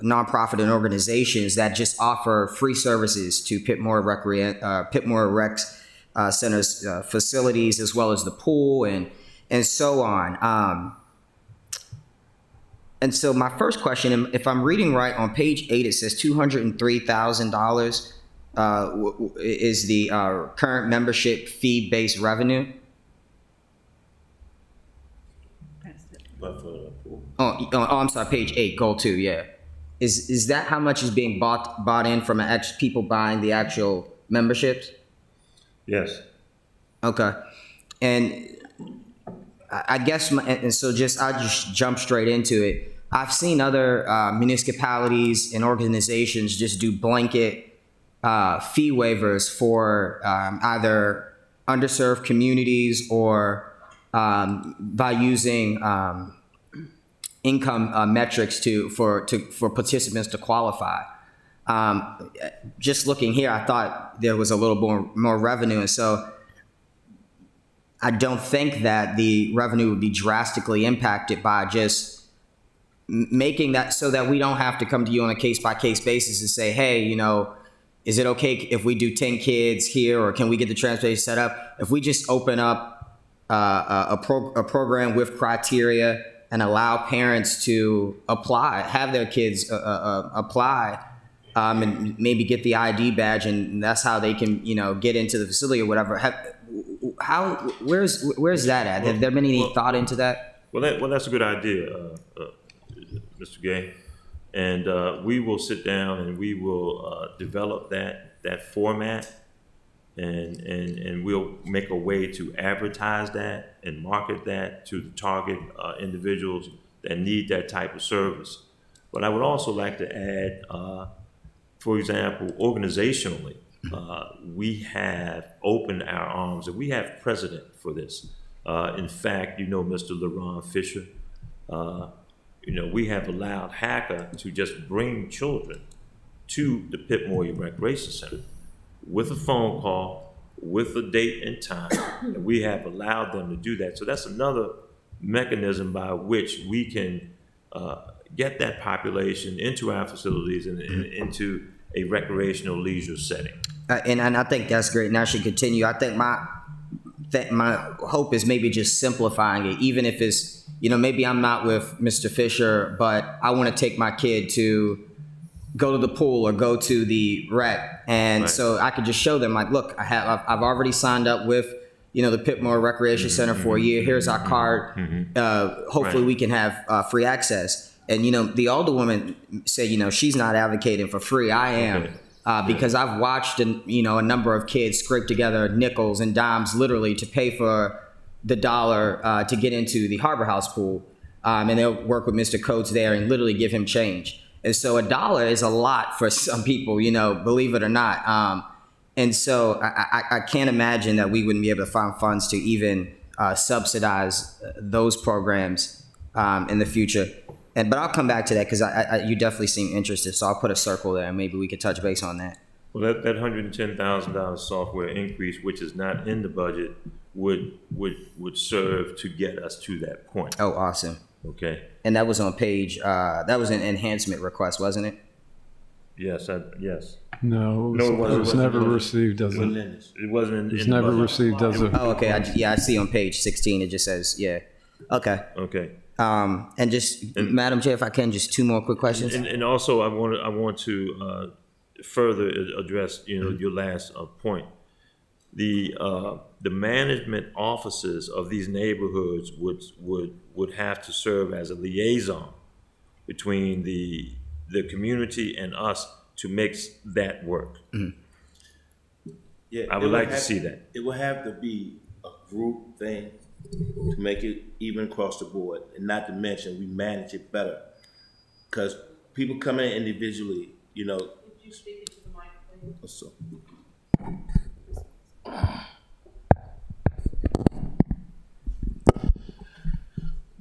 nonprofit and organizations that just offer free services to Pitmore Recs Center's facilities, as well as the pool and so on. And so my first question, if I'm reading right, on page 8 it says $203,000 is the current membership fee-based revenue. Oh, I'm sorry, page 8, goal 2, yeah. Is that how much is being bought in from people buying the actual memberships? Yes. Okay. And I guess, I'll just jump straight into it. I've seen other municipalities and organizations just do blanket fee waivers for either underserved communities or by using income metrics for participants to qualify. Just looking here, I thought there was a little more revenue, and so I don't think that the revenue would be drastically impacted by just making that so that we don't have to come to you on a case-by-case basis and say, hey, is it okay if we do 10 kids here, or can we get the transportation set up? If we just open up a program with criteria and allow parents to apply, have their kids apply, and maybe get the ID badge, and that's how they can, get into the facility or whatever. Where's that at? Have there been any thought into that? Well, that's a good idea, Mr. Gay, and we will sit down and we will develop that format, and we'll make a way to advertise that and market that to the target individuals that need that type of service. But I would also like to add, for example, organizationally, we have opened our arms, and we have precedent for this. In fact, Mr. LaRon Fisher, we have allowed HACA to just bring children to the Pitmore Recreation Center with a phone call, with a date and time, and we have allowed them to do that. So that's another mechanism by which we can get that population into our facilities and into a recreational leisure setting. And I think that's great, and I should continue. I think my hope is maybe just simplifying it, even if it's, maybe I'm not with Mr. Fisher, but I want to take my kid to go to the pool or go to the rec. And right. So I could just show them, like, look, I've already signed up with, the Pitmore Recreation Center for a year. Here's our card. Hopefully we can have free access. And, the Alderwoman said, she's not advocating for free. I am. Okay. Because I've watched, a number of kids scrape together nickels and dimes literally to pay for the dollar to get into the Harbor House pool. and they'll work with Mr. Coates there and literally give him change. And so $1 is a lot for some people, you know, believe it or not. And so I can't imagine that we wouldn't be able to find funds to even subsidize those programs in the future. But I'll come back to that because you definitely seem interested. So I'll put a circle there and maybe we could touch base on that. Well, that $110,000 software increase, which is not in the budget, would serve to get us to that point. Oh, awesome. Okay. And that was on page, that was an enhancement request, wasn't it? Yes, yes. No, No, it wasn't. it was never received as a, It wasn't it's in the never budget. received as a. Oh, okay. I see on page 16, it just says, yeah. Okay. Okay. And just, Madam Chair, if I can, just two more quick questions. And also, I want to further address, you know, your last point. The management offices of these neighborhoods would have to serve as a liaison between the community and us to make that work. Yeah, I would like to see that. It will have to be a group thing to make it even across the board, and not to mention we manage it better because people come in individually. You know. Did you speak into the microphone? So.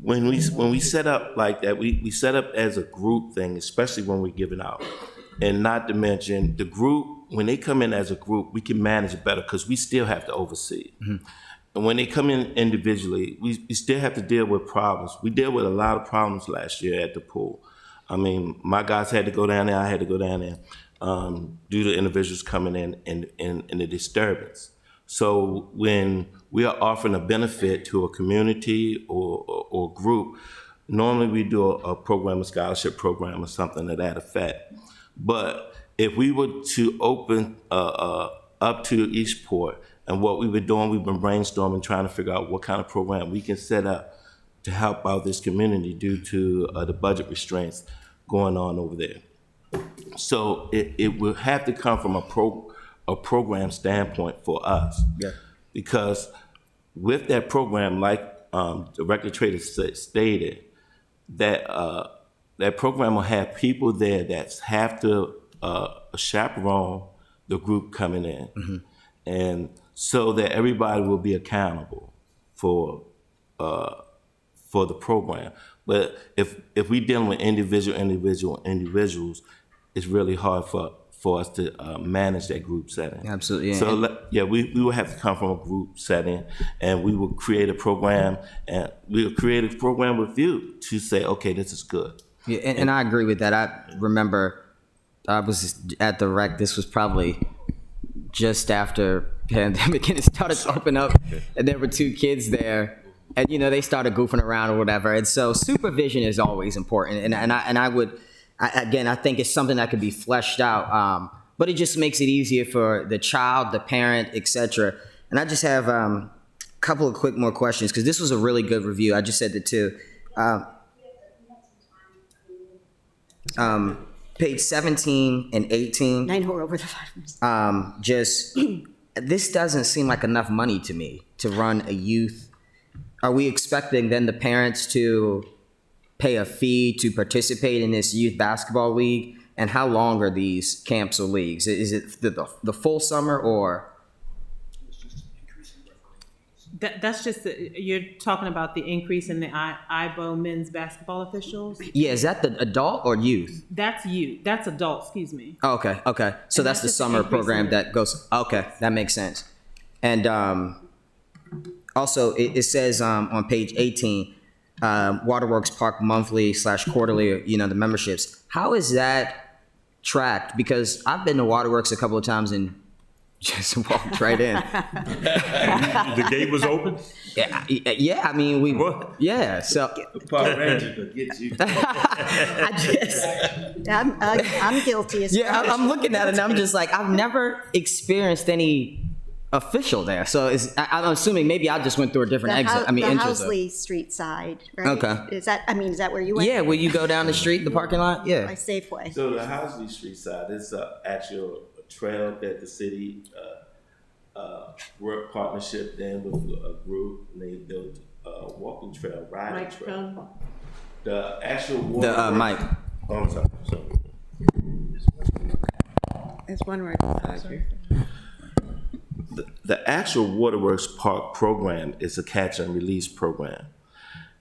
When we set up like that, we set up as a group thing, especially when we're giving out. And not to mention the group, when they come in as a group, we can manage it better because we still have to oversee. Mm-hmm. And when they come in individually, we still have to deal with problems. We dealt with a lot of problems last year at the pool. I mean, my guys had to go down there, I had to go down there due to individuals coming in the disturbance. So when we are offering a benefit to a community or group, normally we do a program, a scholarship program or something to that effect. But if we were to open up to Eastport, and what we've been doing, we've been brainstorming, trying to figure out what kind of program we can set up to help out this community due to the budget restraints going on over there. So it will have to come from a program standpoint for us. Yeah. Because with that program, like the record trader stated, that that program will have people there that have to chaperone the group coming in. Mm-hmm. And so that everybody will be accountable for the program. But if we dealing with individuals, it's really hard for us to manage that group setting. Absolutely. So yeah, we will have to come from a group setting, and we will create a program, and we'll create a program with you to say, okay, this is good. Yeah, and I agree with that. I remember I was at the rec. This was probably just after pandemic and it started to open up, and there were two kids there, and you know they started goofing around or whatever. And so supervision is always important. And I think it's something that could be fleshed out. But it just makes it easier for the child, the parent, etc. And I just have a couple of quick more questions because this was a really good review. I just said the two. Page 17 and 18. I know we're over the 5 minutes. This doesn't seem like enough money to me to run a youth. Are we expecting then the parents to pay a fee to participate in this youth basketball league? And how long are these camps or leagues? Is it the full summer or? That's just, you're talking about the increase in the IBO men's basketball officials? Yeah, is that the adult or youth? That's youth, that's adult, excuse me. Oh, okay. So that's the just summer increase program in- that goes, okay, that makes sense. And also, it says on page 18, Waterworks Park monthly / quarterly, you know, the memberships. How is that tracked? Because I've been to Waterworks a couple of times and just walked right in. The gate was open? Yeah. I mean, yeah. So The park ranger will get you. I'm guilty as yeah, I'm looking at it and I'm just like, I've never experienced any official there. So I'm assuming maybe I just went through a different exit. The entrance. Housley Street side, right? Okay. Is that where you went? Yeah, will you go down the street, the parking lot? By Yeah. Safeway. So the Housley Street side is an actual trail that the city work partnership then with a group, and they built a walking trail, riding trail. The actual water. The, Mike. Oh, I'm sorry. There's one right beside you. The actual Waterworks Park program is a catch and release program.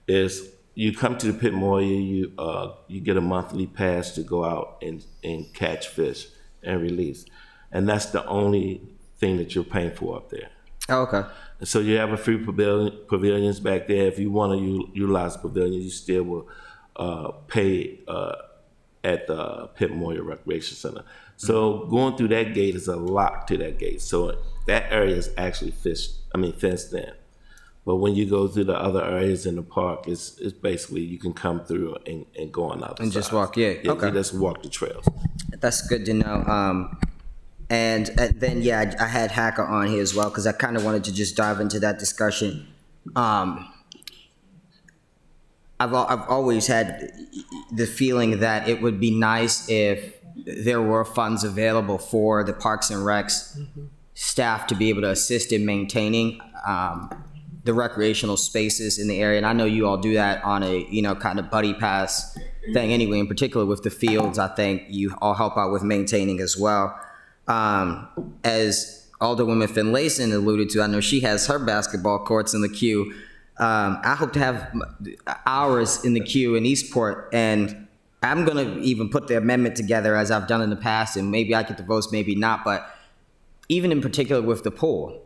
Is you come to the Pit Moyer, you get a monthly pass to go out and catch fish and release, and that's the only thing that you're paying for up there. Oh, okay. And so you have a few pavilions back there. If you want to utilize pavilions, you still will pay at the Pit Moyer Recreation Center. So going through that gate is a lot to that gate. So that area is actually fenced in. But when you go through the other areas in the park, it's basically you can come through and go on out. And just walk, yeah. Okay. You just walk the trails. That's good to know. And then, yeah, I had Hacker on here as well because I kind of wanted to just dive into that discussion. I've always had the feeling that it would be nice if there were funds available for the Parks and Recs staff to be able to assist in maintaining the recreational spaces in the area. And I know you all do that on a, kind of buddy pass thing anyway, in particular with the fields. I think you all help out with maintaining as well. As Alderwoman Finlayson alluded to, I know she has her basketball courts in the queue. I hope to have ours in the queue in Eastport, and I'm going to even put the amendment together as I've done in the past, and maybe I get the votes, maybe not, but even in particular with the pool,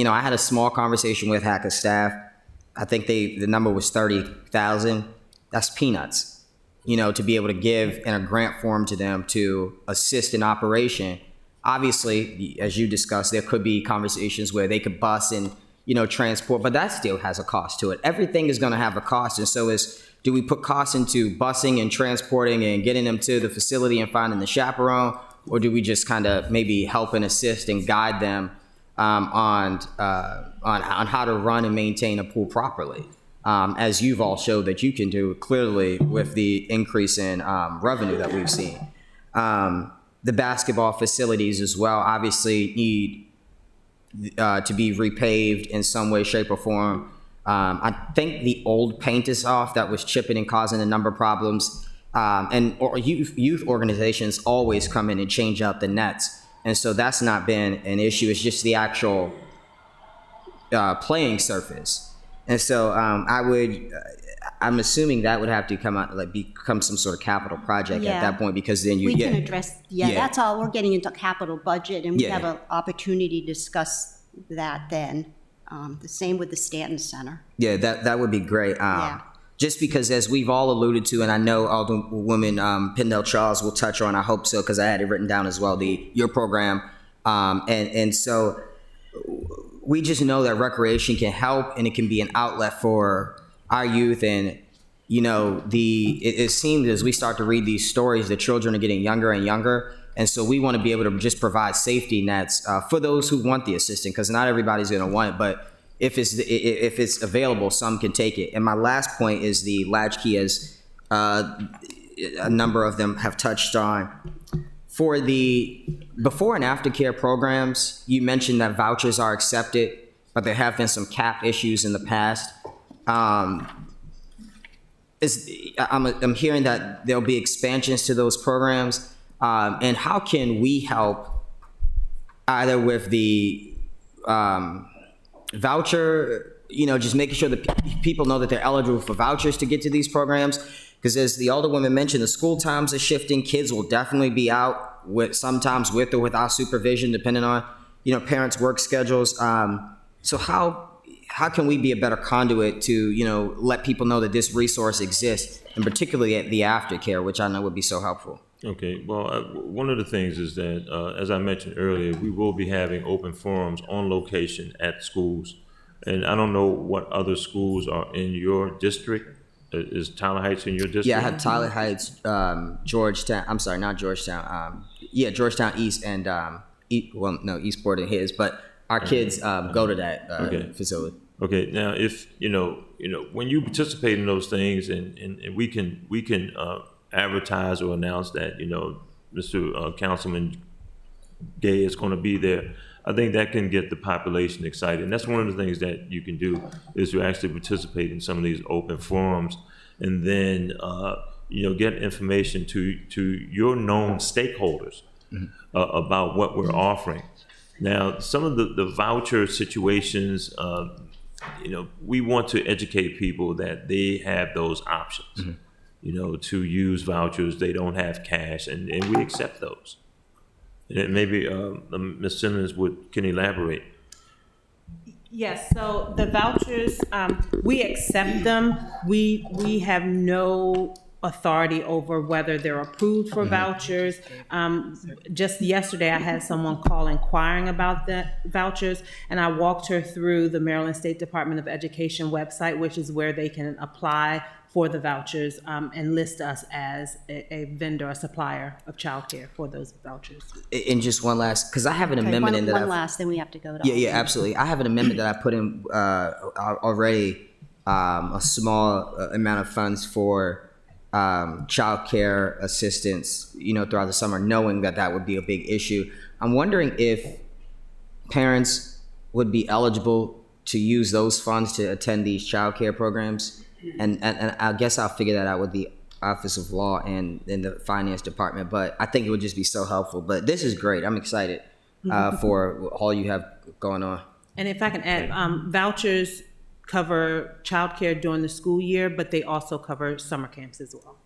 I had a small conversation with Hacker's staff. I think the number was 30,000. That's peanuts, to be able to give in a grant form to them to assist in operation. Obviously, as you discussed, there could be conversations where they could bus and, transport, but that still has a cost to it. Everything is going to have a cost. And so do we put costs into busing and transporting and getting them to the facility and finding the chaperone? Or do we just kind of maybe help and assist and guide them on how to run and maintain a pool properly? As you've all showed that you can do clearly with the increase in revenue that we've seen. The basketball facilities as well obviously need to be repaved in some way, shape, or form. I think the old paint is off that was chipping and causing a number of problems. Or youth organizations always come in and change out the nets. And so that's not been an issue. It's just the actual playing surface. And so I'm assuming that would have to come out, become some sort of capital project at that point, because then we can address, that's all. We're getting into capital budget, and we have an opportunity to discuss that then. The same with the Stanton Center. Yeah, that would be great. Just because, as we've all alluded to, and I know Alderwoman Pendell Charles will touch on, I hope so, because I had it written down as well, your program. And so we just know that recreation can help, and it can be an outlet for our youth. And, it seems as we start to read these stories, the children are getting younger and younger. And so we want to be able to just provide safety nets for those who want the assistance, because not everybody's going to want it, but if it's available, some can take it. And my last point is the latchkey, as a number of them have touched on. For the before and after care programs, you mentioned that vouchers are accepted, but there have been some cap issues in the past. I'm hearing that there'll be expansions to those programs. And how can we help either with the voucher, just making sure that people know that they're eligible for vouchers to get to these programs? Because as the Alderwoman mentioned, the school times are shifting. Kids will definitely be out sometimes with or without supervision, depending on, parents' work schedules. So how can we be a better conduit to, let people know that this resource exists, and particularly at the aftercare, which I know would be so helpful? Okay, well, one of the things is that, as I mentioned earlier, we will be having open forums on location at schools. And I don't know what other schools are in your district. Is Tyler Heights in your district? Yeah, I have Tyler Heights, Georgetown. I'm sorry, not Georgetown. Georgetown East and, Eastport and his, but our kids go to that facility. Okay, now if, when you participate in those things and we can advertise or announce that, Mr. Councilman Gay is going to be there, I think that can get the population excited. And that's one of the things that you can do, is to actually participate in some of these open forums and then, get information to your known stakeholders about what we're offering. Now, some of the voucher situations, we want to educate people that they have those options, to use vouchers. They don't have cash, and we accept those. And maybe Ms. Simmons can elaborate. Yes, so the vouchers, we accept them. We have no authority over whether they're approved for vouchers. Just yesterday, I had someone call inquiring about the vouchers, and I walked her through the Maryland State Department of Education website, which is where they can apply for the vouchers and list us as a vendor, a supplier of childcare for those vouchers. And just one last, because I have an amendment in that One last, then we have to go to. Yeah, absolutely. I have an amendment that I put in already, a small amount of funds for child care assistance, throughout the summer, knowing that would be a big issue. I'm wondering if parents would be eligible to use those funds to attend these child care programs. And I guess I'll figure that out with the Office of Law and in the Finance Department, but I think it would just be so helpful. But this is great. I'm excited for all you have going on. And if I can add, vouchers cover childcare during the school year, but they also cover summer camps as well.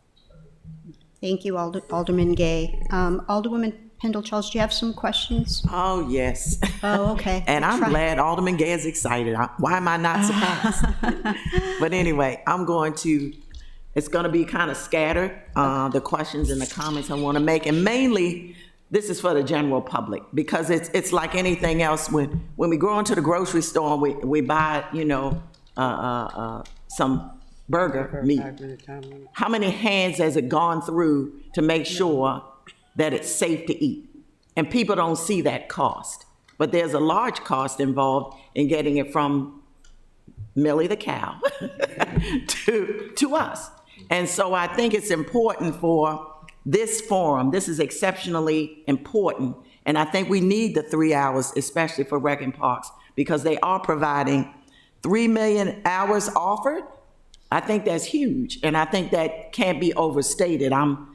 Thank you, Alderman Gay. Alderwoman Pendle-Charles, do you have some questions? Oh, yes. Oh, okay. And I'm glad Alderman Gay is excited. Why am I not surprised? But anyway, it's going to be kind of scattered, the questions and the comments I want to make. And mainly, this is for the general public, because it's like anything else. When we go into the grocery store and we buy, some burger meat, how many hands has it gone through to make sure that it's safe to eat? And people don't see that cost. But there's a large cost involved in getting it from Millie the cow to us. And so I think it's important for this forum. This is exceptionally important. And I think we need the 3 hours, especially for Rec and Parks, because they are providing 3 million hours offered. I think that's huge. And I think that can't be overstated. I'm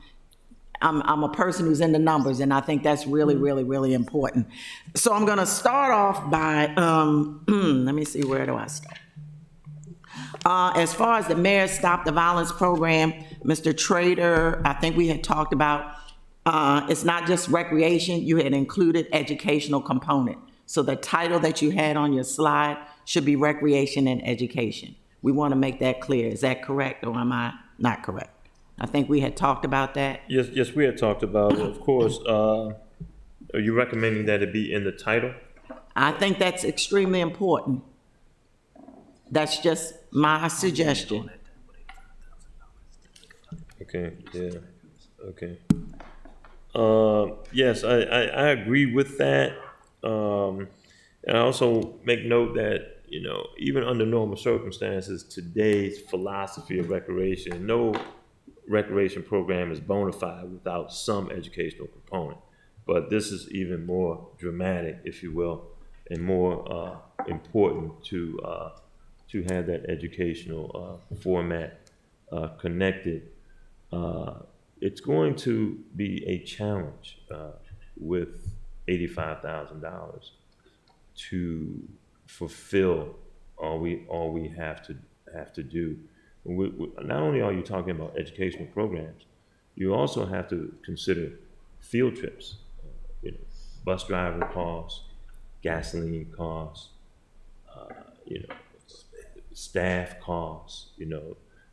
a person who's in the numbers, and I think that's really, really, really important. So I'm gonna start off by, let me see, where do I start? As far as the Mayor's Stop the Violence program, Mr. Trader, I think we had talked about, it's not just recreation, you had included educational component. So the title that you had on your slide should be recreation and education. We wanna make that clear. Is that correct, or am I not correct? I think we had talked about that. Yes, we had talked about it. Of course, are you recommending that it be in the title? I think that's extremely important. That's just my suggestion. Okay, yeah, okay. Yes, I agree with that. And I also make note that, even under normal circumstances, today's philosophy of recreation, no recreation program is bona fide without some educational component. But this is even more dramatic, if you will, and more important to have that educational format connected. It's going to be a challenge with $85,000 to fulfill all we have to do. Not only are you talking about educational programs, you also have to consider field trips, bus driver costs, gasoline costs, staff costs,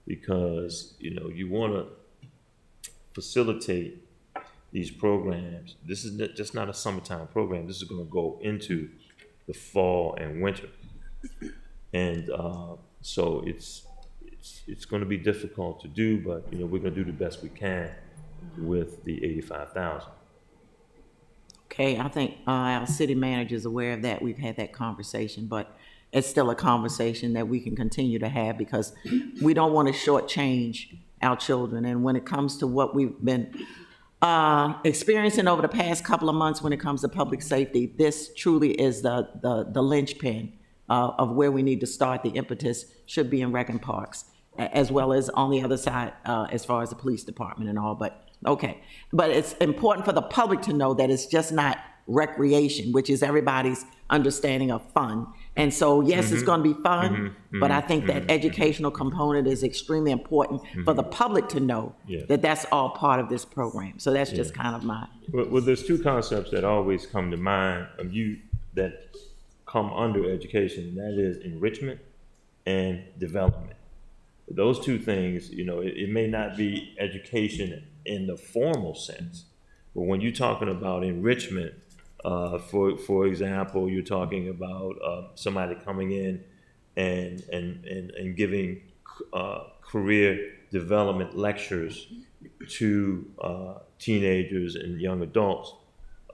because, you want to facilitate these programs. This is just not a summertime program. This is going to go into the fall and winter. And so it's going to be difficult to do, but we're going to do the best we can with the $85,000. Okay, I think our city manager is aware of that. We've had that conversation, but it's still a conversation that we can continue to have, because we don't want to shortchange our children. And when it comes to what we've been experiencing over the past couple of months when it comes to public safety, this truly is the linchpin of where we need to start. The impetus should be in Rec and Parks. as well as on the other side, as far as the police department and all, but, okay. But it's important for the public to know that it's just not recreation, which is everybody's understanding of fun. And so, yes, it's gonna be fun, but I think that educational component is extremely important for the public to know that that's all part of this program. So that's just kind of my. Well, there's two concepts that always come to mind of you that come under education, and that is enrichment and development. Those two things, you know, it may not be education in the formal sense, but when you're talking about enrichment, for example, you're talking about somebody coming in and giving career development lectures to teenagers and young adults.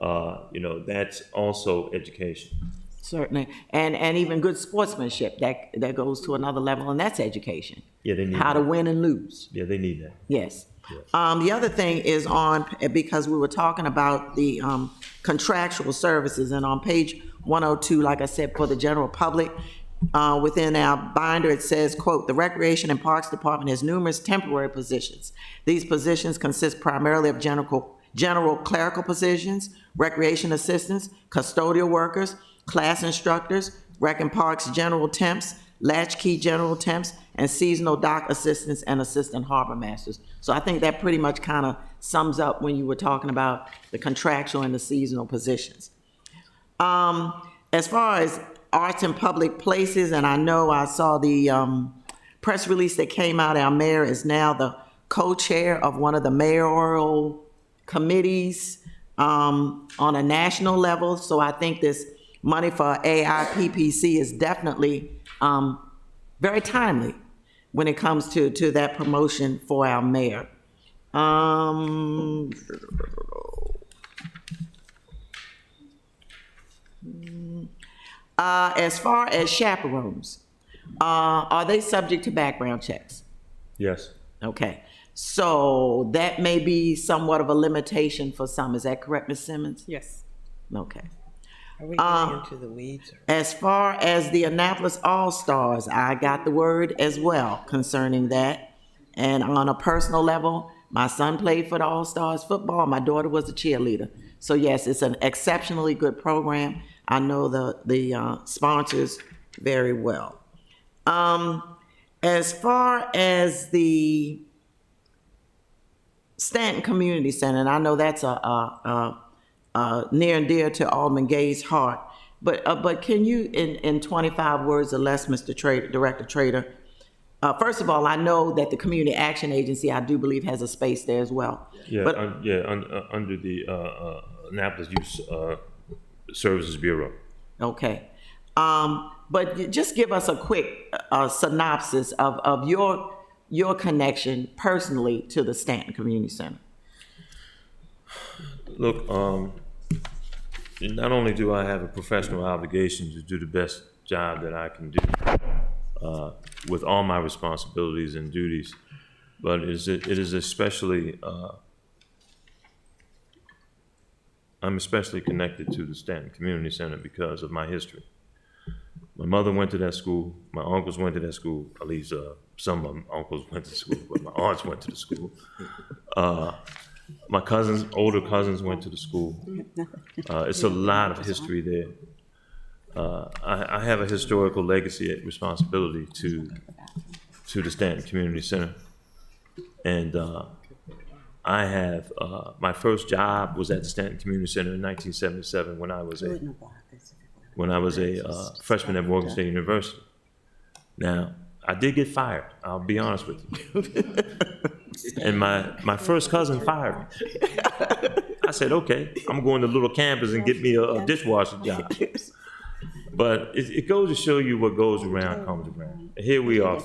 You know, that's also education. Certainly, and even good sportsmanship, that goes to another level, and that's education. Yeah, they need how that. to win and lose. Yeah, they need that. Yes. The other thing is because we were talking about the contractual services, and on page 102, like I said, for the general public, within our binder, it says, quote, "The Recreation and Parks Department has numerous temporary positions. These positions consist primarily of general clerical positions, recreation assistants, custodial workers, class instructors, rec and parks general temps, latchkey general temps, and seasonal dock assistants and assistant harbor masters." So I think that pretty much kind of sums up when you were talking about the contractual and the seasonal positions. As far as arts in public places, and I know I saw the press release that came out, our mayor is now the co-chair of one of the mayoral committees on a national level. So I think this money for AIPPC is definitely very timely when it comes to that promotion for our mayor. As far as chaperones, are they subject to background checks? Yes. Okay, so that may be somewhat of a limitation for some. Is that correct, Ms. Simmons? Yes. Okay. Are we getting into the weeds? As far as the Annapolis All-Stars, I got the word as well concerning that. And on a personal level, my son played for the All-Stars football. My daughter was a cheerleader. So yes, it's an exceptionally good program. I know the sponsors very well. As far as the Stanton Community Center, and I know that's near and dear to Alderman Gay's heart, but can you, in 25 words or less, Mr. Director Trader, first of all, I know that the Community Action Agency, I do believe, has a space there as well. Yeah, but, under the Annapolis Youth Services Bureau. Okay. But just give us a quick synopsis of your connection personally to the Stanton Community Center. Look, not only do I have a professional obligation to do the best job that I can do with all my responsibilities and duties, but it is especially, I'm especially connected to the Stanton Community Center because of my history. My mother went to that school, my uncles went to that school, at least some of my uncles went to school, but my aunts went to the school. My cousins, older cousins went to the school. It's a lot of history there. I have a historical legacy and responsibility to the Stanton Community Center. And I have, my first job was at the Stanton Community Center in 1977 when I was a freshman at Morgan State University. Now, I did get fired, I'll be honest with you. And my first cousin fired me. I said, okay, I'm going to Little Campus and get me a dishwasher job. But it goes to show you what goes around comes around. Here we are,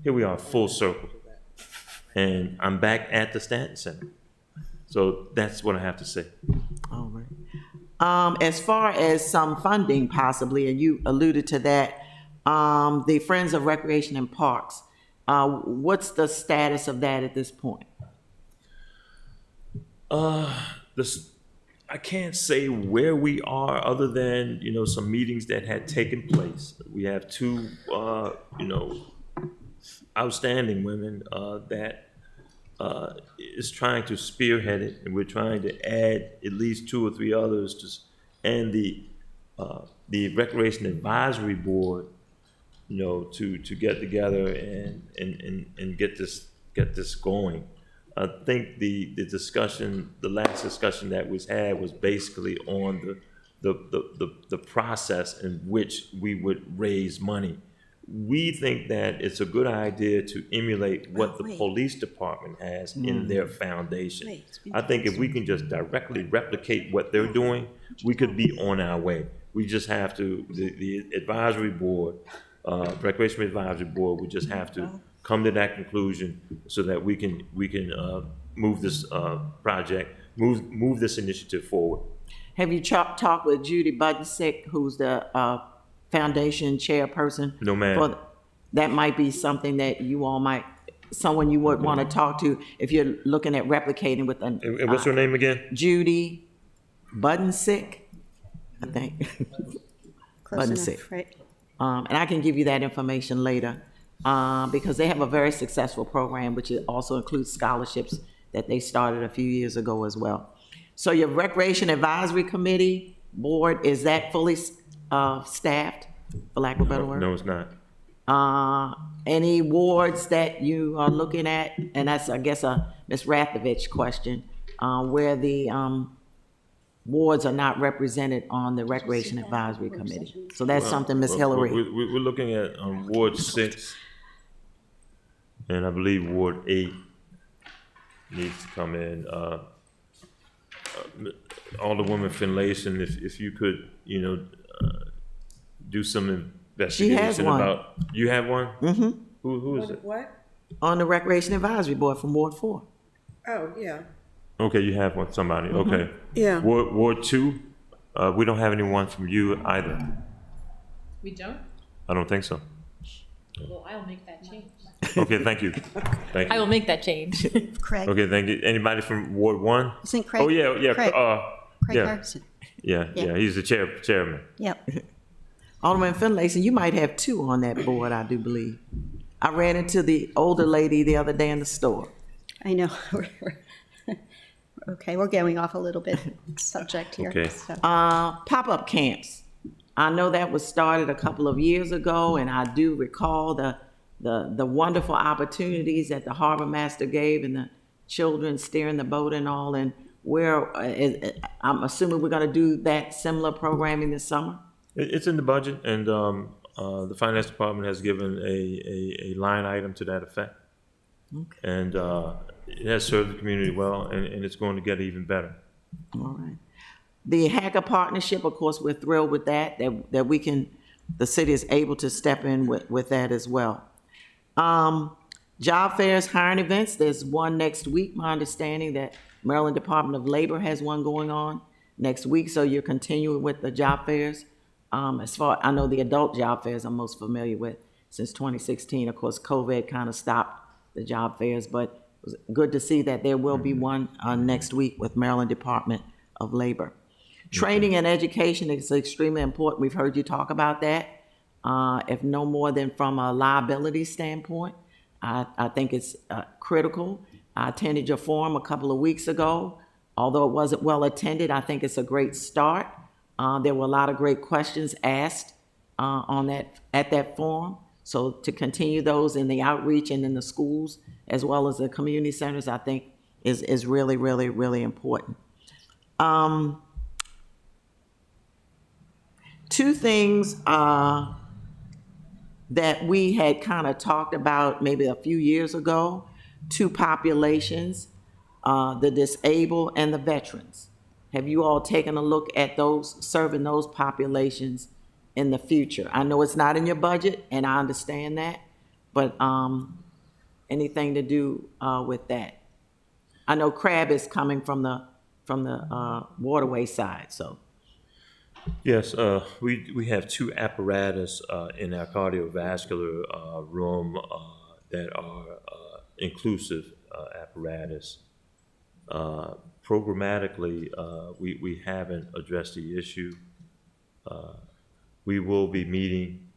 here we are full circle. And I'm back at the Stanton Center. So that's what I have to say. All right. As far as some funding possibly, and you alluded to that, the Friends of Recreation and Parks, what's the status of that at this point? I can't say where we are other than, some meetings that had taken place. We have two, outstanding women that is trying to spearhead it, and we're trying to add at least 2 or 3 others and the Recreation Advisory Board, you know, to get together and get this going. I think the discussion, the last discussion that was had was basically on the process in which we would raise money. We think that it's a good idea to emulate what the police department has in their foundation. I think if we can just directly replicate what they're doing, we could be on our way. We just have to, the advisory board, Recreation Advisory Board, we just have to come to that conclusion so that we can move this project, move this initiative forward. Have you talked with Judy Buddensick, who's the foundation chairperson? No, ma'am. That might be something that you all someone you would want to talk to if you're looking at replicating with an. And what's her name again? Judy Buddensick, I think. Close Buddensick. enough, right? And I can give you that information later, because they have a very successful program, which also includes scholarships that they started a few years ago as well. So your Recreation Advisory Committee board, is that fully staffed, for lack of a better word? No, it's not. Any wards that you are looking at, and that's, I guess, a Ms. Rathovich question, where the wards are not represented on the Recreation Advisory Committee. So that's something, Ms. Hillary. We're looking at Ward 6, and I believe Ward 8 needs to come in. Alderwoman Finlayson, if you could, you know, do some investigation one. about. You have one? Mm-hmm. Who is it? What? On the Recreation Advisory Board from Ward 4. Oh, yeah. Okay, you have one, somebody, okay. Yeah. Ward 2, we don't have anyone from you either. We don't? I don't think so. Well, I'll make that change. Okay, thank you. Thank I you. will make that change. Craig, Okay, thank you. Anybody from Ward 1? isn't Craig? Oh, yeah, Craig yeah. Harrison. Yeah, he's the chairman. Yep. Alderman Finlayson, you might have 2 on that board, I do believe. I ran into the older lady the other day in the store. I know. Okay, we're going off a little bit subject here. Okay. So. Pop-up camps. I know that was started a couple of years ago, and I do recall the wonderful opportunities that the harbor master gave and the children steering the boat and all. And I'm assuming we're going to do that similar programming this summer? It's in the budget, and the finance department has given a line item to that effect. Okay. And it has served the community well, and it's going to get even better. All right. The Hacker Partnership, of course, we're thrilled with that we can, the city is able to step in with that as well. Job fairs, hiring events, there's one next week. My understanding that Maryland Department of Labor has one going on next week, so you're continuing with the job fairs. As far, I know the adult job fairs I'm most familiar with since 2016. Of course, COVID kind of stopped the job fairs, but it was good to see that there will be one next week with Maryland Department of Labor. Training and education is extremely important. We've heard you talk about that. If no more than from a liability standpoint, I think it's critical. I attended your forum a couple of weeks ago. Although it wasn't well attended, I think it's a great start. There were a lot of great questions asked at that forum. So to continue those in the outreach and in the schools, as well as the community centers, I think is really, really, really important. 2 things that we had kind of talked about maybe a few years ago, 2 populations, the disabled and the veterans. Have you all taken a look at those, serving those populations in the future? I know it's not in your budget, and I understand that, but anything to do with that? I know Crab is coming from the waterway side, so. Yes, we have 2 apparatus in our cardiovascular room that are inclusive apparatus. Programmatically, we haven't addressed the issue. We will be meeting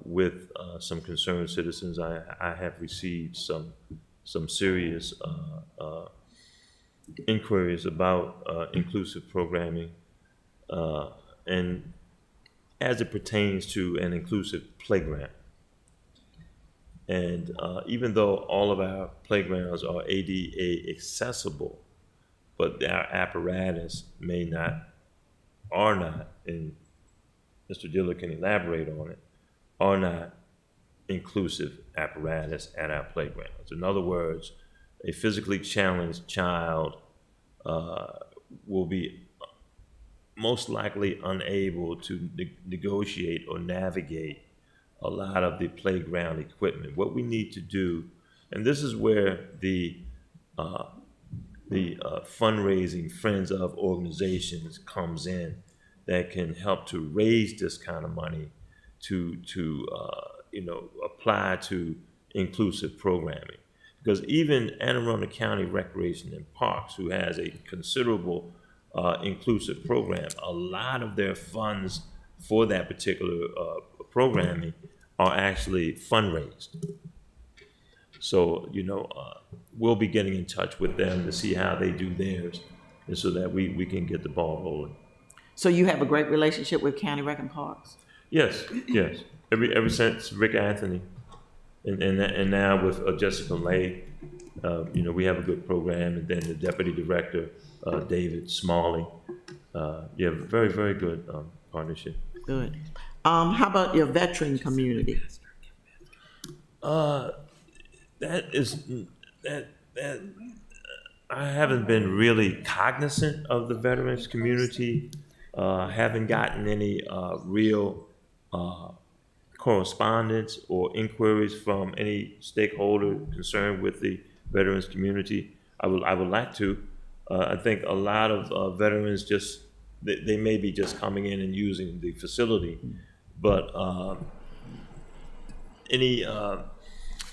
with some concerned citizens. I have received some serious inquiries about inclusive programming, and as it pertains to an inclusive playground. And even though all of our playgrounds are ADA accessible, but our apparatus are not, and Mr. Diller can elaborate on it, are not inclusive apparatus at our playgrounds. In other words, a physically challenged child will be most likely unable to negotiate or navigate a lot of the playground equipment. What we need to do, and this is where the fundraising friends of organizations comes in, that can help to raise this kind of money to apply to inclusive programming. Because even Anne Arundel County Recreation and Parks, who has a considerable inclusive program, a lot of their funds for that particular programming are actually fundraised. So, we'll be getting in touch with them to see how they do theirs, and so that we can get the ball rolling. So you have a great relationship with County Rec and Parks? Yes. Ever since Rick Anthony, and now with Jessica Lay, we have a good program, and then the deputy director, David Smalley. Very, very good partnership. Good. How about your veteran community? That I haven't been really cognizant of the veterans community. Haven't gotten any real correspondence or inquiries from any stakeholder concerned with the veterans community. I would like to. I think a lot of veterans they may be just coming in and using the facility, but any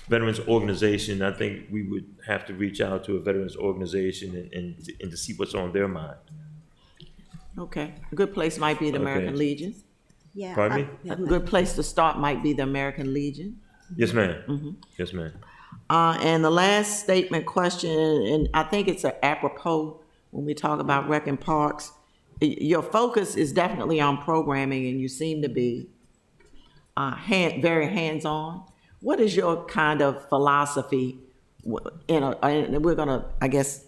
veterans organization, I think we would have to reach out to a veterans organization and to see what's on their mind. Okay, a good place might be the American Legion. Yeah. Pardon me? A good place to start might be the American Legion. Yes, ma'am. Yes, ma'am. And the last statement question, and I think it's apropos when we talk about rec and parks. Your focus is definitely on programming, and you seem to be very hands-on. What is your kind of philosophy? And we're gonna, I guess,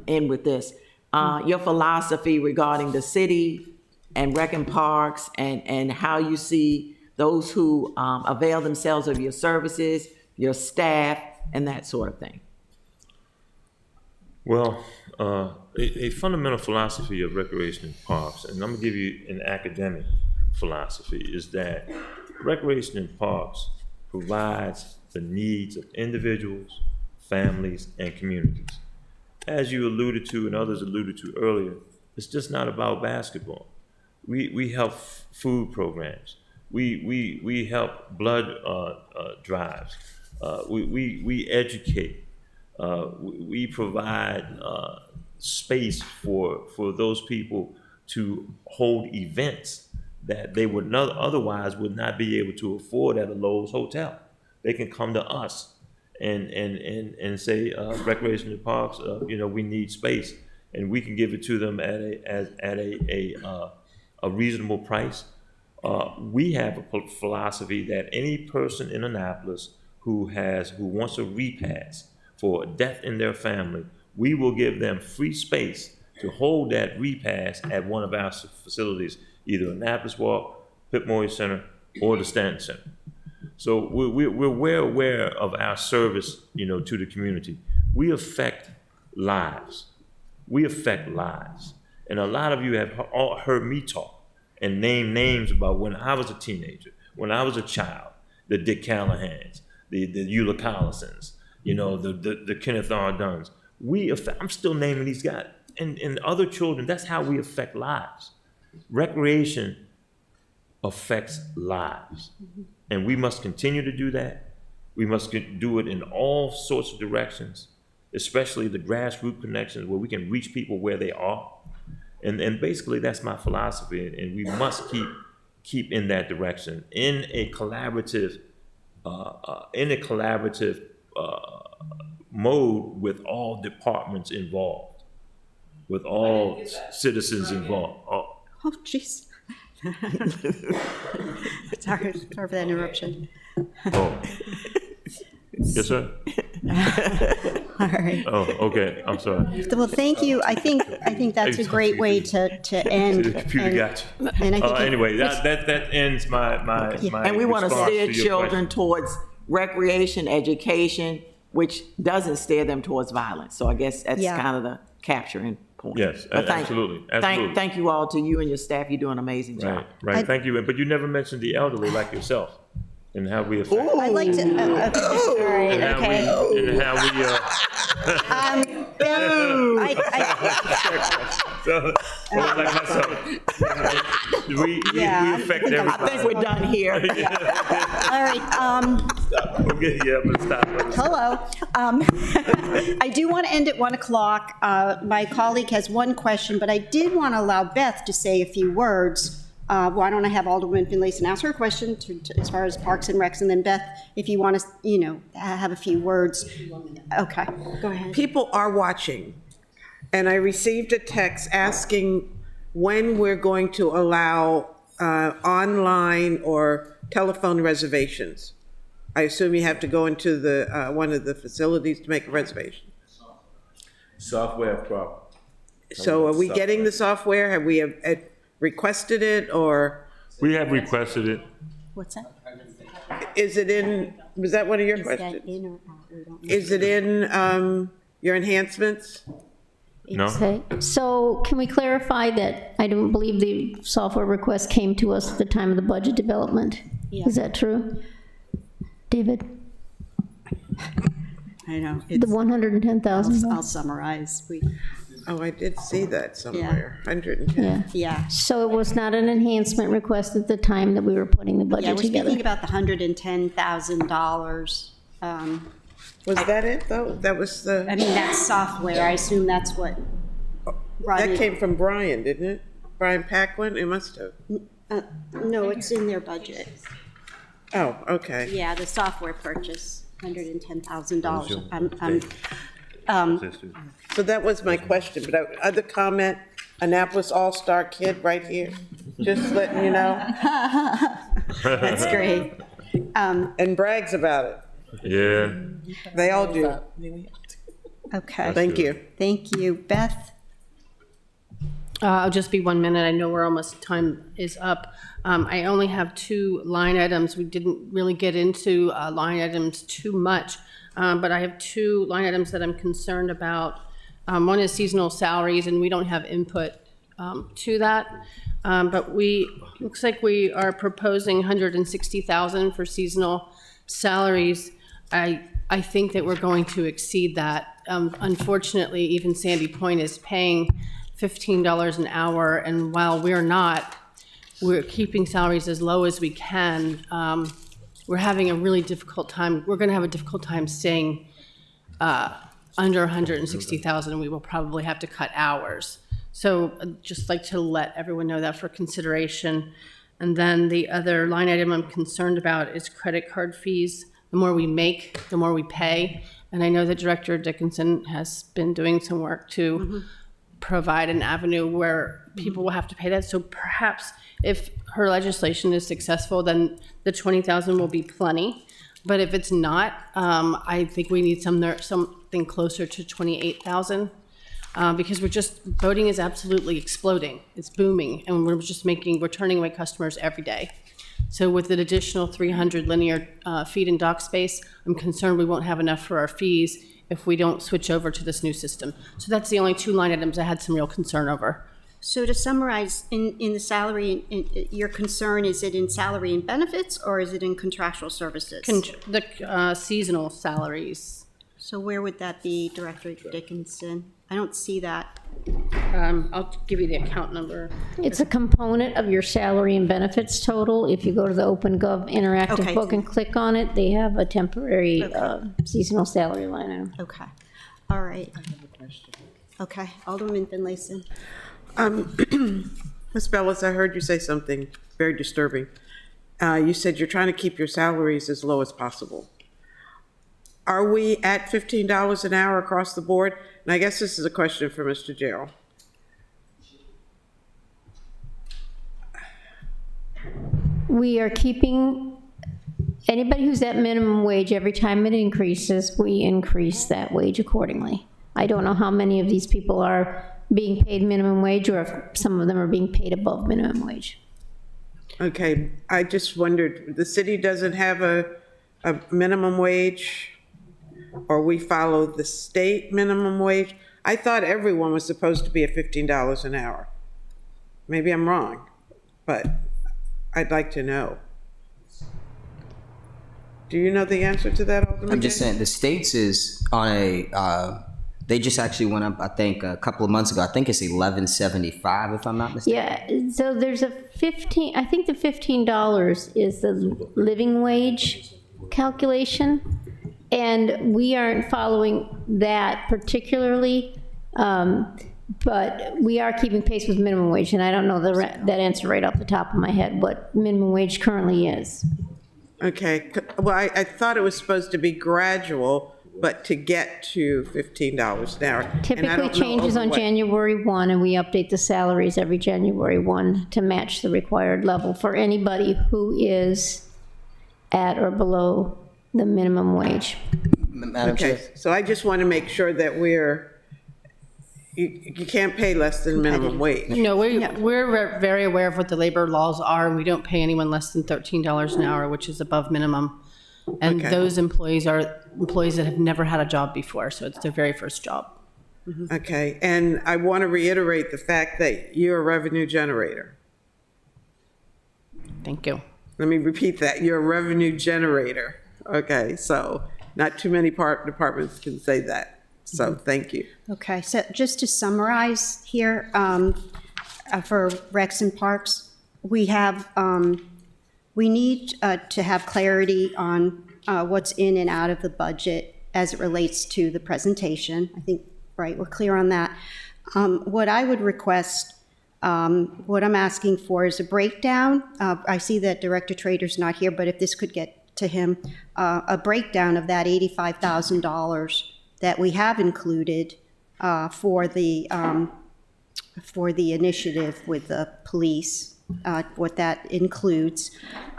end with this. Your philosophy regarding the city and rec and parks, and how you see those who avail themselves of your services, your staff, and that sort of thing. Well, a fundamental philosophy of recreation and parks, and I'm gonna give you an academic philosophy, is that recreation and parks provides the needs of individuals, families, and communities. As you alluded to and others alluded to earlier, it's just not about basketball. We help food programs. We help blood drives. We educate. We provide space for those people to hold events that they would not otherwise would not be able to afford at a Lowe's hotel. They can come to us and say, recreation and parks, we need space, and we can give it to them at a reasonable price. We have a philosophy that any person in Annapolis who wants a repass for a death in their family, we will give them free space to hold that repass at one of our facilities, either Annapolis Walk, Pip Morris Center, or the Stanton Center. So we're well aware of our service, to the community. We affect lives. And a lot of you have all heard me talk and name names about when I was a teenager, when I was a child, the Dick Callahans, the Eula Collisons, the Kenneth R. Dunns. I'm still naming these guys. And other children, that's how we affect lives. Recreation affects lives. And we must continue to do that. We must do it in all sorts of directions, especially the grassroots connections where we can reach people where they are. And basically that's my philosophy. And we must keep keep in that direction in a collaborative mode with all departments involved, with all citizens involved. Oh, jeez. Sorry for that interruption. Oh. Yes, sir? All right. Oh, okay, I'm sorry. Well, thank you. I think that's a great way to end. The computer got you. And I think Anyway, that ends my And we want to response steer to your children question. towards recreation, education, which doesn't steer them towards violence. So I guess that's Yeah. kind of the capturing point. Yes, But absolutely. Thank you all, to you and your staff. You're doing an amazing job. Right, thank you. But you never mentioned the elderly like yourself and how we affect. I'd like to, all right, And how okay. and how we so, like myself, we affect everybody. I think we're done here. All right, Okay, yeah, but stop. hello. I do want to end at 1 o'clock. My colleague has one question, but I did want to allow Beth to say a few words. Why don't I have Alderman Finlayson ask her question as far as Parks and Recs, and then Beth, if you want to, have a few words. Okay, go ahead. People are watching, and I received a text asking when we're going to allow online or telephone reservations. I assume you have to go into the one of the facilities to make a reservation. Software problem. So are we getting the software? Have we requested it, or? We have requested it. What's that? Is it in, was that one of your questions? Is it in your enhancements? No. Okay, so can we clarify that I don't believe the software request came to us at the time of the budget development? Is that true? David? I know. The $110,000? I'll summarize. Oh, I did see that somewhere, 110. Yeah. Yeah. So it was not an enhancement request at the time that we were putting the Yeah, budget we're together? speaking about the $110,000. Was that it, though? That was I mean, that's software. I assume that's what. that came from Brian, didn't it? Brian Paquin? It must have. No, it's in their budget. Oh, okay. Yeah, the software purchase, $110,000. So that was my question, but other comment, Annapolis All-Star Kid right here, just letting you know. That's great. And brags about it. Yeah. They all do. Okay. Thank you. Thank you. Beth? I'll just be 1 minute. I know we're almost, time is up. I only have 2 line items. We didn't really get into line items too much, but I have 2 line items that I'm concerned about. One is seasonal salaries, and we don't have input to that. But looks like we are proposing $160,000 for seasonal salaries. I think that we're going to exceed that. Unfortunately, even Sandy Point is paying $15 an hour, and while we're keeping salaries as low as we can, we're having a really difficult time. We're going to have a difficult time staying under $160,000. We will probably have to cut hours. So I'd just like to let everyone know that for consideration. And then the other line item I'm concerned about is credit card fees. The more we make, the more we pay. And I know that Director Dickinson has been doing some work to provide an avenue where people will have to pay that. So perhaps if her legislation is successful, then the $20,000 will be plenty. But if it's not, I think we need something closer to $28,000 because voting is absolutely exploding. It's booming, and we're turning away customers every day. So with an additional 300 linear feet in dock space, I'm concerned we won't have enough for our fees if we don't switch over to this new system. So that's the only 2 line items I had some real concern over. So to summarize, in the salary, your concern, is it in salary and benefits, or is it in contractual services? The seasonal salaries. So where would that be, Director Dickinson? I don't see that. I'll give you the account number. It's a component of your salary and benefits total. If you go to the OpenGov interactive book and click on it, they have a temporary seasonal salary line item. Okay. All right. I have a question. Okay. Alderman Finlayson. Ms. Bellis, I heard you say something very disturbing. You said you're trying to keep your salaries as low as possible. Are we at $15 an hour across the board? And I guess this is a question for Mr. Gerald. We are keeping, anybody who's at minimum wage, every time it increases, we increase that wage accordingly. I don't know how many of these people are being paid minimum wage, or if some of them are being paid above minimum wage. Okay, I just wondered, the city doesn't have a minimum wage, or we follow the state minimum wage? I thought everyone was supposed to be at $15 an hour. Maybe I'm wrong, but I'd like to know. Do you know the answer to that, Alderman? I'm just saying, the states is on a, they just actually went up, I think, a couple of months ago. I think it's $11.75, if I'm not mistaken. Yeah, so there's a 15, I think the $15 is the living wage calculation, and we aren't following that particularly, but we are keeping pace with minimum wage, and I don't know that answer right off the top of my head, what minimum wage currently is. Okay, well, I thought it was supposed to be gradual, but to get to $15 an hour. Typically changes on January 1, and we update the salaries every January 1 to match the required level for anybody who is at or below the minimum wage. Madam Chair. Okay, so I just want to make sure that you can't pay less than minimum wage. No, we're very aware of what the labor laws are, and we don't pay anyone less than $13 an hour, which is above minimum. And those employees are employees that have never had a job before, so it's their very first job. Okay, and I want to reiterate the fact that you're a revenue generator. Thank you. Let me repeat that, you're a revenue generator. Okay, so not too many departments can say that, so thank you. Okay, so just to summarize here, for Recs and Parks, we have, we need to have clarity on what's in and out of the budget as it relates to the presentation. I think, right, we're clear on that. What I would request, what I'm asking for is a breakdown. I see that Director Trader's not here, but if this could get to him, a breakdown of that $85,000 that we have included for the initiative with the police, what that includes.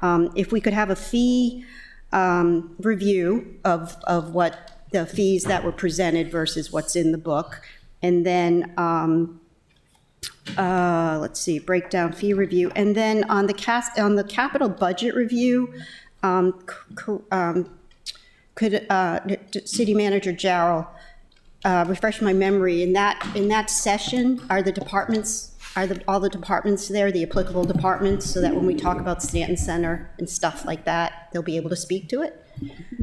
If we could have a fee review of what the fees that were presented versus what's in the book, and then let's see, breakdown fee review, and then on the capital budget review, could City Manager Jarrell refresh my memory, in that session, are all the departments there, the applicable departments, so that when we talk about Stanton Center and stuff like that, they'll be able to speak to it?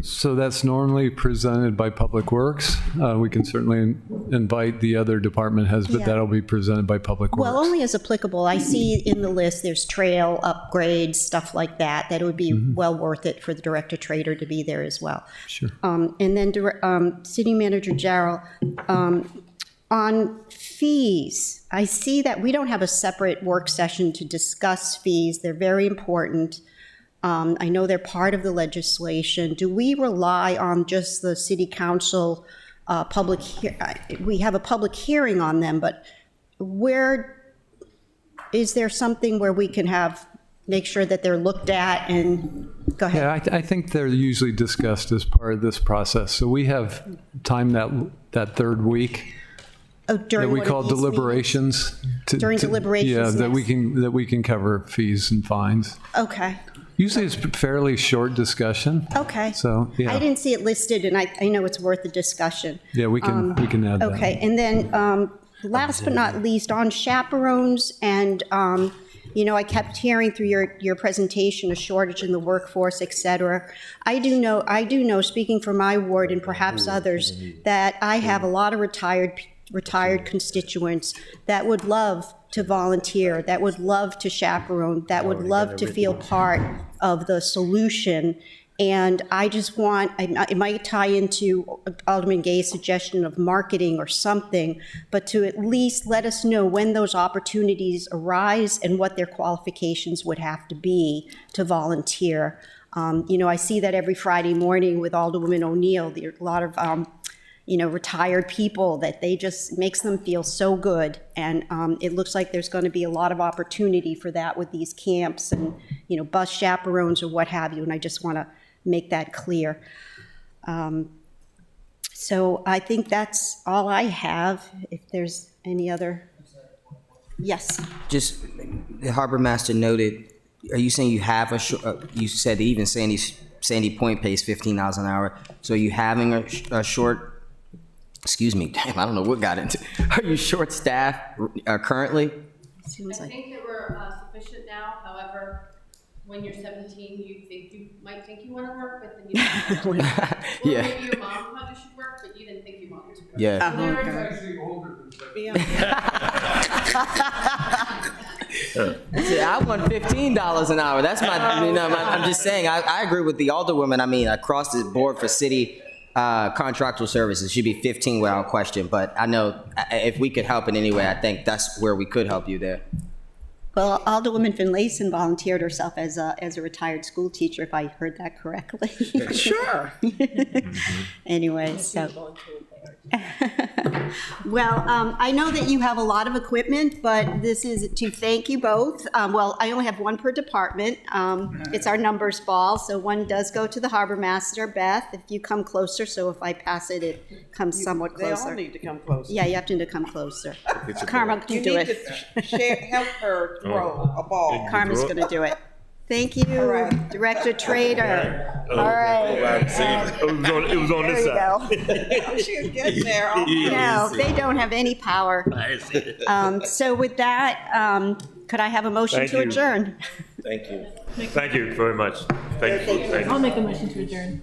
So that's normally presented by Public Works. We can certainly invite the other department heads, but Yeah. that'll be presented by Public Works. Well, only as applicable. I see in the list, there's trail upgrades, stuff like that, that it would be well worth it for the Director Trader to be there as well. Sure. And then City Manager Jarrell, on fees, I see that we don't have a separate work session to discuss fees. They're very important. I know they're part of the legislation. Do we rely on just the City Council we have a public hearing on them, but is there something where we can make sure that they're looked at and, go ahead. Yeah, I think they're usually discussed as part of this process. So we have time that third week During that we one call of these deliberations. During deliberations, Yeah, that yes. we can cover fees and fines. Okay, Usually it's fairly short discussion. okay. So, yeah. I didn't see it listed, and I know it's worth a discussion. Yeah, we can add that. Okay, and then last but not least, on chaperones, and I kept hearing through your presentation a shortage in the workforce, et cetera. I do know, speaking for my ward and perhaps others, that I have a lot of retired constituents that would love to volunteer, that would love to chaperone, that would love to feel part of the solution. And I just want, it might tie into Alderman Gay's suggestion of marketing or something, but to at least let us know when those opportunities arise and what their qualifications would have to be to volunteer. I see that every Friday morning with Alderwoman O'Neill. There are a lot of, retired people that they just makes them feel so good. And it looks like there's going to be a lot of opportunity for that with these camps and, bus chaperones or what have you. And I just want to make that clear. So I think that's all I have. If there's any other, yes. Just, the harbor master noted, are you saying you have you said that even Sandy Point pays $15 an hour, so are you having a short, excuse me, damn, I don't know what got into, are you short staffed currently? Seems like. think that we're sufficient now, however, when you're 17, you might think you want to work, but then you don't. Yeah. Maybe your mom thought you should work, but you didn't think you wanted to work. Yeah. See, I want $15 an hour. That's my, I'm just saying, I agree with the Alderwoman. I mean, across the board for city contractual services, should be 15 without question. But I know if we could help in any way, I think that's where we could help you there. Well, Alderwoman Finlayson volunteered herself as a retired school teacher, if I heard that correctly. Sure. Anyway, so. Well, I know that you have a lot of equipment, but this is to thank you both. Well, I only have one per department. It's our numbers ball, so one does go to the harbor master, Beth, if you come closer, so if I pass it, it comes somewhat They all closer. need to come closer. Yeah, you have to come closer. Karma can You do need it. to help her throw a ball. Karma's gonna do it. Thank you, right. Director Trader. All right. It was on this side. She was getting there. No, they don't have any power. So with that, could I have a motion Thank to you. adjourn? Thank you. Thank you very much. Thank you. I'll make a motion to adjourn.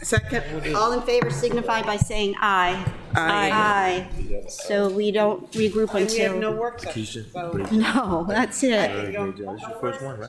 Second. All in favor signify by saying aye. Aye. Aye. So we don't regroup And we have no until, work session. So no, that's it. This is your first one, right?